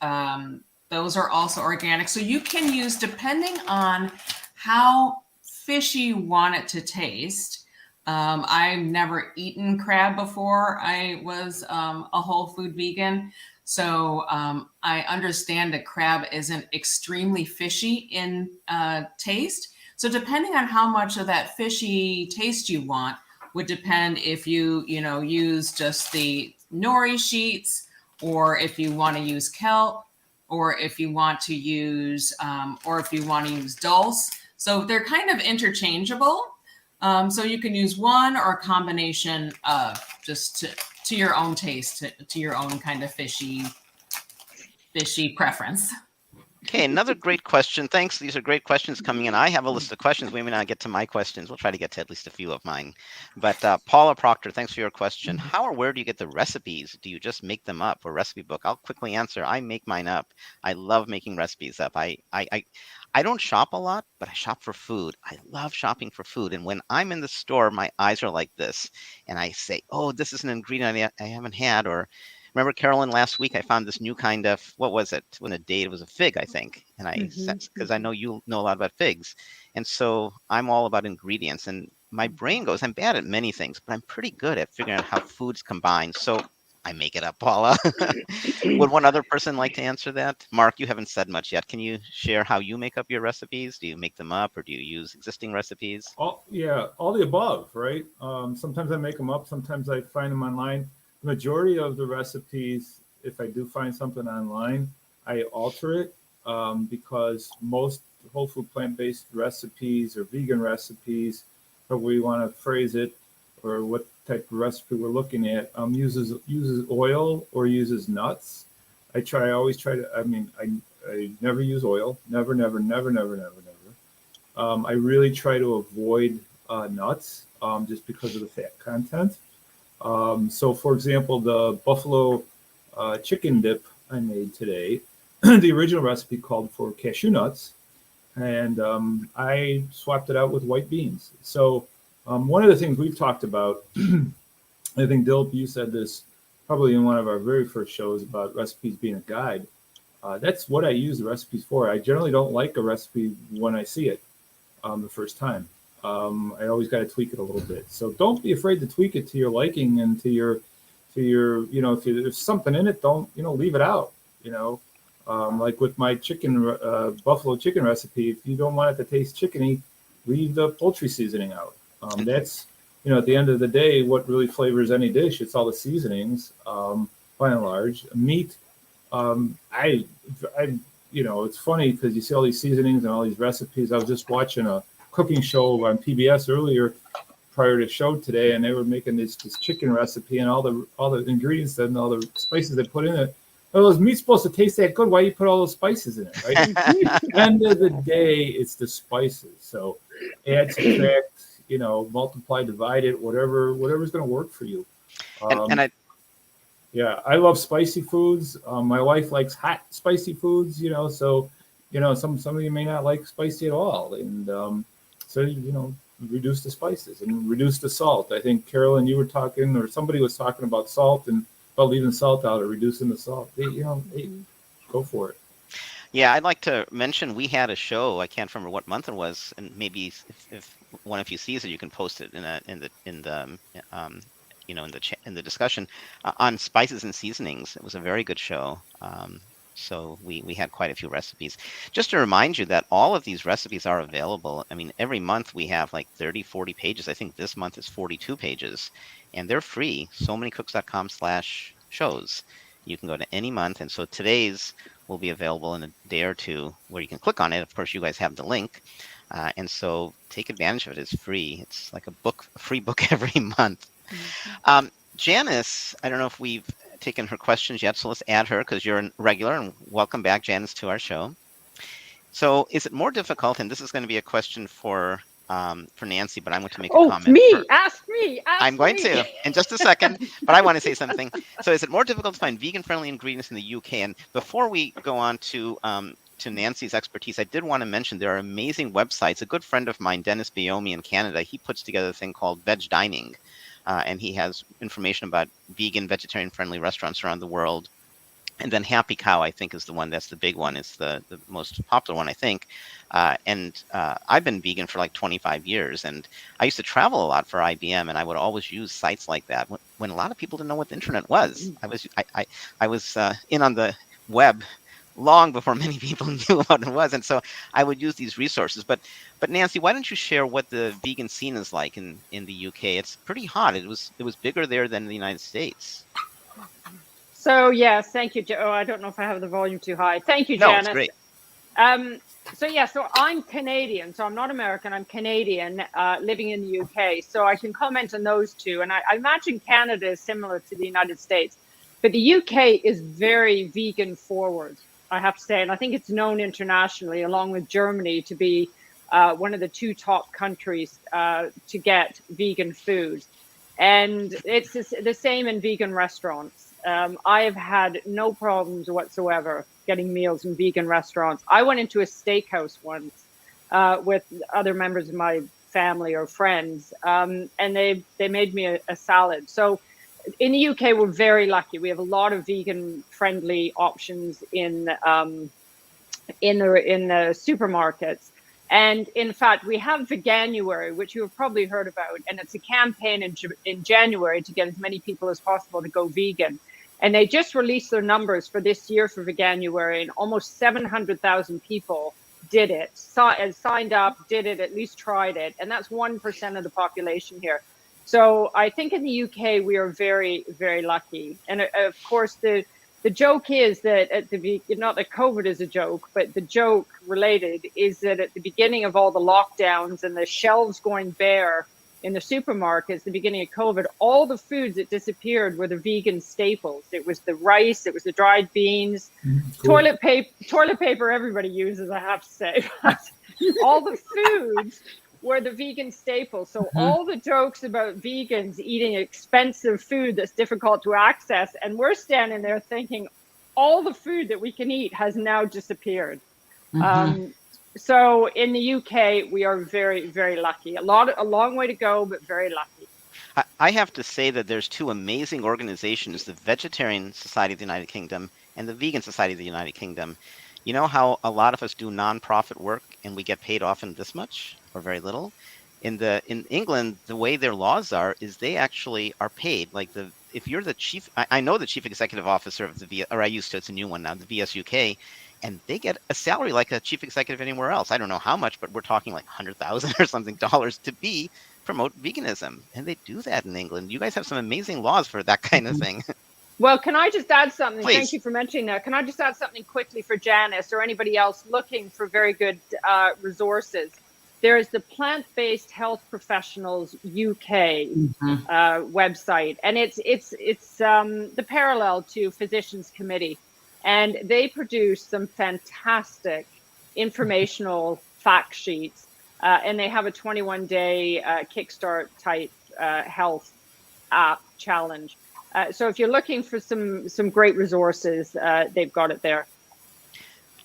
Those are also organic. So you can use, depending on how fishy you want it to taste. I've never eaten crab before I was a whole food vegan. So I understand that crab isn't extremely fishy in taste. So depending on how much of that fishy taste you want would depend if you use just the nori sheets, or if you want to use kelp, or if you want to use dulse. So they're kind of interchangeable. So you can use one or a combination of just to your own taste, to your own kind of fishy preference. Okay, another great question. Thanks. These are great questions coming in. I have a list of questions. We may not get to my questions. We'll try to get to at least a few of mine. But Paula Proctor, thanks for your question. How or where do you get the recipes? Do you just make them up, or recipe book? I'll quickly answer. I make mine up. I love making recipes up. I don't shop a lot, but I shop for food. I love shopping for food. And when I'm in the store, my eyes are like this. And I say, oh, this is an ingredient I haven't had. Or remember, Carolyn, last week I found this new kind of, what was it? When a date, it was a fig, I think. And I said, because I know you know a lot about figs. And so I'm all about ingredients. And my brain goes, I'm bad at many things, but I'm pretty good at figuring out how foods combine. So I make it up, Paula. Would one other person like to answer that? Mark, you haven't said much yet. Can you share how you make up your recipes? Do you make them up, or do you use existing recipes? All the above, right? Sometimes I make them up. Sometimes I find them online. The majority of the recipes, if I do find something online, I alter it because most whole food plant-based recipes or vegan recipes, however you want to phrase it, or what type of recipe we're looking at, uses oil or uses nuts. I never use oil. Never. I really try to avoid nuts just because of the fat content. So for example, the buffalo chicken dip I made today, the original recipe called for cashew nuts, and I swapped it out with white beans. So one of the things we've talked about, I think Dilip, you said this probably in one of our very first shows about recipes being a guide. That's what I use the recipes for. I generally don't like a recipe when I see it the first time. I always got to tweak it a little bit. So don't be afraid to tweak it to your liking and to your, if there's something in it, don't, leave it out, like with my buffalo chicken recipe, if you don't want it to taste chickeny, leave the poultry seasoning out. That's, at the end of the day, what really flavors any dish, it's all the seasonings, by and large. Meat, it's funny because you see all these seasonings and all these recipes. I was just watching a cooking show on PBS earlier, prior to show today, and they were making this chicken recipe, and all the ingredients and all the spices they put in it. Well, is meat supposed to taste that good? Why you put all those spices in it, right? At the end of the day, it's the spices. So add, subtract, multiply, divide it, whatever's going to work for you. Yeah, I love spicy foods. My wife likes hot, spicy foods. So some of you may not like spicy at all, and reduce the spices and reduce the salt. I think Carolyn, you were talking, or somebody was talking about salt and about leaving salt out or reducing the salt. Go for it. Yeah, I'd like to mention we had a show. I can't remember what month it was, and maybe if one of you sees it, you can post it in the discussion on spices and seasonings. It was a very good show. So we had quite a few recipes. Just to remind you that all of these recipes are available. I mean, every month we have like 30, 40 pages. I think this month is 42 pages, and they're free. SoManyCooks.com/shows. You can go to any month, and so today's will be available in a day or two where you can click on it. Of course, you guys have the link, and so take advantage of it. It's free. It's like a free book every month. Janice, I don't know if we've taken her questions yet, so let's add her because you're a regular, and welcome back, Janice, to our show. So is it more difficult, and this is going to be a question for Nancy, but I want to make a comment. Ask me. I'm going to in just a second, but I want to say something. So is it more difficult to find vegan-friendly ingredients in the UK? And before we go on to Nancy's expertise, I did want to mention there are amazing websites. A good friend of mine, Dennis Biomi in Canada, he puts together a thing called Veg Dining. And he has information about vegan, vegetarian-friendly restaurants around the world. And then Happy Cow, I think, is the one that's the big one. It's the most popular one, I think. I've been vegan for like 25 years, and I used to travel a lot for IBM, and I would always use sites like that when a lot of people didn't know what the internet was. I was in on the web long before many people knew what it was, and so I would use these resources. But Nancy, why don't you share what the vegan scene is like in the UK? It's pretty hot. It was bigger there than the United States. So yes, thank you. Oh, I don't know if I have the volume too high. Thank you, Janice. No, it's great. So I'm Canadian. So I'm not American. I'm Canadian, living in the UK. So I can comment on those two. And I imagine Canada is similar to the United States, but the UK is very vegan forward, I have to say. And I think it's known internationally, along with Germany, to be one of the two top countries to get vegan food. And it's the same in vegan restaurants. I have had no problems whatsoever getting meals in vegan restaurants. I went into a steakhouse once with other members of my family or friends, and they made me a salad. So in the UK, we're very lucky. We have a lot of vegan-friendly options in the supermarkets. And in fact, we have Veganuary, which you have probably heard about, and it's a campaign in January to get as many people as possible to go vegan. And they just released their numbers for this year for Veganuary, and almost 700,000 people did it, signed up, did it, at least tried it. And that's 1% of the population here. So I think in the UK, we are very, very lucky. And of course, the joke is that not that COVID is a joke, but the joke related is that at the beginning of all the lockdowns and the shelves going bare in the supermarkets, the beginning of COVID, all the foods that disappeared were the vegan staples. It was the rice, it was the dried beans, cool. Toilet paper everybody uses, I have to say. All the foods were the vegan staples. So all the jokes about vegans eating expensive food that's difficult to access, and we're standing there thinking all the food that we can eat has now disappeared. So in the UK, we are very, very lucky. A long way to go, but very lucky. I have to say that there's two amazing organizations, the Vegetarian Society of the United Kingdom and the Vegan Society of the United Kingdom. You know how a lot of us do nonprofit work and we get paid often this much or very little? In England, the way their laws are is they actually are paid. Like if you're the chief, I know the chief executive officer of I used to, it's a new one now, the VSUK, and they get a salary like a chief executive anywhere else. I don't know how much, but we're talking like $100,000 or something dollars to promote veganism. And they do that in England. You guys have some amazing laws for that kind of thing. Well, can I just add something? Please. Thank you for mentioning that. Can I just add something quickly for Janice or anybody else looking for very good resources? there's the Plant-Based Health Professionals UK website, and it's the parallel to Physicians Committee, and they produce some fantastic informational fact sheets, and they have a 21-day kickstart type health app challenge. So if you're looking for some great resources, they've got it there.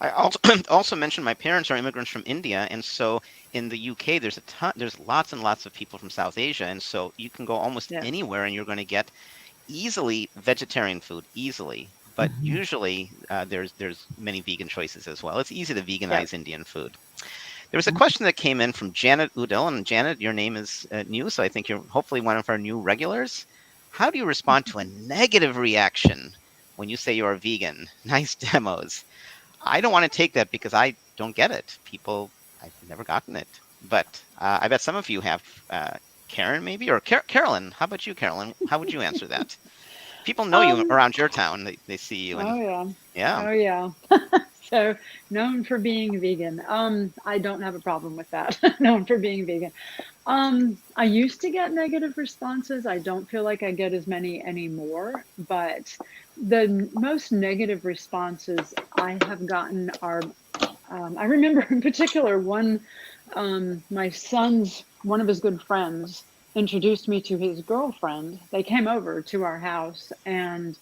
I also mentioned my parents are immigrants from India, and so in the UK there's lots and lots of people from South Asia, and so you can go almost anywhere and you're going to get easily vegetarian food, but usually there's many vegan choices as well. It's easy to veganize Indian food. There was a question that came in from Janet Udall, and Janet, your name is new, so I think you're hopefully one of our new regulars. How do you respond to a negative reaction when you say you're a vegan? Nice demos. I don't want to take that because I don't get it. I've never gotten it. But I bet some of you have. Karen, maybe? Or Carolyn. How about you, Carolyn? How would you answer that? People know you around your town. They see you. And, yeah. So known for being vegan. I don't have a problem with that. Known for being vegan. I used to get negative responses. I don't feel like I get as many anymore, but the most negative responses I have gotten are, I remember in particular one, my son's, one of his good friends introduced me to his girlfriend. They came over to our house and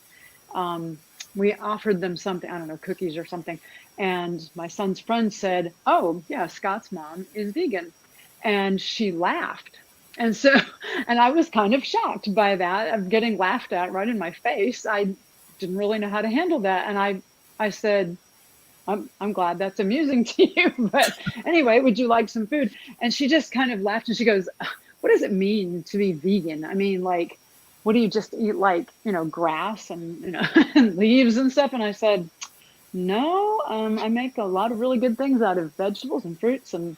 we offered them something, I don't know, cookies or something. And my son's friend said, "Oh yeah, Scott's mom is vegan." And she laughed. And so, and I was kind of shocked by that, of getting laughed at right in my face. I didn't really know how to handle that. And I said, I'm glad that's amusing to you. But anyway, would you like some food? And she just kind of laughed and she goes, "What does it mean to be vegan? I mean, like, what do you just eat, like, grass and, and leaves and stuff?" And I said, "No, I make a lot of really good things out of vegetables and fruits and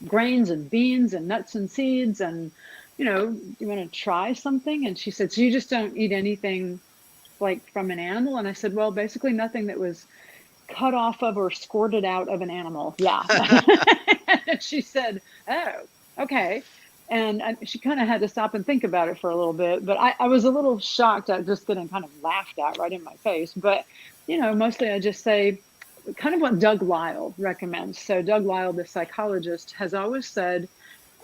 grains and beans and nuts and seeds. And, you want to try something?" And she said, "So you just don't eat anything like from an animal?" And I said, "Well, basically nothing that was cut off of or squirted out of an animal." Yeah. And she said, "Oh, okay." And she kind of had to stop and think about it for a little bit. But I was a little shocked at just getting kind of laughed at right in my face. But, mostly I just say kind of what Doug Lisle recommends. So Doug Lisle, the psychologist, has always said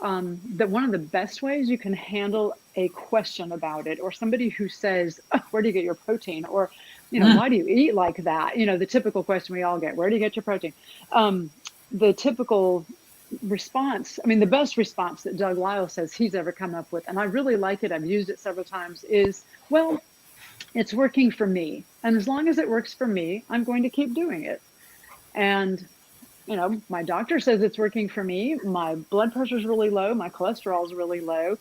that one of the best ways you can handle a question about it, or somebody who says, "Oh, where do you get your protein?" Or, "Why do you eat like that?" The typical question we all get, "Where do you get your protein?" The typical response, the best response that Doug Lisle says he's ever come up with, and I really like it, I've used it several times, is, "Well, it's working for me. And as long as it works for me, I'm going to keep doing it. And, my doctor says it's working for me. My blood pressure is really low. My cholesterol is really low.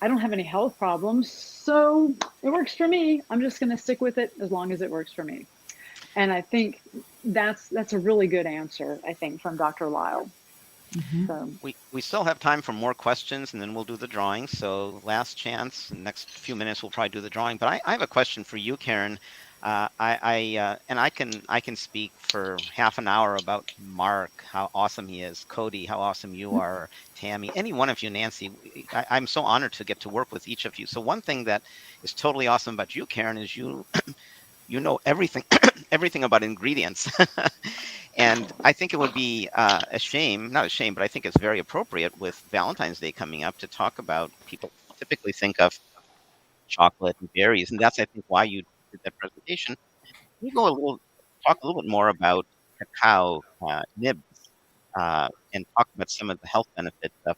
I don't have any health problems. So it works for me. I'm just going to stick with it as long as it works for me." And I think that's a really good answer, I think, from Dr. Lisle. So. We still have time for more questions, and then we'll do the drawing. So last chance. In the next few minutes, we'll probably do the drawing. But I have a question for you, Karen. I can speak for half an hour about Mark, how awesome he is, Cody, how awesome you are, Tammy, any one of you, Nancy. I'm so honored to get to work with each of you. So one thing that is totally awesome about you, Karen, is you know everything everything about ingredients. And I think it would be not a shame, but I think it's very appropriate with Valentine's Day coming up to talk about, people typically think of chocolate and berries, and that's, I think, why you did that presentation. Can you talk a little bit more about cacao nibs and talk about some of the health benefits of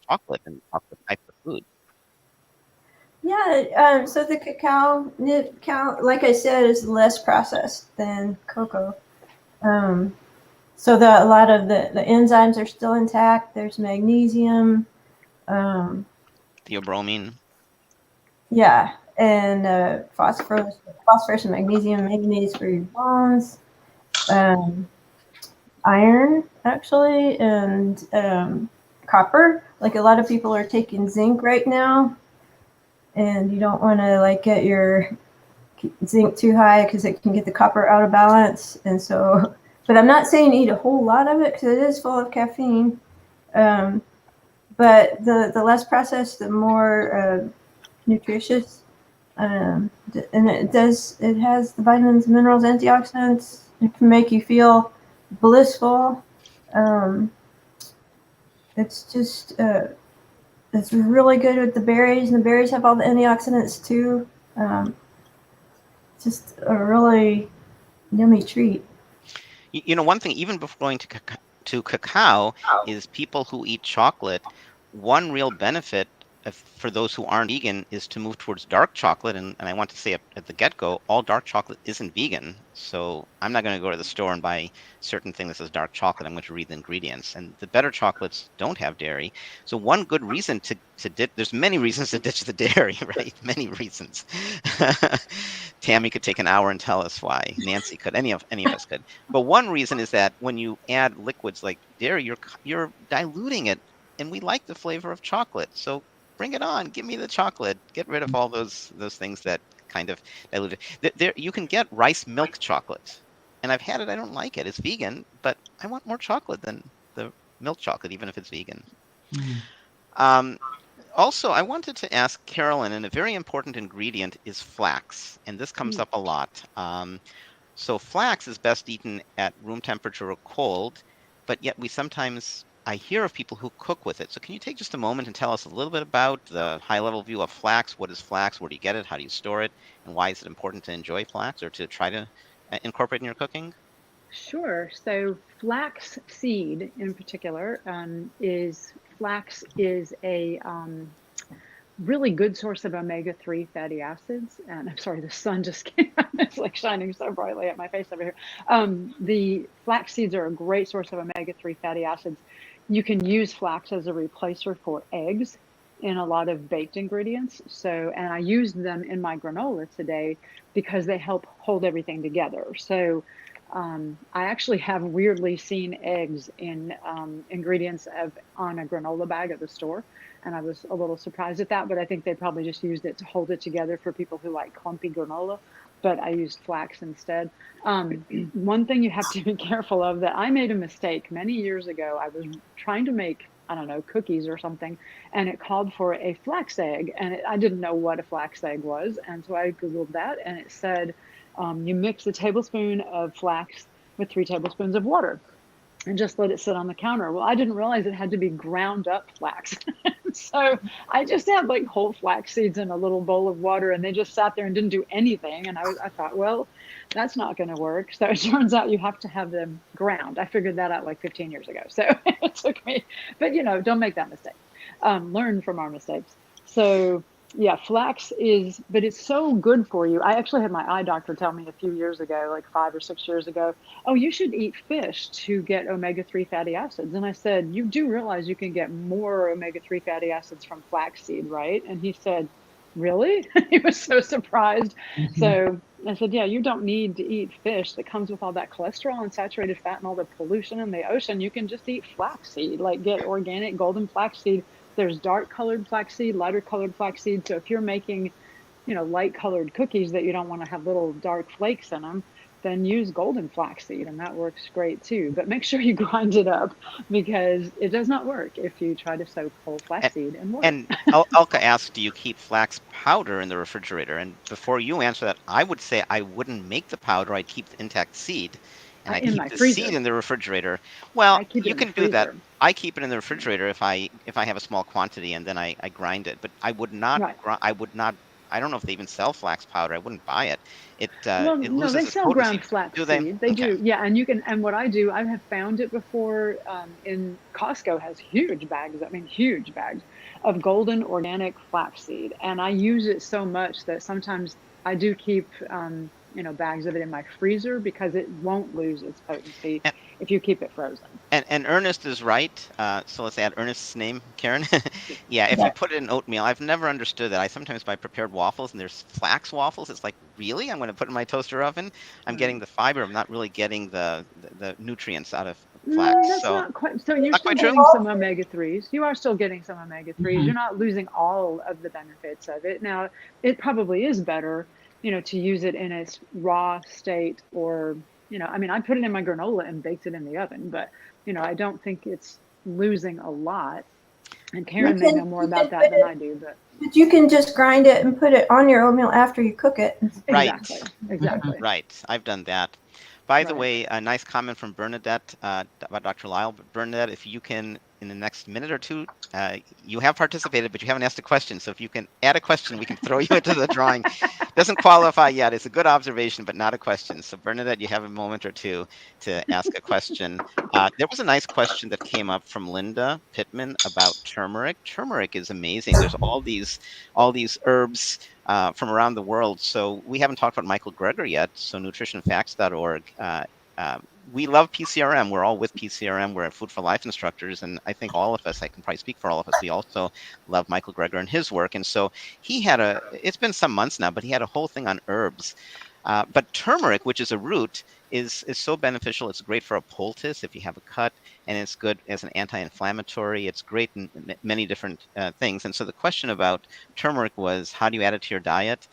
chocolate and chocolate type of food? Yeah, so the cacao nib, like I said, is less processed than cocoa. So a lot of the enzymes are still intact. There's magnesium. Theobromine. Yeah, and phosphorus and magnesium, manganese for your bones, iron actually, and copper. Like a lot of people are taking zinc right now, and you don't want to get your zinc too high because it can get the copper out of balance. And so, but I'm not saying eat a whole lot of it because it is full of caffeine. but the less processed, the more nutritious. And it has the vitamins, minerals, antioxidants. It can make you feel blissful. It's just it's really good with the berries, and the berries have all the antioxidants too. Just a really yummy treat. You know, one thing, even before going to cacao, is people who eat chocolate, one real benefit for those who aren't vegan is to move towards dark chocolate. And I want to say at the get-go, all dark chocolate isn't vegan. So I'm not going to go to the store and buy certain thing that says dark chocolate. I'm going to read the ingredients. And the better chocolates don't have dairy. So one good reason to ditch, there's many reasons to ditch the dairy, right? Many reasons. Tammy could take an hour and tell us why. Nancy could. Any of us could. But one reason is that when you add liquids like dairy, you're diluting it, and we like the flavor of chocolate. So bring it on. Give me the chocolate. Get rid of all those things that kind of dilute it. There, you can get rice milk chocolate, and I've had it. I don't like it. It's vegan, but I want more chocolate than the milk chocolate, even if it's vegan. Also, I wanted to ask Carolyn, and a very important ingredient is flax, and this comes up a lot. So flax is best eaten at room temperature or cold, but yet I hear of people who cook with it. So can you take just a moment and tell us a little bit about the high-level view of flax? What is flax? Where do you get it? How do you store it? And why is it important to enjoy flax or to try to incorporate in your cooking? Sure. So flax seed in particular is a really good source of omega-3 fatty acids. And I'm sorry, the sun just came out. It's like shining so brightly at my face over here. The flax seeds are a great source of omega-3 fatty acids. You can use flax as a replacer for eggs in a lot of baked ingredients. And I used them in my granola today because they help hold everything together. So I actually have weirdly seen eggs in ingredients on a granola bag at the store. And I was a little surprised at that, but I think they probably just used it to hold it together for people who like clumpy granola. But I used flax instead. One thing you have to be careful of, that I made a mistake many years ago. I was trying to make, I don't know, cookies or something, and it called for a flax egg, and I didn't know what a flax egg was. And so I Googled that, and it said, you mix a tablespoon of flax with 3 tablespoons of water and just let it sit on the counter. Well, I didn't realize it had to be ground up flax. So I just had like whole flax seeds in a little bowl of water, and they just sat there and didn't do anything. And I thought, well, that's not going to work. So it turns out you have to have them ground. I figured that out like 15 years ago. So it took me, but don't make that mistake. Learn from our mistakes. So yeah, flax but it's so good for you. I actually had my eye doctor tell me a few years ago, like 5 or 6 years ago, oh, you should eat fish to get omega-3 fatty acids. And I said, you do realize you can get more omega-3 fatty acids from flaxseed, right? And he said, really? He was so surprised. So I said, yeah, you don't need to eat fish that comes with all that cholesterol and saturated fat and all the pollution in the ocean. You can just eat flaxseed, like get organic golden flaxseed. There's dark colored flaxseed, lighter colored flaxseed. So if you're making, light colored cookies that you don't want to have little dark flakes in them, then use golden flaxseed, and that works great too. But make sure you grind it up, because it does not work if you try to soak whole flaxseed in water. And Elka asked, do you keep flax powder in the refrigerator? And before you answer that, I would say I wouldn't make the powder. I'd keep the intact seed. And I keep the seed in the refrigerator. Well, you can do that. I keep it in the refrigerator if I have a small quantity, and then I grind it. But I would not. I don't know if they even sell flax powder. I wouldn't buy it. It loses they its sell potency. ground flax seed. They do, yeah. And you can. And what I do, I have found it before. In Costco has huge bags. I mean, huge bags of golden organic flaxseed, and I use it so much that sometimes I do keep. Bags of it in my freezer, because it won't lose its potency if you keep it frozen. And Ernest is right. So let's add Ernest's name, Karen. Yeah, if you put it in oatmeal, I've never understood that. I sometimes buy prepared waffles, and there's flax waffles. It's like, really? I'm going to put it in my toaster oven? I'm getting the fiber. I'm not really getting the nutrients out of flax. That's not quite. So you're still getting some omega-3s. You are still getting some omega-3s. You're not losing all of the benefits of it. Now, it probably is better to use it in its raw state, or, I put it in my granola and baked it in the oven, but, I don't think it's losing a lot. And Karen may know more about that than I do, but you can just grind it and put it on your oatmeal after you cook it. Right. Exactly. Right. I've done that. By the Right. way, a nice comment from Bernadette about Dr. Lyle. Bernadette, if you can, in the next minute or two, you have participated, but you haven't asked a question. So if you can add a question, we can throw you into the drawing. Doesn't qualify yet. It's a good observation, but not a question. So Bernadette, you have a moment or two to ask a question. There was a nice question that came up from Linda Pittman about turmeric. Turmeric is amazing. There's all these herbs from around the world. So we haven't talked about Michael Greger yet. So nutritionfacts.org. We love PCRM. We're all with PCRM. We're Food for Life instructors. And I think all of us, I can probably speak for all of us, we also love Michael Greger and his work. And so he had it's been some months now, but he had a whole thing on herbs. But turmeric, which is a root, is so beneficial. It's great for a poultice if you have a cut, and it's good as an anti-inflammatory. It's great in many different things. And so the question about turmeric was, how do you add it to your diet?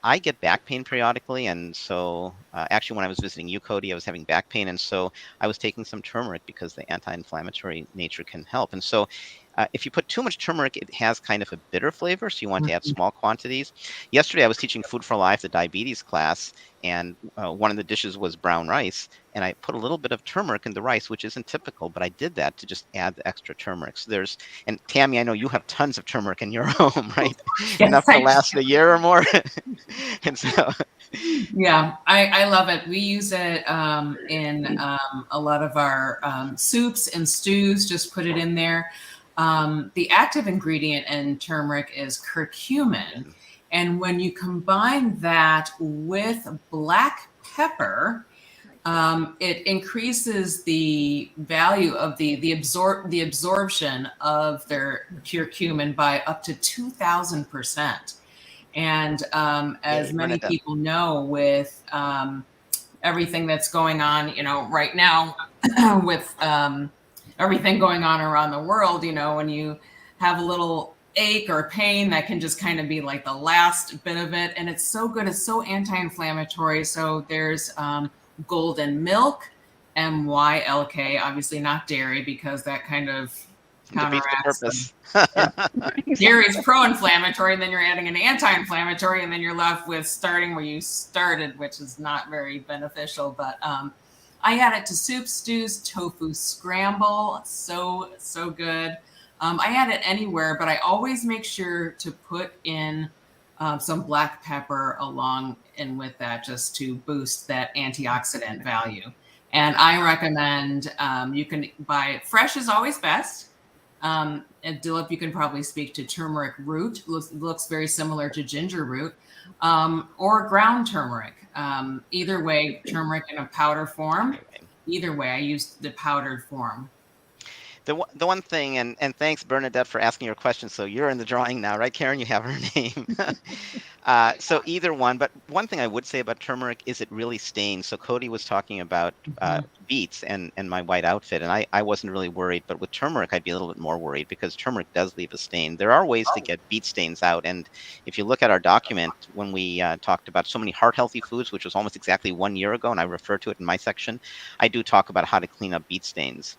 I get back pain periodically, and so actually when I was visiting you, Cody, I was having back pain, and so I was taking some turmeric because the anti-inflammatory nature can help. And so if you put too much turmeric, it has kind of a bitter flavor, so you want to add small quantities. Yesterday, I was teaching Food for Life, the diabetes class, and one of the dishes was brown rice, and I put a little bit of turmeric in the rice, which isn't typical, but I did that to just add the extra turmeric. So and Tammy, I know you have tons of turmeric in your home, right? Yes, Enough to last a year or more. And so, yeah, I love it. We use it in a lot of our soups and stews. Just put it in there. The active ingredient in turmeric is curcumin. And when you combine that with black pepper, it increases the value of the absorption of their curcumin by up to 2,000%. And as many people know, with everything that's going on, right now with everything going on around the world, when you have a little ache or pain, that can just kind of be like the last bit of it. And it's so good. It's so anti-inflammatory. So there's golden milk, MYLK, obviously not dairy, because that kind of counteracts the purpose. Dairy is pro-inflammatory, and then you're adding an anti-inflammatory, and then you're left with starting where you started, which is not very beneficial. But I add it to soup, stews, tofu scramble. So good. I add it anywhere, but I always make sure to put in some black pepper along and with that, just to boost that antioxidant value. And I recommend you can buy fresh is always best. And Dilip, you can probably speak to turmeric root. Looks very similar to ginger root, or ground turmeric. Either way, turmeric in a powder form. Either way, I use the powdered form. The one thing, and thanks, Bernadette, for asking your question. So you're in the drawing now, right, Karen? You have her name. So either one. But one thing I would say about turmeric is it really stains. So Cody was talking about beets and my white outfit, and I wasn't really worried. But with turmeric, I'd be a little bit more worried because turmeric does leave a stain. There are ways to get beet stains out. And if you look at our document, when we talked about so many heart-healthy foods, which was almost exactly 1 year ago, and I refer to it in my section, I do talk about how to clean up beet stains.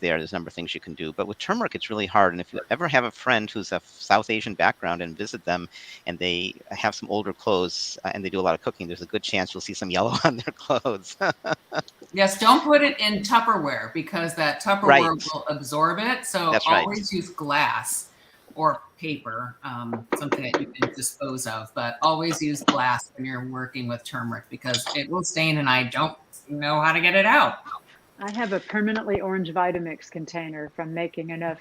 There's a number of things you can do. But with turmeric, it's really hard. And if you ever have a friend who's a South Asian background and visit them and they have some older clothes and they do a lot of cooking, there's a good chance you'll see some yellow on their clothes. Yes, don't put it in Tupperware because that Tupperware will absorb it. So always use glass or paper, something that you can dispose of. But always use glass when you're working with turmeric because it will stain and I don't know how to get it out. I have a permanently orange Vitamix container from making enough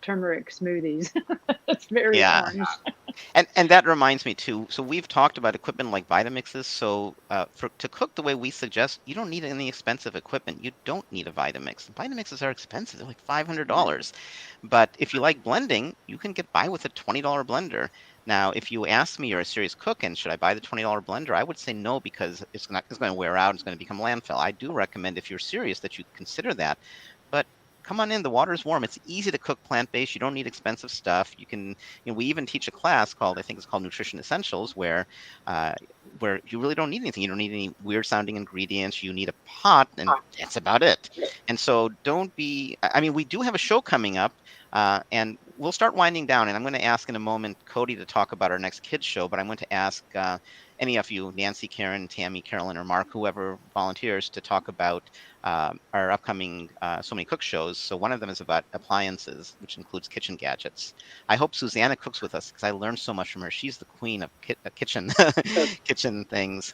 turmeric smoothies. It's very orange. And that reminds me too. So we've talked about equipment like Vitamixes. So to cook the way we suggest, you don't need any expensive equipment. You don't need a Vitamix. Vitamixes are expensive. They're like $500. But if you like blending, you can get by with a $20 blender. Now, if you ask me, you're a serious cook, and should I buy the $20 blender? I would say no, because it's going to wear out. It's going to become landfill. I do recommend, if you're serious, that you consider that. But come on in. The water is warm. It's easy to cook plant-based. You don't need expensive stuff. You can. We even teach a class called, I think it's called Nutrition Essentials, where you really don't need anything. You don't need any weird-sounding ingredients. You need a pot, and that's about it. And so don't be. I mean, we do have a show coming up And we'll start winding down. And I'm going to ask in a moment Cody to talk about our next kids show. But I'm going to ask any of you, Nancy, Karen, Tammy, Carolyn, or Mark, whoever volunteers, to talk about our upcoming So Many Cook shows. So one of them is about appliances, which includes kitchen gadgets. I hope Susanna cooks with us because I learned so much from her. She's the queen of kitchen kitchen things.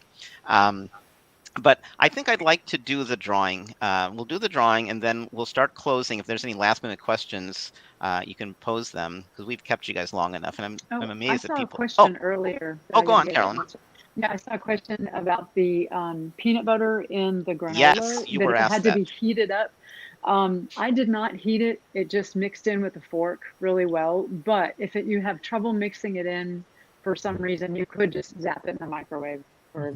But I think I'd like to do the drawing. We'll do the drawing and then we'll start closing. If there's any last minute questions, you can pose them because we've kept you guys long enough. And I'm amazed at people. I saw a question earlier. Go on, Carolyn. Yeah, I saw a question about the peanut butter in the granola. Yes, you were asked had to be heated up. I did not heat it. It just mixed in with a fork really well. But if you have trouble mixing it in for some reason, you could just zap it in the microwave for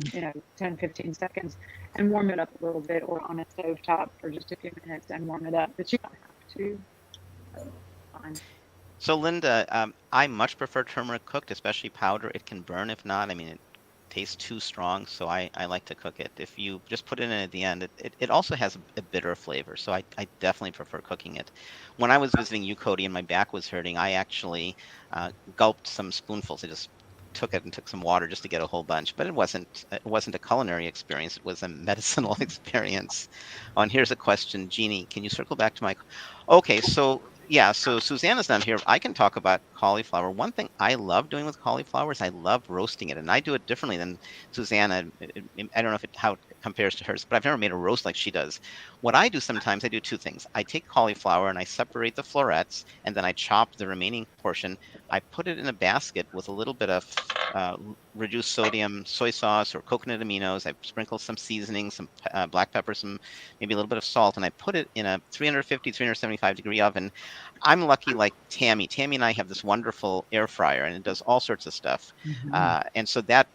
10, 15 seconds and warm it up a little bit, or on a stove top for just a few minutes and warm it up. But you don't have to. Fine. So Linda, I much prefer turmeric cooked, especially powder. It can burn if not. I mean, it tastes too strong, so I like to cook it. If you just put it in at the end, it also has a bitter flavor, so I definitely prefer cooking it. When I was visiting you, Cody, and my back was hurting, I actually gulped some spoonfuls. I just took it and took some water just to get a whole bunch, but it wasn't a culinary experience. It was a medicinal experience. Oh, and here's a question, Jeannie, can you circle back to my... Okay, so yeah, so Susanna's not here. I can talk about cauliflower. One thing I love doing with cauliflower is I love roasting it, and I do it differently than Susanna. I don't know how it compares to hers, but I've never made a roast like she does. What I do sometimes, I do two things. I take cauliflower and I separate the florets, and then I chop the remaining portion. I put it in a basket with a little bit of reduced sodium soy sauce or coconut aminos. I sprinkle some seasoning, some black pepper, maybe a little bit of salt, and I put it in a 350, 375 degree oven. I'm lucky like Tammy. Tammy and I have this wonderful air fryer, and it does all sorts of stuff. And so that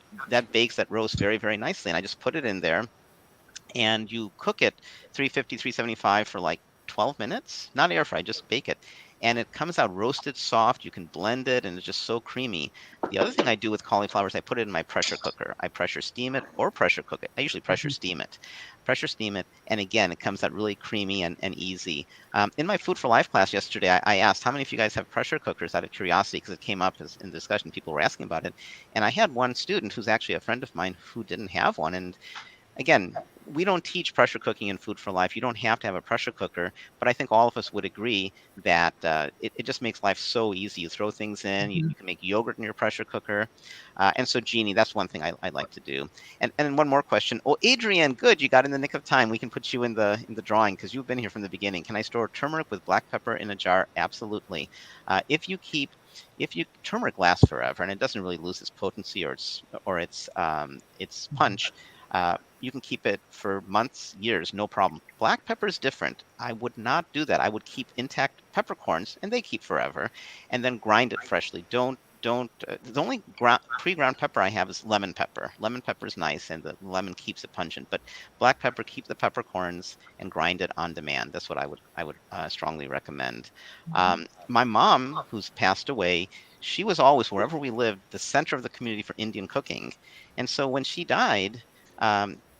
bakes that roast very, very nicely. And I just put it in there, and you cook it 350, 375 for like 12 minutes. Not air fry, just bake it. And it comes out roasted soft. You can blend it, and it's just so creamy. The other thing I do with cauliflower is I put it in my pressure cooker. I pressure steam it or pressure cook it. I usually pressure steam it. Pressure steam it, and again, it comes out really creamy and easy. In my Food for Life class yesterday, I asked how many of you guys have pressure cookers out of curiosity, because it came up in discussion. People were asking about it. And I had one student who's actually a friend of mine who didn't have one. And again, we don't teach pressure cooking in Food for Life. You don't have to have a pressure cooker, but I think all of us would agree that it just makes life so easy. You throw things in, you can make yogurt in your pressure cooker. And so, Jeannie, that's one thing I like to do. And one more question. Oh, Adrienne, good, you got in the nick of time. We can put you in the drawing because you've been here from the beginning. Can I store turmeric with black pepper in a jar? Absolutely. If turmeric lasts forever and it doesn't really lose its potency or its punch, you can keep it for months, years, no problem. Black pepper is different. I would not do that. I would keep intact peppercorns, and they keep forever, and then grind it freshly. The only pre-ground pepper I have is lemon pepper. Lemon pepper is nice, and the lemon keeps it pungent. But black pepper, keep the peppercorns and grind it on demand. That's what I would strongly recommend. My mom, who's passed away, she was always, wherever we lived, the center of the community for Indian cooking, and so when she died,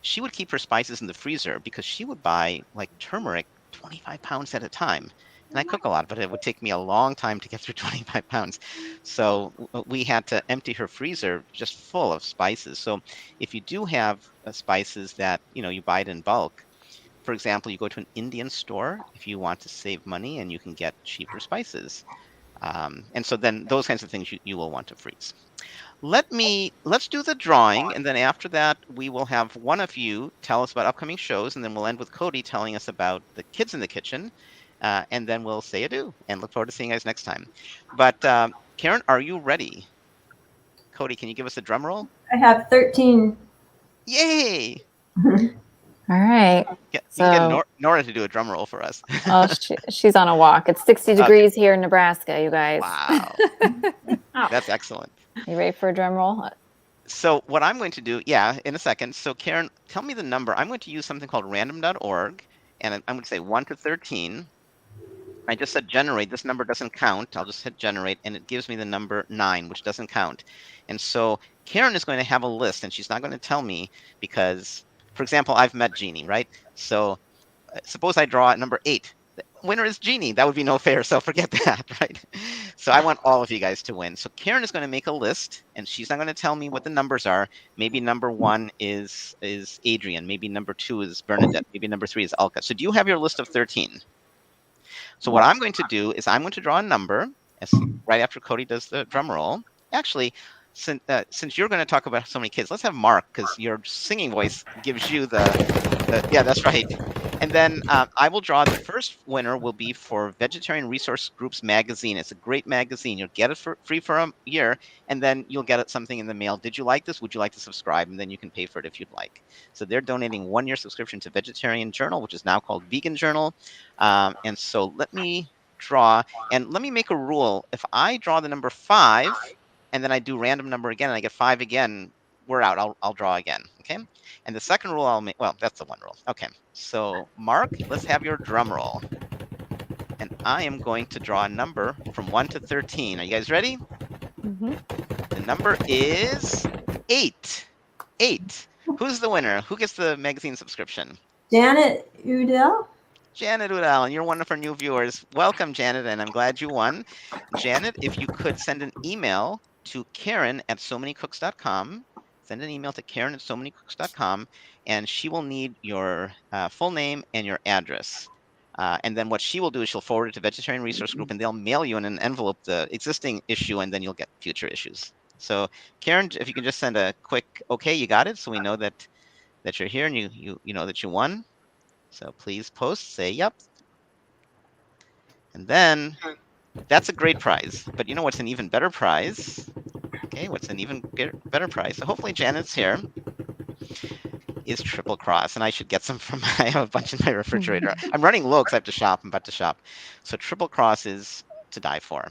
she would keep her spices in the freezer because she would buy like turmeric 25 pounds at a time. And I cook a lot, but it would take me a long time to get through 25 pounds. So we had to empty her freezer just full of spices. So if you do have spices that, you buy it in bulk, for example, you go to an Indian store if you want to save money and you can get cheaper spices. And so then those kinds of things you will want to freeze. Let's do the drawing, and then after that we will have one of you tell us about upcoming shows, and then we'll end with Cody telling us about the kids in the kitchen, and then we'll say adieu and look forward to seeing you guys next time. But Karen, are you ready? Cody, can you give us a drum roll? I have 13. Yay! All right. You can get Nora to do a drum roll for us. Oh, she's on a walk. It's 60 degrees here in Nebraska, you guys. Wow. That's excellent. You ready for a drum roll? So what I'm going to do, in a second. So Karen, tell me the number. I'm going to use something called random.org, and I'm going to say 1 to 13. I just said generate. This number doesn't count. I'll just hit generate, and it gives me the number 9, which doesn't count. And so Karen is going to have a list, and she's not going to tell me because, for example, I've met Jeannie, right? So suppose I draw at number 8. The winner is Jeannie. That would be no fair, so forget that, right? So I want all of you guys to win. So Karen is going to make a list, and she's not going to tell me what the numbers are. Maybe number 1 is Adrian. Maybe number 2 is Bernadette. Maybe number 3 is Alka. So do you have your list of 13? So what I'm going to do is I'm going to draw a number right after Cody does the drum roll. Actually, since you're going to talk about so many kids, let's have Mark, because your singing voice gives you yeah, that's right. And then I will draw. The first winner will be for Vegetarian Resource Groups magazine. It's a great magazine. You'll get it for free for a year, and then you'll get something in the mail. Did you like this? Would you like to subscribe? And then you can pay for it if you'd like. So they're donating 1-year subscription to Vegetarian Journal, which is now called Vegan Journal. And so let me draw, and let me make a rule. If I draw the number 5, and then I do random number again, and I get 5 again, we're out. I'll draw again, okay? And the second rule I'll make, well, that's the one rule. Okay, so Mark, let's have your drum roll. And I am going to draw a number from 1 to 13. Are you guys ready? Mm-hmm. The number is 8. 8. Who's the winner? Who gets the magazine subscription? Janet Udell. Janet Udall, and you're one of our new viewers. Welcome, Janet, and I'm glad you won. Janet, if you could send an email to Karen@SoManyCooks.com. Send an email to Karen@SoManyCooks.com, and she will need your full name and your address. And then what she will do is she'll forward it to Vegetarian Resource Group, and they'll mail you in an envelope the existing issue, and then you'll get future issues. So, Karen, if you can just send a quick okay, you got it, so we know that you're here and you know that you won. So please post, say yep. And then that's a great prize. But you know what's an even better prize? Okay, what's an even better prize? So hopefully Janet's here. Is Triple Cross. And I should get some from I have a bunch in my refrigerator. I'm running low because I have to shop. I'm about to shop. So Triple Cross is to die for.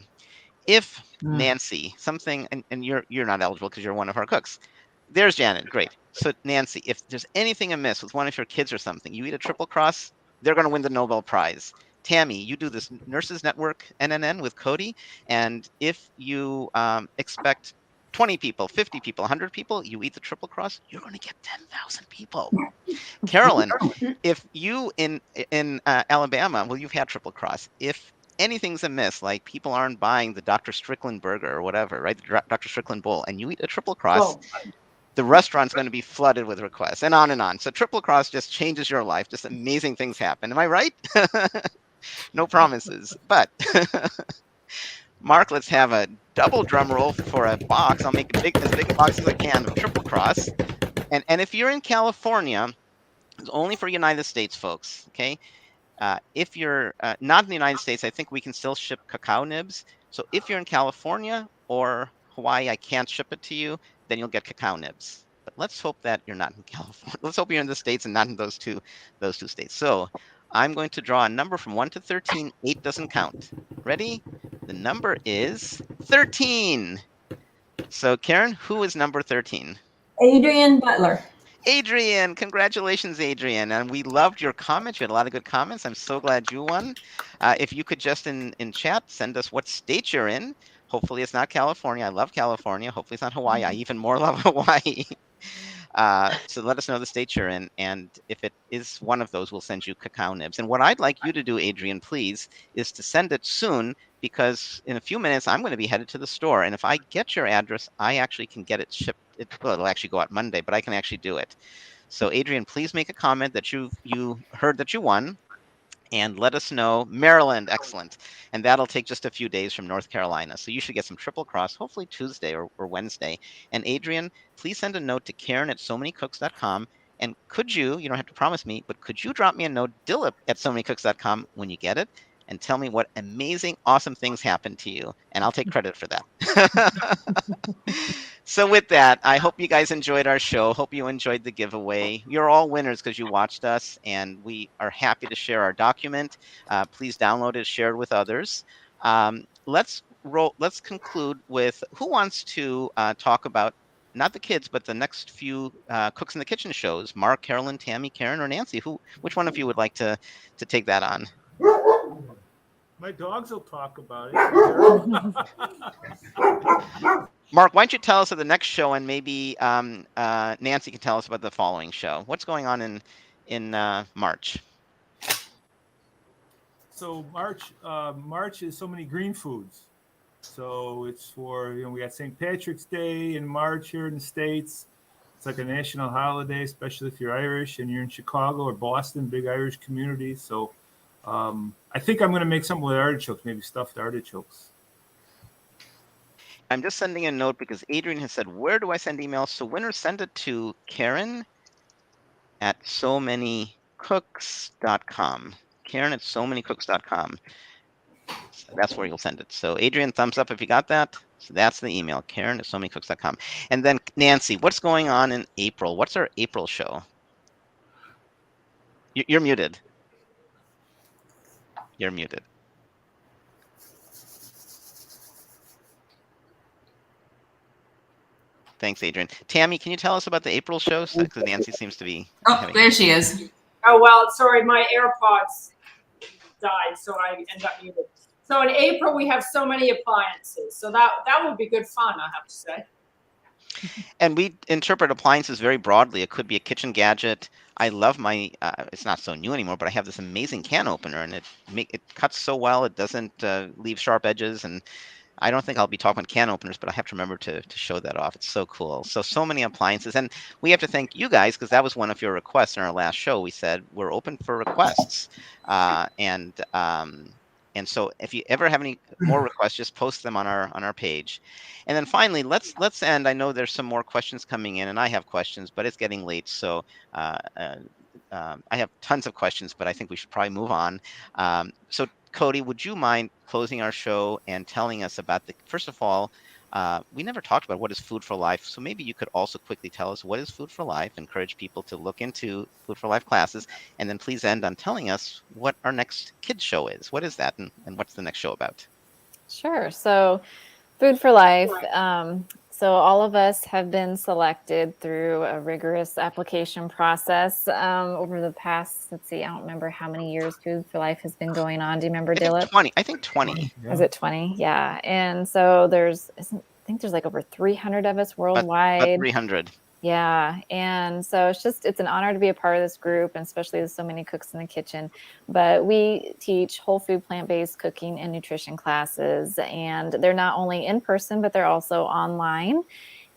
If Nancy, something, and you're not eligible because you're one of our cooks. There's Janet. Great. So Nancy, if there's anything amiss with one of your kids or something, you eat a Triple Cross, they're going to win the Nobel Prize. Tammy, you do this Nurses Network NNN with Cody, and if you expect 20 people, 50 people, 100 people, you eat the Triple Cross, you're going to get 10,000 people. Carolyn, if you in Alabama, well, you've had Triple Cross. If anything's amiss, like people aren't buying the Dr. Strickland burger or whatever, right? The Dr. Strickland bowl, and you eat a Triple Cross, the restaurant's going to be flooded with requests, and on and on. So Triple Cross just changes your life. Just amazing things happen. Am I right? No promises, but Mark, let's have a double drum roll for a box. I'll make as big a box as I can of Triple Cross. And if you're in California, it's only for United States folks, okay? If you're not in the United States, I think we can still ship cacao nibs. So if you're in California or Hawaii, I can't ship it to you, then you'll get cacao nibs. But let's hope that you're not in California. Let's hope you're in the States and not in those two states. So I'm going to draw a number from 1 to 13. 8 doesn't count. Ready? The number is 13. So Karen, who is number 13? Adrian Butler. Adrian, congratulations, Adrian. And we loved your comments. You had a lot of good comments. I'm so glad you won. If you could just in chat send us what state you're in. Hopefully it's not California. I love California. Hopefully it's not Hawaii. I even more love Hawaii. So let us know the state you're in. And if it is one of those, we'll send you cacao nibs. And what I'd like you to do, Adrian, please, is to send it soon, because in a few minutes, I'm going to be headed to the store. And if I get your address, I actually can get it shipped. Well, it'll actually go out Monday, but I can actually do it. So Adrian, please make a comment that you heard that you won. And let us know. Maryland, excellent. And that'll take just a few days from North Carolina. So you should get some Triple Cross, hopefully Tuesday or Wednesday. And Adrian, please send a note to Karen@SoManyCooks.com. And could you don't have to promise me, but could you drop me a note, Dilip@SoManyCooks.com, when you get it, and tell me what amazing, awesome things happened to you. And I'll take credit for that. So with that, I hope you guys enjoyed our show. Hope you enjoyed the giveaway. You're all winners because you watched us, and we are happy to share our document. Please download it, share it with others. Let's conclude with who wants to talk about not the kids, but the next few Cooks in the Kitchen shows. Mark, Carolyn, Tammy, Karen, or Nancy? Which one of you would like to take that on? My dogs will talk about it. Mark, why don't you tell us of the next show, and maybe Nancy can tell us about the following show. What's going on in March? So March is so many green foods. So it's for, we got St. Patrick's Day in March here in the States. It's like a national holiday, especially if you're Irish and you're in Chicago or Boston, big Irish community. So I think I'm going to make something with artichokes, maybe stuffed artichokes. I'm just sending a note because Adrian has said, where do I send emails? So winners, send it to Karen at somanycooks.com. Karen at somanycooks.com. So that's where you'll send it. So Adrian, thumbs up if you got that. So that's the email, Karen at somanycooks.com. And then Nancy, what's going on in April? What's our April show? You're muted. You're muted. Thanks, Adrian. Tammy, can you tell us about the April show? Because Nancy seems to be. Oh, there she is. Oh, well, sorry, my AirPods died, so I ended up muted. So in April, we have so many appliances. So that would be good fun, I have to say. And we interpret appliances very broadly. It could be a kitchen gadget. I love my, it's not so new anymore, but I have this amazing can opener, and it cuts so well. It doesn't leave sharp edges. And I don't think I'll be talking can openers, but I have to remember to show that off. It's so cool. So many appliances. And we have to thank you guys, because that was one of your requests in our last show. We said we're open for requests. And so if you ever have any more requests, just post them on our page. And then finally, let's end. I know there's some more questions coming in, and I have questions, but it's getting late. So I have tons of questions, but I think we should probably move on. So Cody, would you mind closing our show and telling us about first of all, we never talked about what is Food for Life. So maybe you could also quickly tell us what is Food for Life, encourage people to look into Food for Life classes, and then please end on telling us what our next kids show is. What is that, and what's the next show about? Sure. So Food for Life. So all of us have been selected through a rigorous application process over the past, let's see, I don't remember how many years Food for Life has been going on. Do you remember, Dilip? I think 20. Yeah. Is it 20? Yeah. And so I think there's like over 300 of us worldwide. About 300. Yeah. And so it's an honor to be a part of this group, and especially with so many cooks in the kitchen. But we teach whole food, plant-based cooking and nutrition classes, and they're not only in person, but they're also online.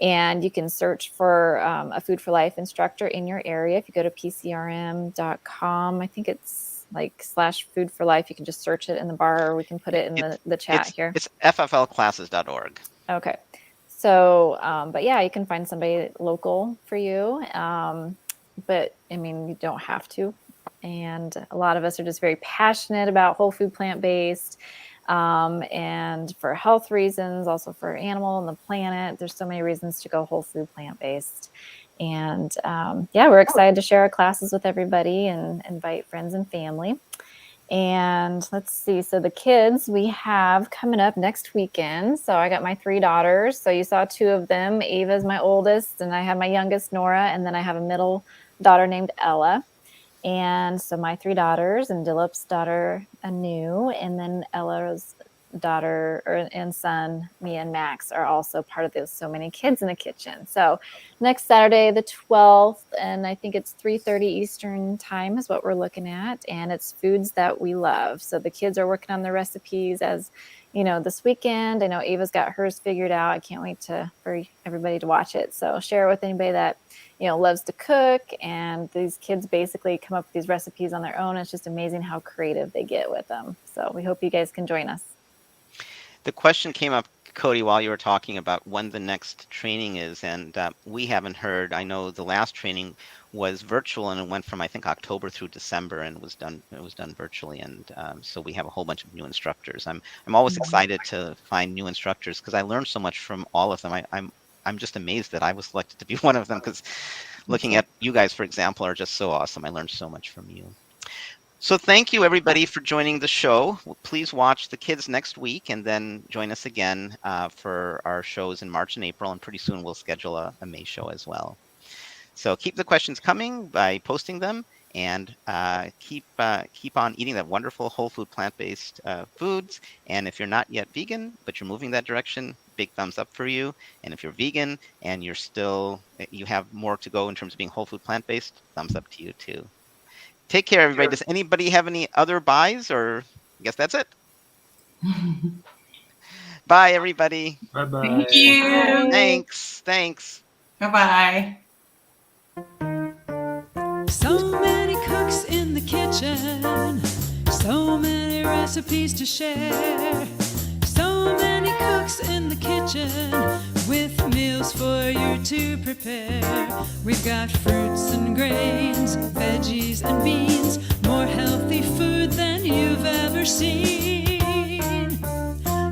And you can search for a Food for Life instructor in your area. If you go to PCRM.com, I think it's like /Food for Life. You can just search it in the bar, or we can put it in the chat here. It's fflclasses.org. Okay. So, but yeah, you can find somebody local for you. But I mean, you don't have to. And a lot of us are just very passionate about whole food, plant-based, and for health reasons, also for animal and the planet. There's so many reasons to go whole food, plant-based. And yeah, we're excited to share our classes with everybody and invite friends and family. And let's see. So the kids we have coming up next weekend. So I got my 3 daughters. So you saw 2 of them. Ava's my oldest, and I have my youngest, Nora, and then I have a middle daughter named Ella. And so my 3 daughters, and Dilip's daughter, Anu, and then Ella's daughter and son, Mia and Max, are also part of this So Many Kids in the Kitchen. So next Saturday, the 12th, and I think it's 3:30 Eastern time is what we're looking at. And it's foods that we love. So the kids are working on their recipes as, this weekend. I know Ava's got hers figured out. I can't wait for everybody to watch it. So share it with anybody that, loves to cook. And these kids basically come up with these recipes on their own. It's just amazing how creative they get with them. So we hope you guys can join us. The question came up, Cody, while you were talking about when the next training is, and we haven't heard. I know the last training was virtual, and it went from, I think, October through December, and it was done virtually. And so we have a whole bunch of new instructors. I'm always excited to find new instructors because I learned so much from all of them. I'm just amazed that I was selected to be one of them, because looking at you guys, for example, are just so awesome. I learned so much from you. So thank you, everybody, for joining the show. Please watch the kids next week, and then join us again for our shows in March and April. And pretty soon we'll schedule a May show as well. So keep the questions coming by posting them, and keep on eating that wonderful whole food, plant-based foods. And if you're not yet vegan, but you're moving that direction, big thumbs up for you. And if you're vegan and you have more to go in terms of being whole food, plant-based, thumbs up to you too. Take care, everybody. Does anybody have any other buys or I guess that's it. Bye, everybody. Bye-bye. Thank you. Thanks. Bye-bye. So many cooks in the kitchen, so many recipes to share. So many cooks in the kitchen with meals for you to prepare. We've got fruits and grains, veggies and beans, more healthy food than you've ever seen.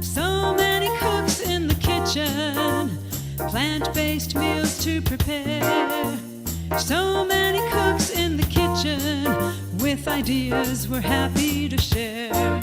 So many cooks in the kitchen, plant-based meals to prepare. So many cooks in the kitchen with ideas we're happy to share.